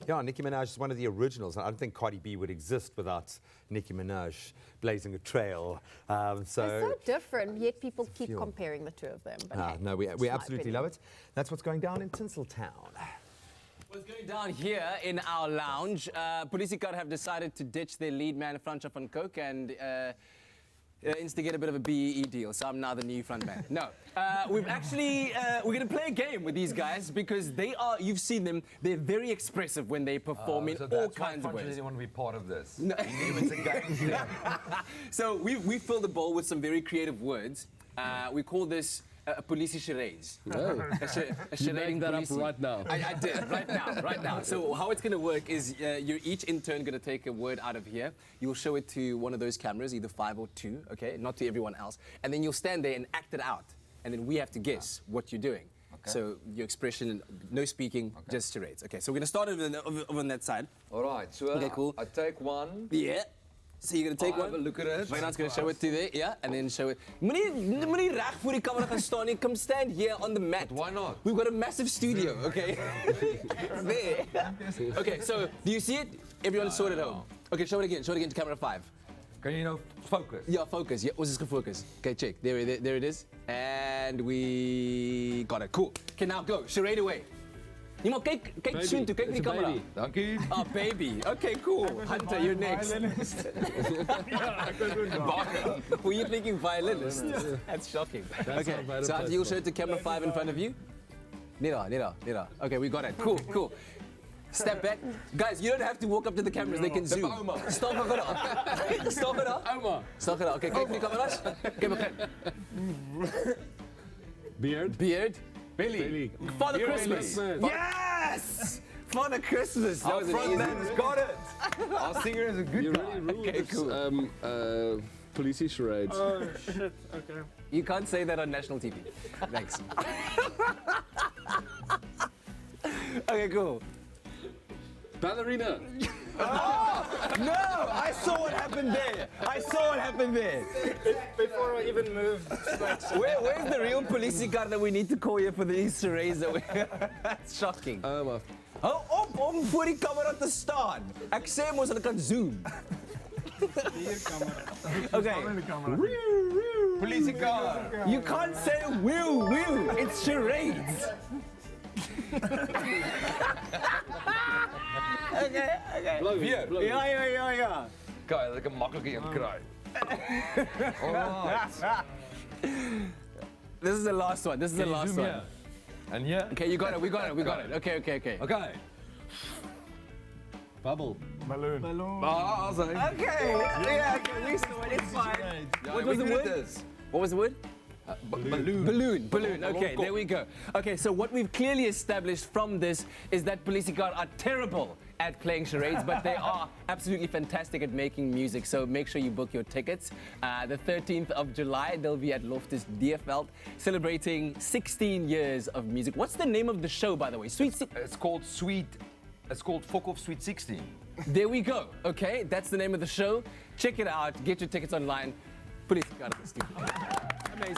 yeah, Nicki Minaj is one of the originals. I don't think Cardi B would exist without Nicki Minaj blazing a trail. They're so different, yet people keep comparing the two of them. But hey, no, we it's my absolutely opinion. love it. That's what's going down in Tinseltown. What's going down here in our lounge? Politica have decided to ditch their lead man, Francois van Coke, and instigate a bit of a BEE deal. So I'm now the new front man. No, we've actually we're going to play a game with these guys because they are. You've seen them. They're very expressive when they perform in all kinds of ways. Doesn't want to be part of this. No. It's a game. So we filled the bowl with some very creative words. We call this a police charades. Oh. You're making that up right now. I did, right now. So how it's going to work is you're each in turn going to take a word out of here. You'll show it to one of those cameras, either 5 or 2, okay? Not to everyone else. And then you'll stand there and act it out. And then we have to guess what you're doing. Okay. So your expression, no speaking, just charades. Okay, so we're going to start over on that side. All right, so okay, cool. I take one. Yeah. So you're going to take one. Have a look at it. Wynand's going to show it to there, yeah, and then show it. Moenie reg voor die camera gaan staan nie. Come stand here on the mat. But why not? We've got a massive studio, okay? There. Okay, so do you see it? Everyone saw it at home. Okay, show it again to camera 5. Can you focus? Yeah, focus. Yeah, what's this focus? Okay, check. There it is. And we got it. Cool. Okay, now go. Charade away. Iemand, kyk soontoe, kyk die camera. Dankie. Oh, baby. Okay, cool. Hunter, you're next. Were you thinking violinist? That's shocking. Okay, so after you'll show it to camera 5 in front of you. Nira. Okay, we got it. Cool. Step back. Guys, you don't have to walk up to the cameras, they can zoom. Stop it up. Oma. Stop it up. Okay, kyk vir die kameras. Okay, begin. Beard. Billy. Father Christmas. Yes! Father Christmas. Our front man's got it. Our singer is a good guy. Really okay, cool. Police charades. Oh, shit. Okay. You can't say that on national TV. Thanks. Okay, cool. Ballerina. Oh, no! I saw what happened there. Before I even moved. Where's the real police car that we need to call here for these charades? That's shocking. Hou op om voor die kamera te staan. Ek sê mos hulle kan zoom. Okay. Police car. You can't say woo woo. It's charades. Okay. Weer. Ja. Kijk, dat ik een makkelijke in krijg. This is the last one. This is the last one. And yeah. Okay, you got it. We got it. Okay. Okay. Bubble. Balloon. Okay. Yeah, okay. We saw it. It's fine. What was the word? What was the word? Balloon. Okay, there we go. Okay, so what we've clearly established from this is that Polisikar are terrible at playing charades, but they are absolutely fantastic at making music. So make sure you book your tickets. The 13th of July, they'll be at Loftus Dierveld celebrating 16 years of music. What's the name of the show, by the way? It's called Fuck Off Sweet 16. There we go. Okay, that's the name of the show. Check it out. Get your tickets online. Polisikar in the studio. Amazing.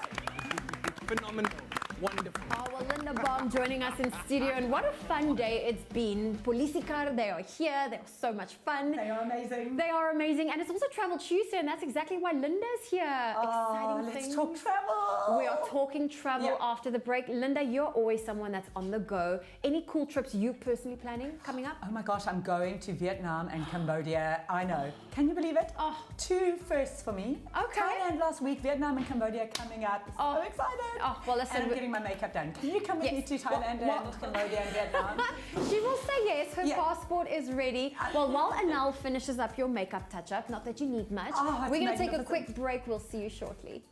Phenomenal. Wonderful. Oh, well, Linda Baum joining us in studio, and what a fun day it's been. Polisikar, they are here. They're so much fun. They are amazing. They are amazing, and it's also Travel Tuesday, and that's exactly why Linda's here. Exciting let's things. talk travel. We are talking travel after the break. Linda, you're always someone that's on the go. Any cool trips you personally planning coming up? Oh my gosh, I'm going to Vietnam and Cambodia. I know. Can you believe it? Oh. 2 firsts for me. Okay. Thailand last week, Vietnam and Cambodia coming up. So excited. Oh, well, listen. And I'm getting my makeup done. Can you come with me to Thailand and Cambodia and Vietnam? She will say yes. Her passport is ready. Well, while Anel finishes up your makeup touch-up, not that you need much, we're going to take a quick break. We'll see you shortly.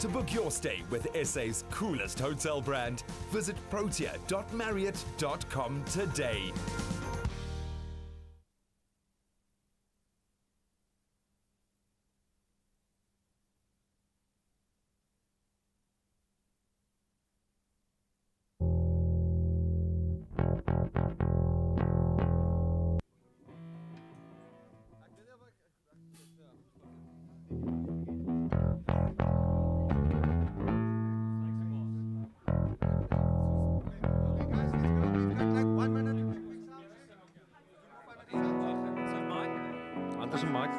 To book your stay with SA's coolest hotel brand, visit protea.marriott.com today. Dat is een mic.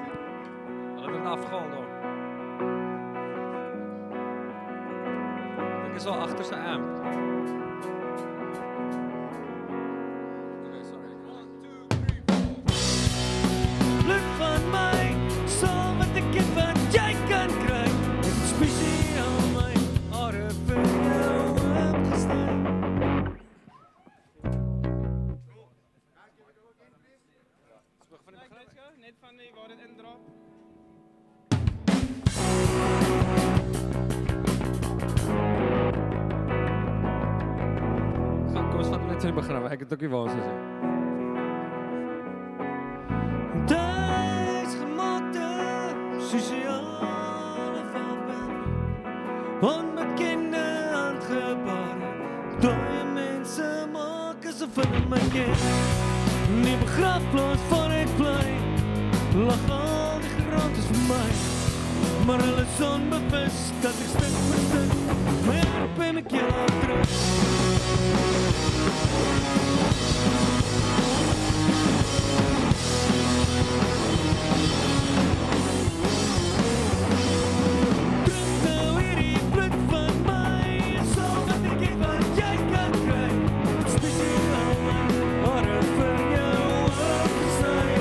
Dat is een afgehaald hoor. Dat is al achter zijn amp. Blik van mij, zo wat ik het wat jij kan krijgen. Het is speciaal mijn oren voor jou opgestaan. Net van die waar het indrop. Kom eens van net in beginnen, ek het ook nie waar sê. Thuisgemaakte sociale verband. Onbekende handgebaren. Dooie mensen maken ze van my ken. Die begraafplaats waar ek bly. Lag al die grootes vir my. Maar hulle is onbewus dat ek stuk vir stuk my hart by my keel afdruk. Druk nou hierdie blik van my. Is al wat ek het wat jy kan kry. Spesiaal man, hare vir jou opgesny.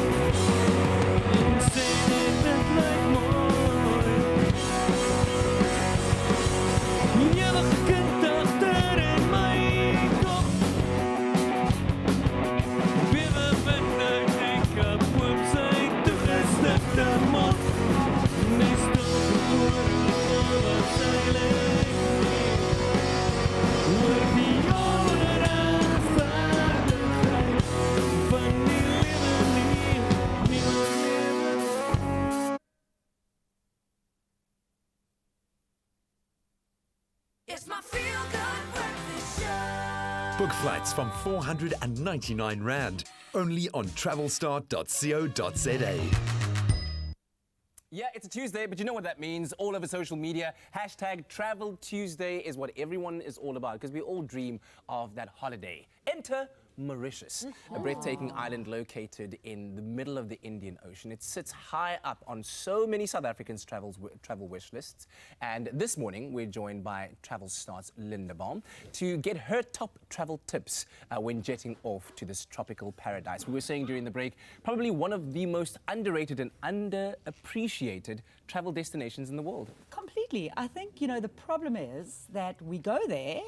En sê net dit lyk mooi. Jy lag 'n kind agter in my kop. Bewe binne ek op oop sy toegestikte mond. Nes tot voor wat sy leek. Oor die jare rechtvaardigheid van die lewe nie meer lewe. It's my feel-good breakfast show. Book flights from R499, only on travelstar.co.za. Yeah, it's a Tuesday, but you know what that means. All over social media, hashtag Travel Tuesday is what everyone is all about because we all dream of that holiday. Enter Mauritius, a breathtaking island located in the middle of the Indian Ocean. It sits high up on so many South Africans' travel wish lists. And this morning, we're joined by Travel Star's Linda Baum to get her top travel tips when jetting off to this tropical paradise. We were saying during the break, probably one of the most underrated and underappreciated travel destinations in the world. Completely. I think, you know, the problem is that we go there,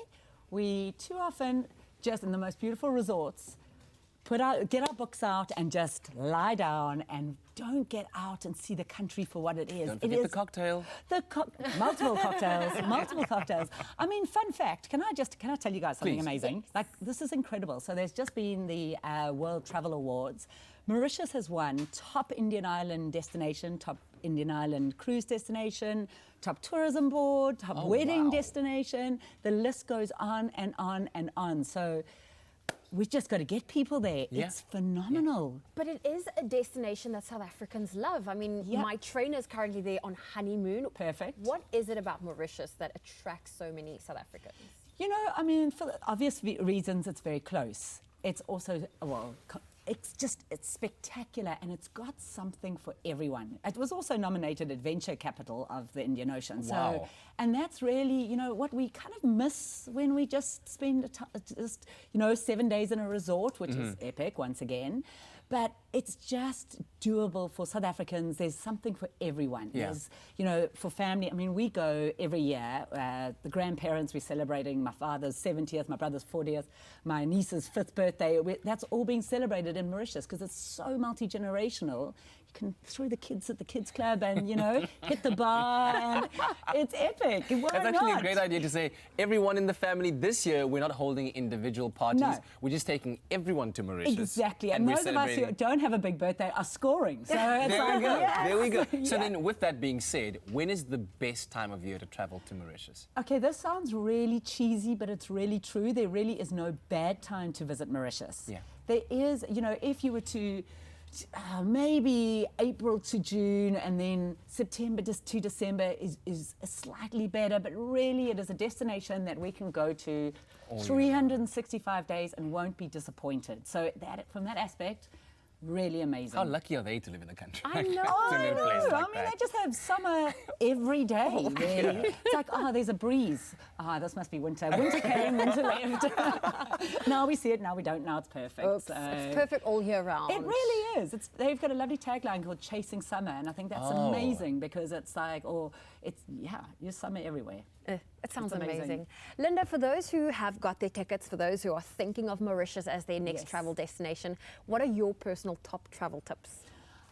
we too often just in the most beautiful resorts, get our books out and just lie down and don't get out and see the country for what it is. Don't forget the cocktail. Multiple cocktails. I mean, fun fact, can I tell you guys something amazing? Like, this is incredible. So there's just been the World Travel Awards. Mauritius has won top Indian Island destination, top Indian Island cruise destination, top tourism board, top wedding destination. The list goes on and on and on. So we've just got to get people there. Yeah. It's phenomenal. But it is a destination that South Africans love. I mean, my trainer is currently there on honeymoon. Perfect. What is it about Mauritius that attracts so many South Africans? You know, I mean, for obvious reasons, it's very close. It's also, well, it's spectacular and it's got something for everyone. It was also nominated Adventure Capital of the Indian Ocean. Wow. So, and that's really, you know, what we kind of miss when we just spend, 7 days in a resort, which is epic once again. But it's just doable for South Africans. There's something for everyone. Yeah. There's, you know, for family. I mean, we go every year. The grandparents, we're celebrating my father's 70th, my brother's 40th, my niece's 5th birthday. That's all being celebrated in Mauritius because it's so multi-generational. You can throw the kids at the kids club and, you know, hit the bar. And it's epic. Why That's actually not? a great idea to say, everyone in the family this year, we're not holding individual parties. No. We're just taking everyone to Mauritius. Exactly. And those of us who don't have a big birthday are scoring. So it's there like, we go. yes. There we go. So Yeah. then, with that being said, when is the best time of year to travel to Mauritius? Okay, this sounds really cheesy, but it's really true. There really is no bad time to visit Mauritius. Yeah. There is, you know, if you were to maybe April to June and then September to December is slightly better, but really it is a destination that we can go to 365 days and won't be disappointed. So that, from that aspect, really amazing. How lucky are they to live in the country? I know. To live in a place like I mean, that. they just have summer every day, really. It's like, there's a breeze. This must be winter. Winter came, winter left. Now we see it, now we don't, now it's perfect. Oops, it's perfect all year round. It really is. They've got a lovely tagline called Chasing Summer, and I think that's amazing because it's like, you're summer everywhere. It sounds It's amazing. Linda, for those who have got their tickets, for those who are thinking of Mauritius as their next travel destination, what are your personal top travel tips?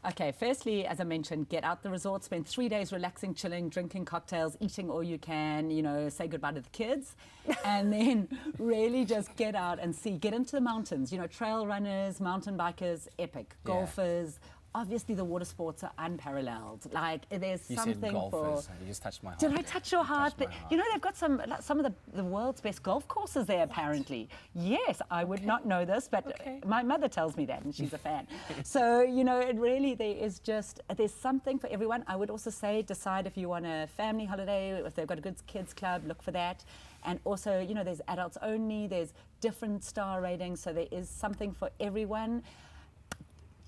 Okay, firstly, as I mentioned, get out the resort, spend 3 days relaxing, chilling, drinking cocktails, eating all you can, you know, say goodbye to the kids, and then really just get out and get into the mountains. You know, trail runners, mountain bikers, epic, golfers. Obviously, the water sports are unparalleled. Like, there's something said golfers. for. You just touched my heart. Did I touch your heart? You know, they've got some of the world's best golf courses there, apparently. Yes, I would not know this, but my mother tells me that, and she's a fan. So, you know, there's something for everyone. I would also say, decide if you want a family holiday, if they've got a good kids club, look for that. And also, you know, there's adults only, there's different star ratings, so there is something for everyone.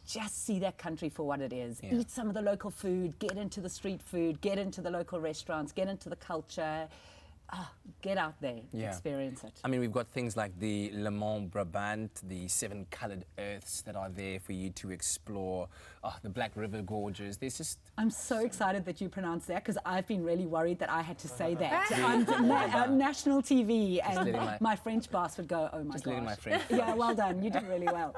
Just see that country for what it is. Yeah. Eat some of the local food, get into the street food, get into the local restaurants, get into the culture. Get out there, experience it. I mean, we've got things like the Le Mans Brabant, the 7 coloured earths that are there for you to explore, the Black River Gorges. There's just... I'm so excited that you pronounced that because I've been really worried that I had to say that on national TV and my French boss would go, oh my gosh. Just letting my French. Yeah, well done. You did really well.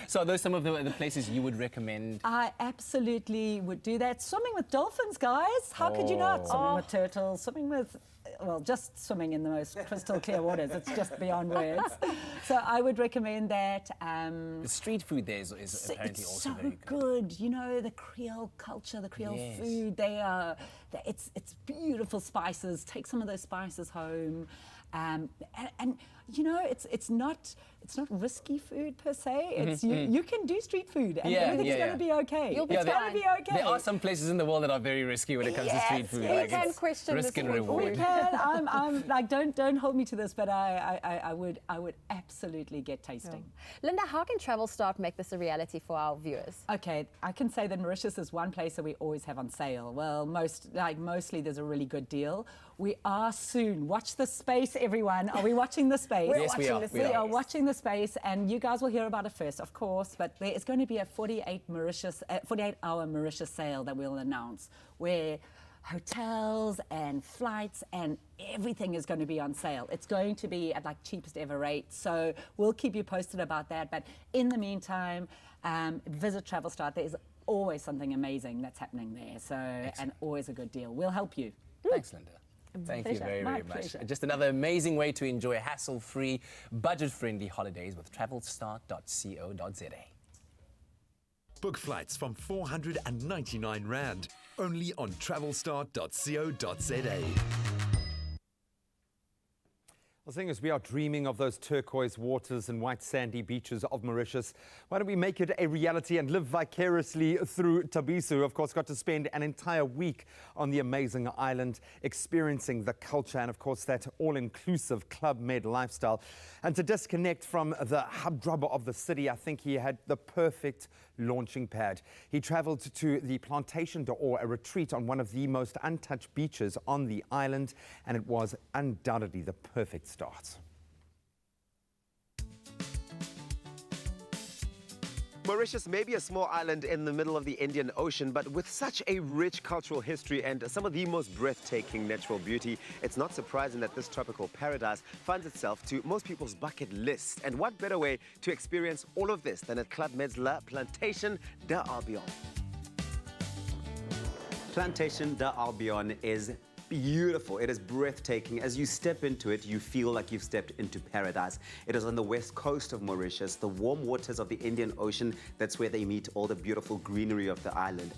So are those some of the places you would recommend? I absolutely would do that. Swimming with dolphins, guys. How could you not? Swimming with turtles, swimming with, just swimming in the most crystal clear waters. It's just beyond words. So I would recommend that. The street food there is apparently it's also so very good. good. You know, the Creole culture, the Creole food, it's beautiful spices. Take some of those spices home. And you know, it's not it's not risky food per se. It's you can do street food and everything's going to be okay. You'll be It's going to be okay. There are some places in the world that are very risky when it comes to street food. We can question risk this and one. reward. We can. I'm like, don't hold me to this, but I would absolutely get tasting. Linda, how can Travel Start make this a reality for our viewers? Okay, I can say that Mauritius is one place that we always have on sale. Well, mostly there's a really good deal. We are soon. Watch the space, everyone. Are we watching the space? We're watching the space. We are watching the space, and you guys will hear about it first, of course. But there is going to be a 48-hour Mauritius sale that we'll announce, where hotels and flights and everything is going to be on sale. It's going to be at like cheapest ever rate. So we'll keep you posted about that. But in the meantime, visit Travel Start. There is always something amazing that's happening there. So, and always a good deal. We'll help you. Thanks, Linda. Thank you very, My very much. pleasure. Just another amazing way to enjoy hassle-free, budget-friendly holidays with travelstart.co.za. Book flights from 499 Rand, only on travelstart.co.za. Well, seeing as we are dreaming of those turquoise waters and white sandy beaches of Mauritius, why don't we make it a reality and live vicariously through Tabiso? Of course, got to spend an entire week on the amazing island, experiencing the culture and, of course, that all-inclusive Club Med lifestyle. And to disconnect from the hub-drub of the city, I think he had the perfect launching pad. He travelled to the Plantation d'Or, a retreat on one of the most untouched beaches on the island, and it was undoubtedly the perfect start. Mauritius may be a small island in the middle of the Indian Ocean, but with such a rich cultural history and some of the most breathtaking natural beauty, it's not surprising that this tropical paradise finds itself to most people's bucket list. And what better way to experience all of this than at Club Med's La Plantation d'Albion? Plantation d'Albion is beautiful. It is breathtaking. As you step into it, you feel like you've stepped into paradise. It is on the west coast of Mauritius, the warm waters of the Indian Ocean. That's where they meet all the beautiful greenery of the island.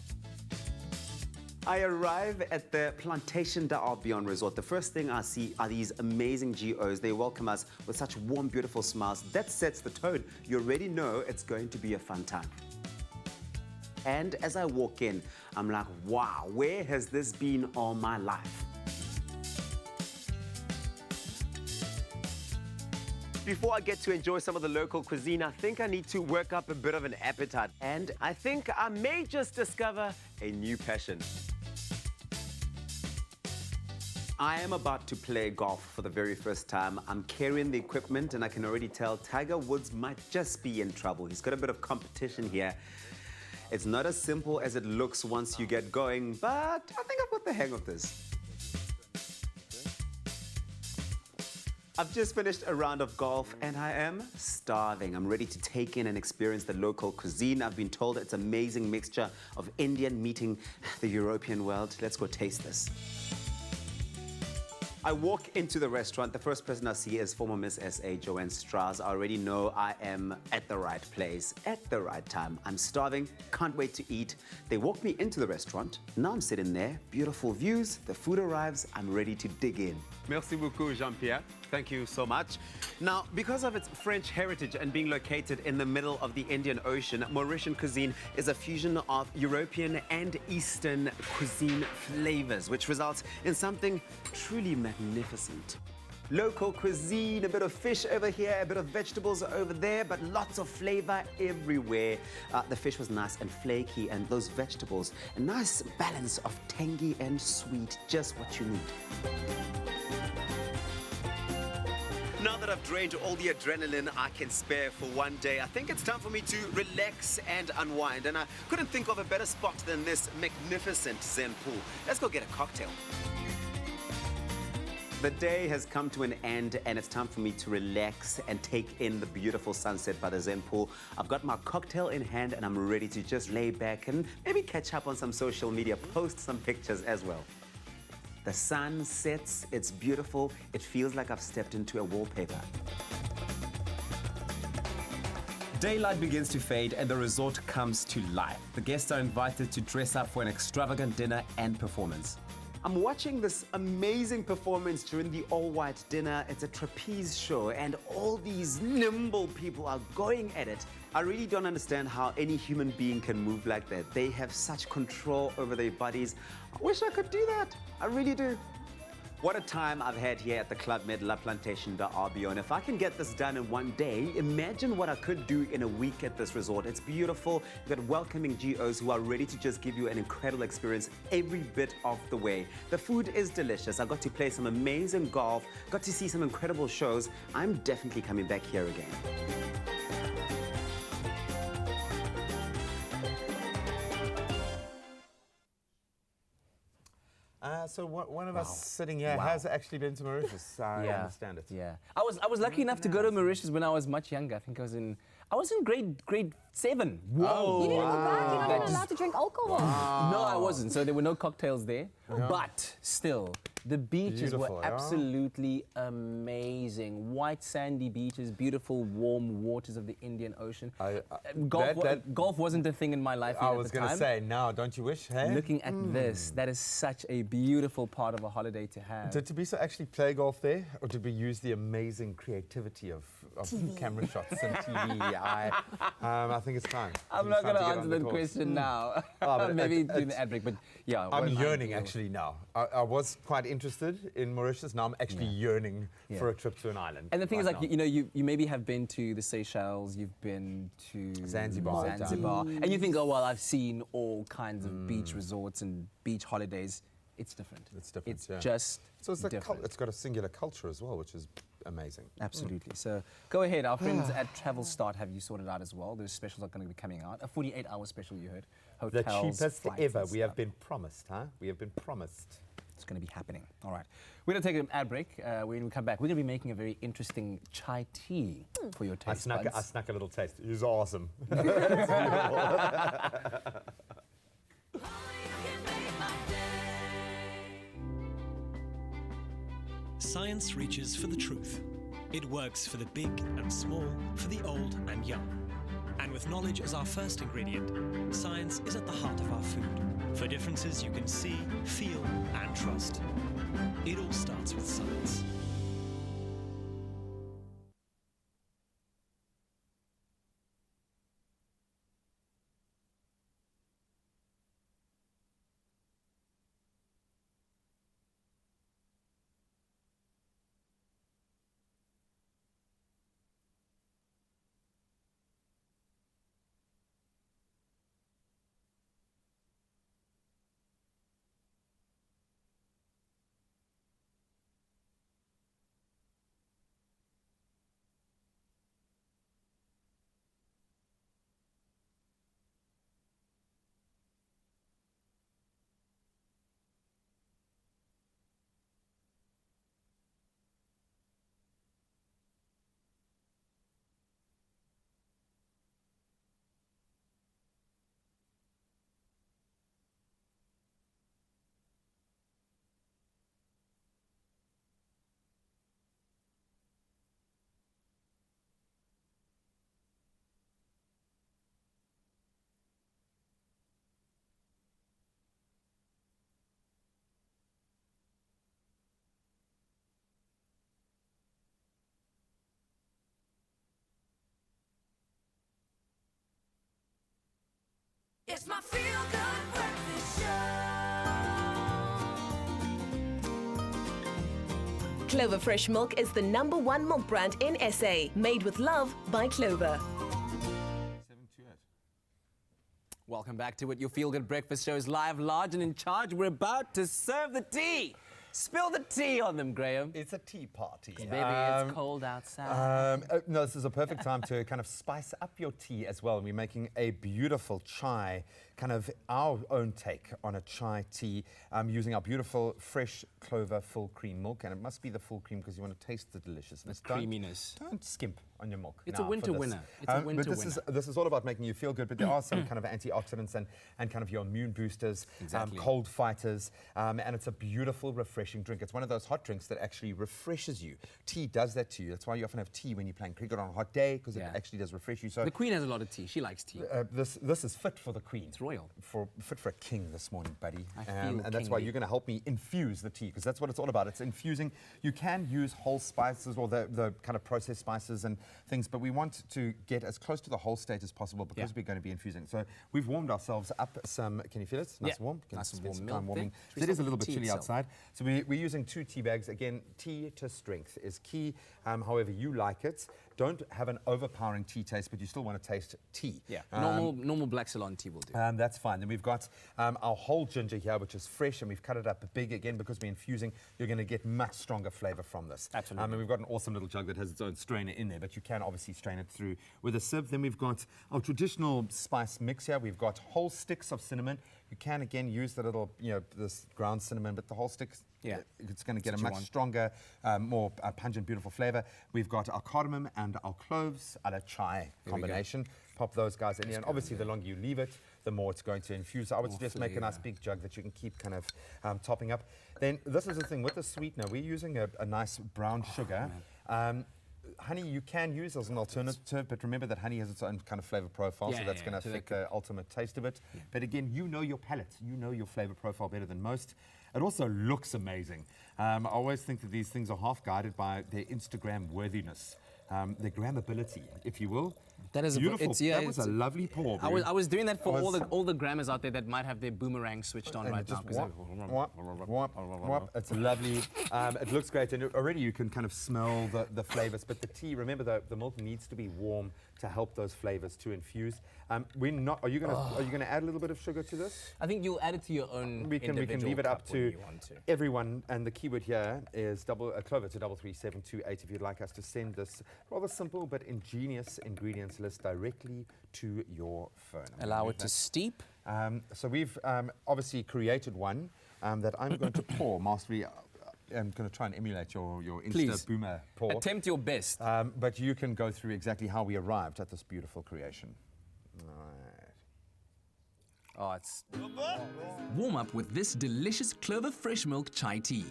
I arrive at the Plantation d'Albion resort. The first thing I see are these amazing GOs. They welcome us with such warm, beautiful smiles. That sets the tone. You already know it's going to be a fun time. And as I walk in, I'm like, wow, where has this been all my life? Before I get to enjoy some of the local cuisine, I think I need to work up a bit of an appetite. And I think I may just discover a new passion. I am about to play golf for the very first time. I'm carrying the equipment, and I can already tell Tiger Woods might just be in trouble. He's got a bit of competition here. It's not as simple as it looks once you get going, but I think I've got the hang of this. I've just finished a round of golf and I am starving. I'm ready to take in and experience the local cuisine. I've been told it's an amazing mixture of Indian meeting the European world. Let's go taste this. I walk into the restaurant. The first person I see is former Miss SA, Joanne Strauss. I already know I am at the right place, at the right time. I'm starving, can't wait to eat. They walk me into the restaurant. Now I'm sitting there, beautiful views, the food arrives, I'm ready to dig in. Merci beaucoup, Jean-Pierre. Thank you so much. Now, because of its French heritage and being located in the middle of the Indian Ocean, Mauritian cuisine is a fusion of European and Eastern cuisine flavors, which results in something truly magnificent. Local cuisine, a bit of fish over here, a bit of vegetables over there, but lots of flavor everywhere. The fish was nice and flaky, and those vegetables, a nice balance of tangy and sweet, just what you need. Now that I've drained all the adrenaline I can spare for one day, I think it's time for me to relax and unwind. And I couldn't think of a better spot than this magnificent Zen pool. Let's go get a cocktail. The day has come to an end and it's time for me to relax and take in the beautiful sunset by the Zen pool. I've got my cocktail in hand and I'm ready to just lay back and maybe catch up on some social media, post some pictures as well. The sun sets, it's beautiful. It feels like I've stepped into a wallpaper. Daylight begins to fade and the resort comes to life. The guests are invited to dress up for an extravagant dinner and performance. I'm watching this amazing performance during the all-white dinner. It's a trapeze show, and all these nimble people are going at it. I really don't understand how any human being can move like that. They have such control over their bodies. I wish I could do that. I really do. What a time I've had here at the Club Med La Plantation de Albion. If I can get this done in one day, imagine what I could do in a week at this resort. It's beautiful. You've got welcoming GOs who are ready to just give you an incredible experience every bit of the way. The food is delicious. I got to play some amazing golf, got to see some incredible shows. I'm definitely coming back here again. So one of us sitting here has actually been to Mauritius. I understand it. Yeah, I was lucky enough to go to Mauritius when I was much younger. I think I was in grade 7. Whoa! You didn't go back. You're not even allowed to drink alcohol. No, I wasn't. So there were no cocktails there. But still, the beaches were absolutely amazing. White sandy beaches, beautiful warm waters of the Indian Ocean. Golf wasn't a thing in my life. I was going to say, now, don't you wish? Hey? Looking at this, that is such a beautiful part of a holiday to have. Did Tabiso actually play golf there, or did we use the amazing creativity of camera shots and TV? I think it's time. I'm not going to answer that question now. Maybe during the ad break, but yeah. I'm yearning actually now. I was quite interested in Mauritius. Now I'm actually yearning for a trip to an island. And the thing is, like, you know, you maybe have been to the Seychelles, you've been to Zanzibar, and you think, oh well, I've seen all kinds of beach resorts and beach holidays. It's different. It's different. It's just different. It's got a singular culture as well, which is amazing. Absolutely. So go ahead. Our friends at Travel Start have you sorted out as well. Those specials are going to be coming out. A 48-hour special, you heard. Hotels, the cheapest flights ever. We have been promised, huh? We have been promised. It's going to be happening. All right. We're going to take an ad break. When we come back, we're going to be making a very interesting chai tea for your taste buds. I snuck a little taste. It was awesome. Science reaches for the truth. It works for the big and small, for the old and young. And with knowledge as our first ingredient, science is at the heart of our food. For differences you can see, feel, and trust. It all starts with science. It's my feel-good breakfast show. Clover Fresh Milk is the #1 milk brand in SA, made with love by Clover. Welcome back to it. Your feel-good breakfast show is live, large, and in charge. We're about to serve the tea. Spill the tea on them, Graham. It's a tea party. Baby, it's cold outside. No, this is a perfect time to kind of spice up your tea as well. We're making a beautiful chai, kind of our own take on a chai tea, using our beautiful fresh Clover full cream milk. And it must be the full cream because you want to taste the deliciousness. Creaminess. Don't skimp on your milk. It's a winter winner. It's a winter winner. This is all about making you feel good, but there are some kind of antioxidants and kind of your immune boosters, cold fighters, and it's a beautiful, refreshing drink. It's one of those hot drinks that actually refreshes you. Tea does that to you. That's why you often have tea when you're playing cricket on a hot day, because it actually does refresh you. So the Queen has a lot of tea. She likes tea. This is fit for the Queen. It's royal. Fit for a king this morning, buddy. I feel And that's why kingly. you're going to help me infuse the tea, because that's what it's all about. It's infusing. You can use whole spices or the kind of processed spices and things, but we want to get as close to the whole state as possible because we're going to be infusing. So we've warmed ourselves up some. Can you feel it? Nice and warm. Nice and Spend warm some milk time warming. there. It is a little bit Tea chilly itself. outside. So we're using 2 tea bags. Again, tea to strength is key. However you like it. Don't have an overpowering tea taste, but you still want to taste tea. Yeah, normal black Ceylon tea will do. That's fine. Then we've got our whole ginger here, which is fresh, and we've cut it up big again because we're infusing. You're going to get much stronger flavour from this. Absolutely. And we've got an awesome little jug that has its own strainer in there, but you can obviously strain it through with a sieve. Then we've got our traditional spice mix here. We've got whole sticks of cinnamon. You can again use the little, this ground cinnamon, but the whole sticks. Yeah. It's going to get That's a what you much want. stronger, more pungent, beautiful flavour. We've got our cardamom and our cloves and a chai There we go. combination. Pop those guys in here, and obviously the longer you leave it, the more it's going to infuse. So I would suggest make a nice big jug that you can keep kind of topping up. Then this is the thing with the sweetener. We're using a nice brown sugar. Honey you can use as an alternative, but remember that honey has its own kind of flavor profile, so that's going to affect the ultimate taste of it. But again, you know your palate, you know your flavor profile better than most. It also looks amazing. I always think that these things are half guided by their Instagram worthiness, their grammability, if you will. That is beautiful. That was a lovely pour. I was doing that for all the grammars out there that might have their boomerang switched on right now. It's lovely. It looks great, and already you can kind of smell the flavors. But the tea, remember, the milk needs to be warm to help those flavors to infuse. We're not. Are you gonna add a little bit of sugar to this? I think you'll add it to your own. We can leave it up to everyone. And the keyword here is Clover to 33728. If you'd like us to send this rather simple but ingenious ingredients list directly to your phone. Allow it to steep. So we've obviously created one that I'm going to pour. Mastery. I'm going to try and emulate your Insta Boomer pour. Attempt your best. But you can go through exactly how we arrived at this beautiful creation. Oh, it's... Warm up with this delicious Clover Fresh Milk chai tea.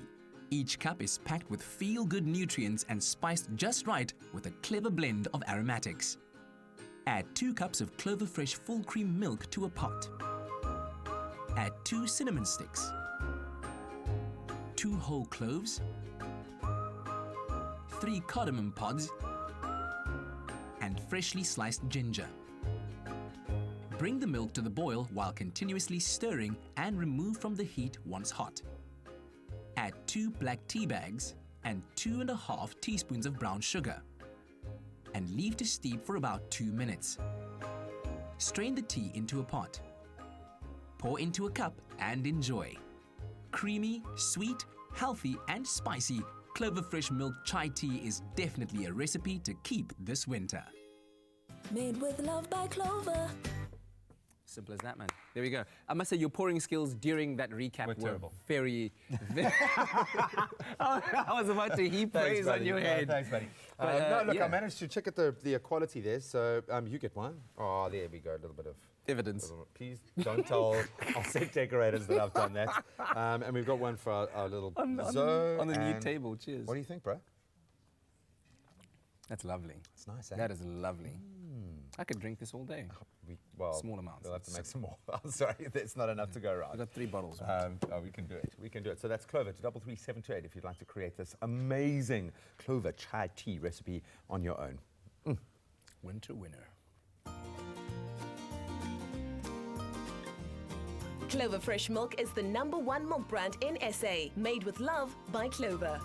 Each cup is packed with feel-good nutrients and spiced just right with a clever blend of aromatics. Add 2 cups of Clover Fresh full cream milk to a pot. Add 2 cinnamon sticks, 2 whole cloves, 3 cardamom pods, and freshly sliced ginger. Bring the milk to the boil while continuously stirring and remove from the heat once hot. Add 2 black tea bags and 2.5 teaspoons of brown sugar and leave to steep for about 2 minutes. Strain the tea into a pot. Pour into a cup and enjoy. Creamy, sweet, healthy and spicy, Clover Fresh Milk chai tea is definitely a recipe to keep this winter. Made with love by Clover. Simple as that, man. There we go. I must say, your pouring skills during that recap were terrible. very... I was about to heap praise on your head. Thanks, buddy. But, no, look, I managed to check at the equality there, so you get one. Oh, there we go, a little bit of... Evidence. Please don't tell our set decorators that I've done that. And we've got one for our little Zoe on the new and- table. Cheers. What do you think, bro? That's lovely. It's nice, eh? That is lovely. I could drink this all day. Small amounts. We'll have to make some more. I'm sorry, there's not enough to go around. I've got 3 bottles. We can do it. We can do it. So that's Clover to 33728 if you'd like to create this amazing Clover chai tea recipe on your own. Winter winner. Clover Fresh Milk is the #1 milk brand in SA, made with love by Clover.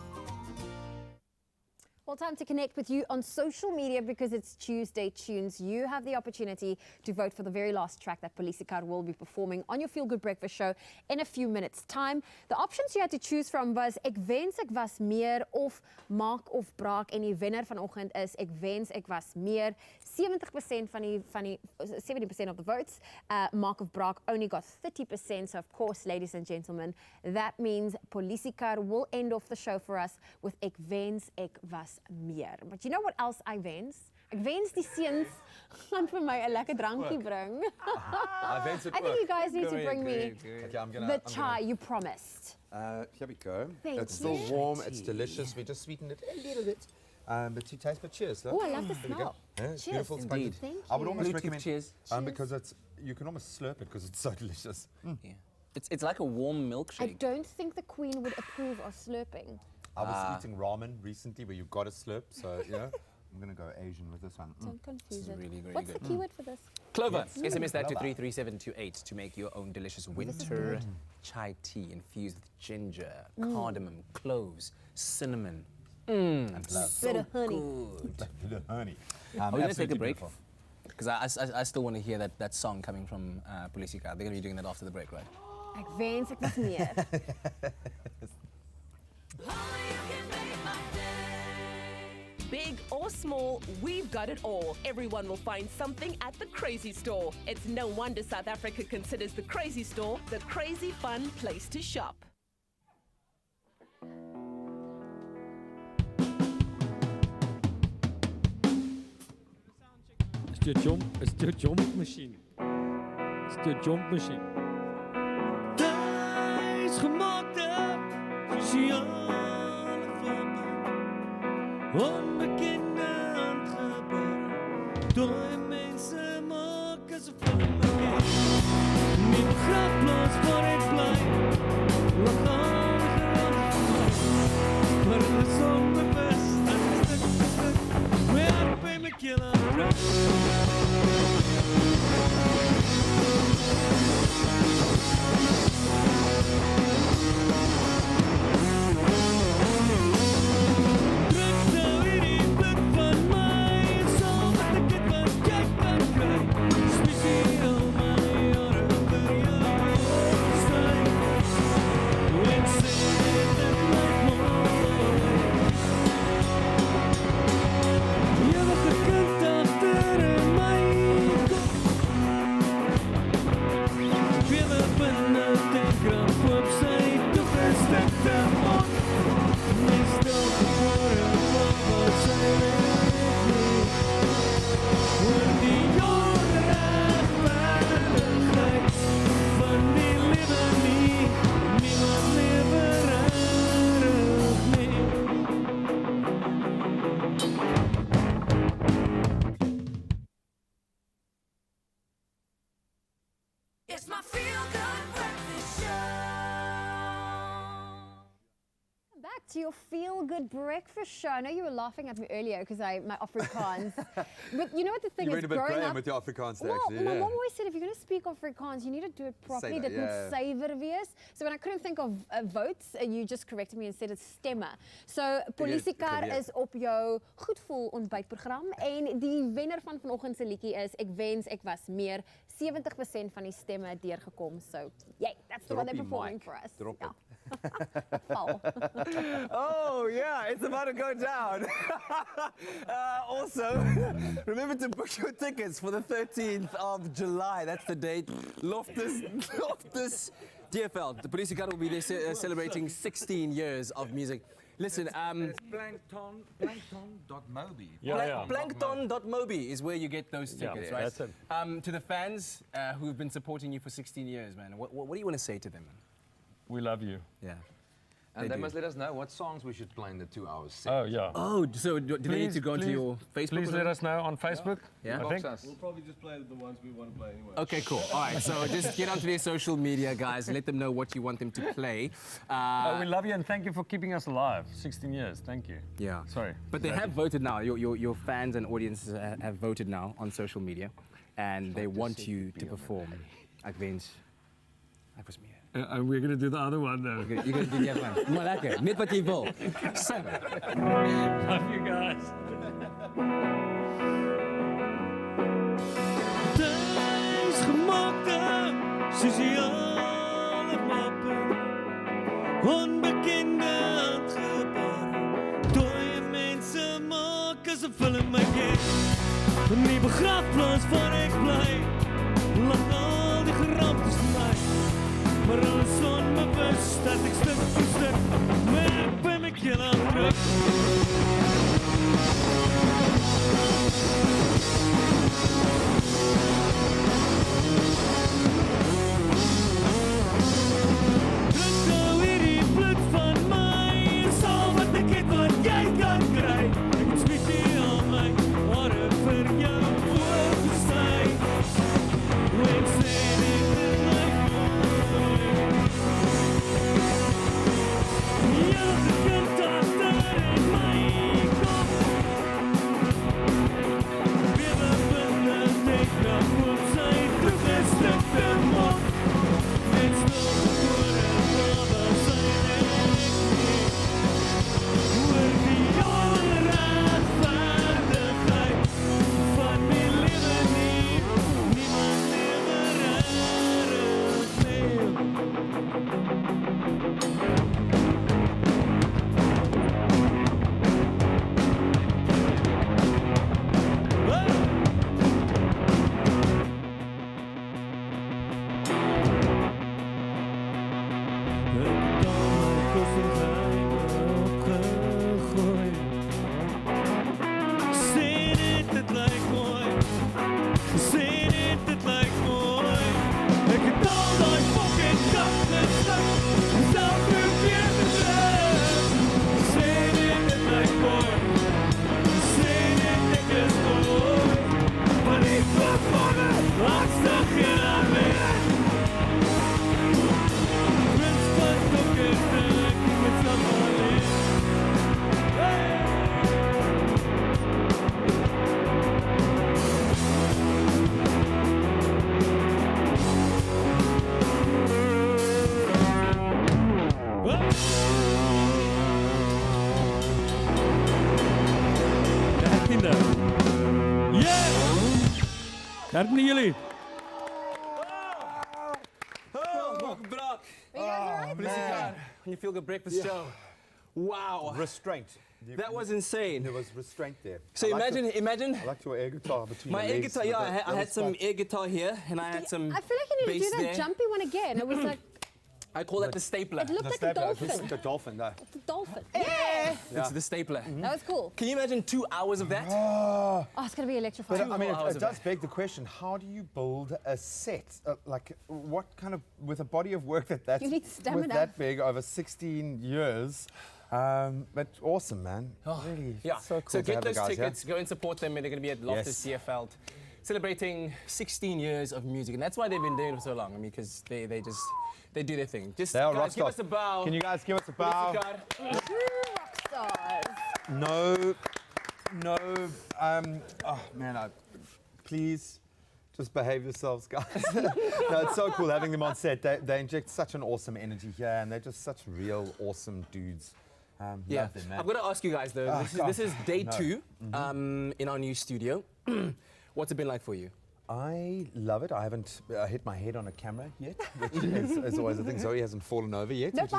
Well, time to connect with you on social media because it's Tuesday Tunes. You have the opportunity to vote for the very last track that Polisiecar will be performing on your Feel Good Breakfast show in a few minutes' time. The options you had to choose from was Ek wens ek was meer of Maak of Braak, en die wenner vanoggend is Ek wens ek was meer. 70% van die 70% of the votes. Maak of Braak only got 30%. So of course, ladies and gentlemen, that means Polisiecar will end off the show for us with Ek wens ek was meer. But you know what else I wens? Ek wens die seuns gaan vir my 'n lekker drankie bring. I think you guys need to bring me the chai you promised. Here we go. Thank It's still you. warm, it's delicious. We just sweetened it a little bit. But to taste, but cheers. Oh, I love the There we go. smell. Yeah, it's Cheers, beautiful. It's indeed. pungent. Thank I would you. almost Bluetooth recommend cheers. because it's you can almost slurp it because it's so delicious. Yeah. It's like a warm milkshake. I don't think the Queen would approve of slurping. I was eating ramen recently where you've got to slurp, so yeah. I'm going to go Asian with this one. Don't confuse it. Really, really What's good. the keyword for this? Clover. Yes. SMS that to Clover. 33728 to make your own delicious is winter good. chai tea infused with ginger, cardamom, cloves, cinnamon. And love. Bit of honey. Good. Bit of honey. Are we going to take a Absolutely break? beautiful. Because I still want to hear that song coming from Politica. They're going to be doing that after the break, right? Ek wens ek was meer. Big or small, we've got it all. Everyone will find something at the Crazy Store. It's no wonder South Africa considers the Crazy Store the crazy fun place to shop. It's your jump machine. It's your jump machine. Thuisgemaakte sociale vakken, onbekende handgebaren. Dooie mensen maken ze van me. Nie begrafplaats waar ik blij, lag al die gerand van mij. Maar het is onbewust, dat is stuk voor stuk, weer bij mijn keel aan het raak. It's my feel-good breakfast show. Back to your feel-good breakfast show. I know you were laughing at me earlier because my Afrikaans. But you know what the thing You is, went a bit growing graham up. with your Afrikaans there, Well, actually. my Yeah. mom always said if you're going to speak Afrikaans, you need to do it properly. that, Dit moet yeah. suiwer wees. So when I couldn't think of votes, you just corrected me and said it's stemme. So Politica is op jou goed voel ontbytprogram en die wenner van vanoggend se liedjie is Ek wens ek was meer. 70% van die stemme deurgekom. So, yay, that's the one they're performing for us. Drop it. Val. Oh, yeah, it's about to go down. Also, remember to book your tickets for the 13th of July. That's the date. Loftus DFL. The Politica will be there celebrating 16 years of music. Listen, It's plankton.mobi. Plankton.mobi is where you get those tickets, right? That's it. To the fans who've been supporting you for 16 years, man, what do you want to say to them, man? We love you. Yeah. And they do. must let us know what songs we should play in the 2 hours set. Oh, yeah. Oh, so do they need to go onto your Facebook? Please or let something? us know on Facebook. Yeah. I think. Us. We'll probably just play the ones we want to play anyway. Okay, cool. All right, so just get onto their social media, guys. Let them know what you want them to play. We love you and thank you for keeping us alive. 16 years. Thank you. Yeah. Sorry. But they have voted now. Your fans and audiences have voted now on social media, and they want you to perform. Ek wens ek was meer. And we're going to do the other one though. You're going to do the other one. Maar lekker. Net wat jy wil. Sing. Love you guys. Thuisgemaakte sociale mappen, onbekende handgebaren. Dooie mensen maken ze vullen mijn kind. Die begraafplaats waar ik blij, lag al die geramptes van mij. Maar alles onbewust dat ik stuk voor stuk merk bij mijn keel aan druk. Druk nou hierdie bloed van mij, is al wat ik het wat jij kan krijgen. Ik moet spietie aan my hare vir jou oorgesny. Wens handen. Yeah! Daar naar jullie. Welcome back. When you feel good breakfast show. Wow. Restraint. That was insane. There was restraint there. So imagine. I like your air guitar between My your air legs. guitar, yeah, I had some air guitar here, and I had some I feel like you need to bass do that there. jumpy one again. It was like I call that the stapler. It looked like a dolphin. It's like a dolphin, though. It's a dolphin. Yeah. It's the stapler. That was cool. Can you imagine 2 hours of that? Oh, it's going to be electrifying. But I mean, it does beg the question: how do you build a set? Like, what kind of with a body of work that You need with stamina. that big over 16 years? But awesome, man. Really, Yeah. so cool So to get have the those guys here. tickets. Go and support them. They're going to be at Loftus Seerveld, celebrating 16 years of music, and that's why they've been doing it for so long. I mean, because they do their thing. Just They are guys, rock give stars. us a bow. Can you guys give us a bow? Rock stars. No. Oh man, please. Just behave yourselves, guys. No, it's so cool having them on set. They inject such an awesome energy here, and they're just such real awesome dudes. Yeah, Love them, man. I've got to ask you guys though. This is day 2 in our new studio. What's it been like for you? I love it. I haven't hit my head on a camera yet, which is always a thing. Zoe hasn't fallen over yet, Nope,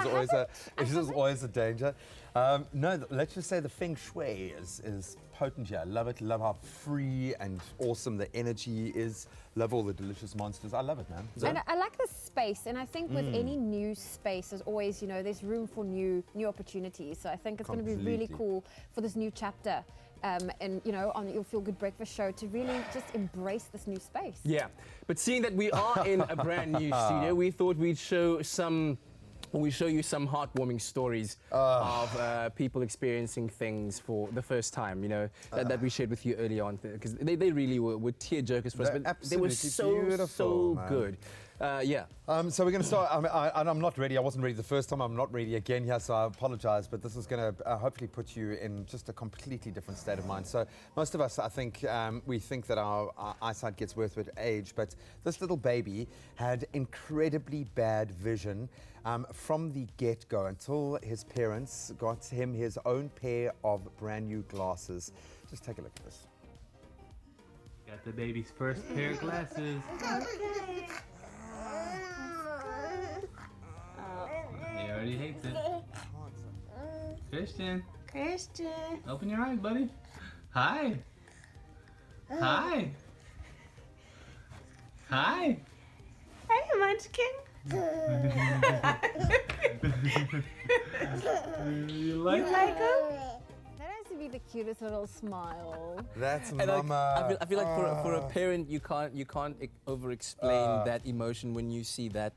which is always a danger. No, let's just say the feng shui is potent here. I love it. Love how free and awesome the energy is. Love all the delicious monsters. I love it, man. And I like the space, and I think with any new space, there's always, there's room for new opportunities. So I think it's going to be really Completely. cool for this new chapter, and on your Feel Good Breakfast show to really just embrace this new space. Yeah, but seeing that we are in a brand new studio, we thought we'd show you some heartwarming stories of people experiencing things for the first time, that we shared with you early on, because they really were tear jerkers for us, but they were so man. good. Yeah. So we're going to start. I'm not ready. I wasn't ready the first time. I'm not ready again here, so I apologize. But this is going to hopefully put you in just a completely different state of mind. So most of us, I think, we think that our eyesight gets worse with age. But this little baby had incredibly bad vision from the get-go until his parents got him his own pair of brand new glasses. Just take a look at this. Got the baby's first pair of glasses. He already hates it. Christian. Open your eyes, buddy. Hi. Hi. Hi. Hey, Munchkin. You like him? That has to be the cutest little smile. That's And mama. I feel like for a parent, you can't over-explain that emotion when you see that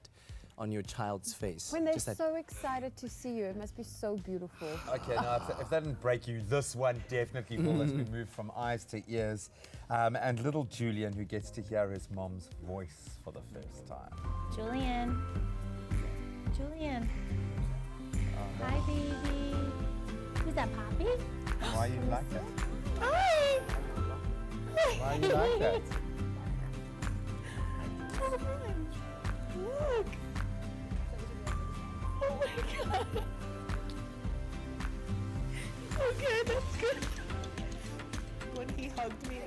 on your child's face. When they're Just that- so excited to see you, it must be so beautiful. Okay, now if that didn't break you, this one definitely will as we move from eyes to ears. And little Julian, who gets to hear his mom's voice for the first time. Julian. Hi, baby. Who's that, Poppy? Why are you like that? Hi. Why are you like that? Look. Oh my God. Okay, that's good. When he hugged me,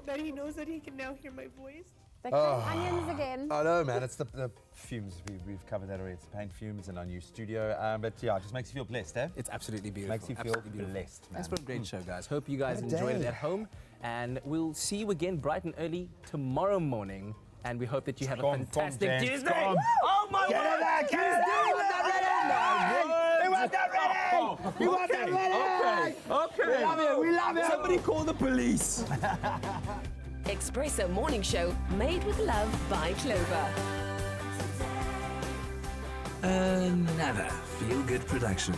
that he knows that he can now hear my voice. They're onions again. I know, man. It's the fumes. We've covered that already. It's the paint fumes in our new studio. But yeah, it just makes you feel blessed, eh? It's absolutely beautiful. Makes you feel Absolutely beautiful. blessed, man. Thanks for a great show, guys. Hope you guys What a enjoyed it day. at home. And we'll see you again bright and early tomorrow morning. And we hope that you have a fantastic Dan, Tuesday. come. Oh my Get word! it back, get it back. He wasn't ready! He wasn't ready! Okay. We love it! Somebody call the police. Expresso Morning Show, made with love by Clover. Another feel-good production.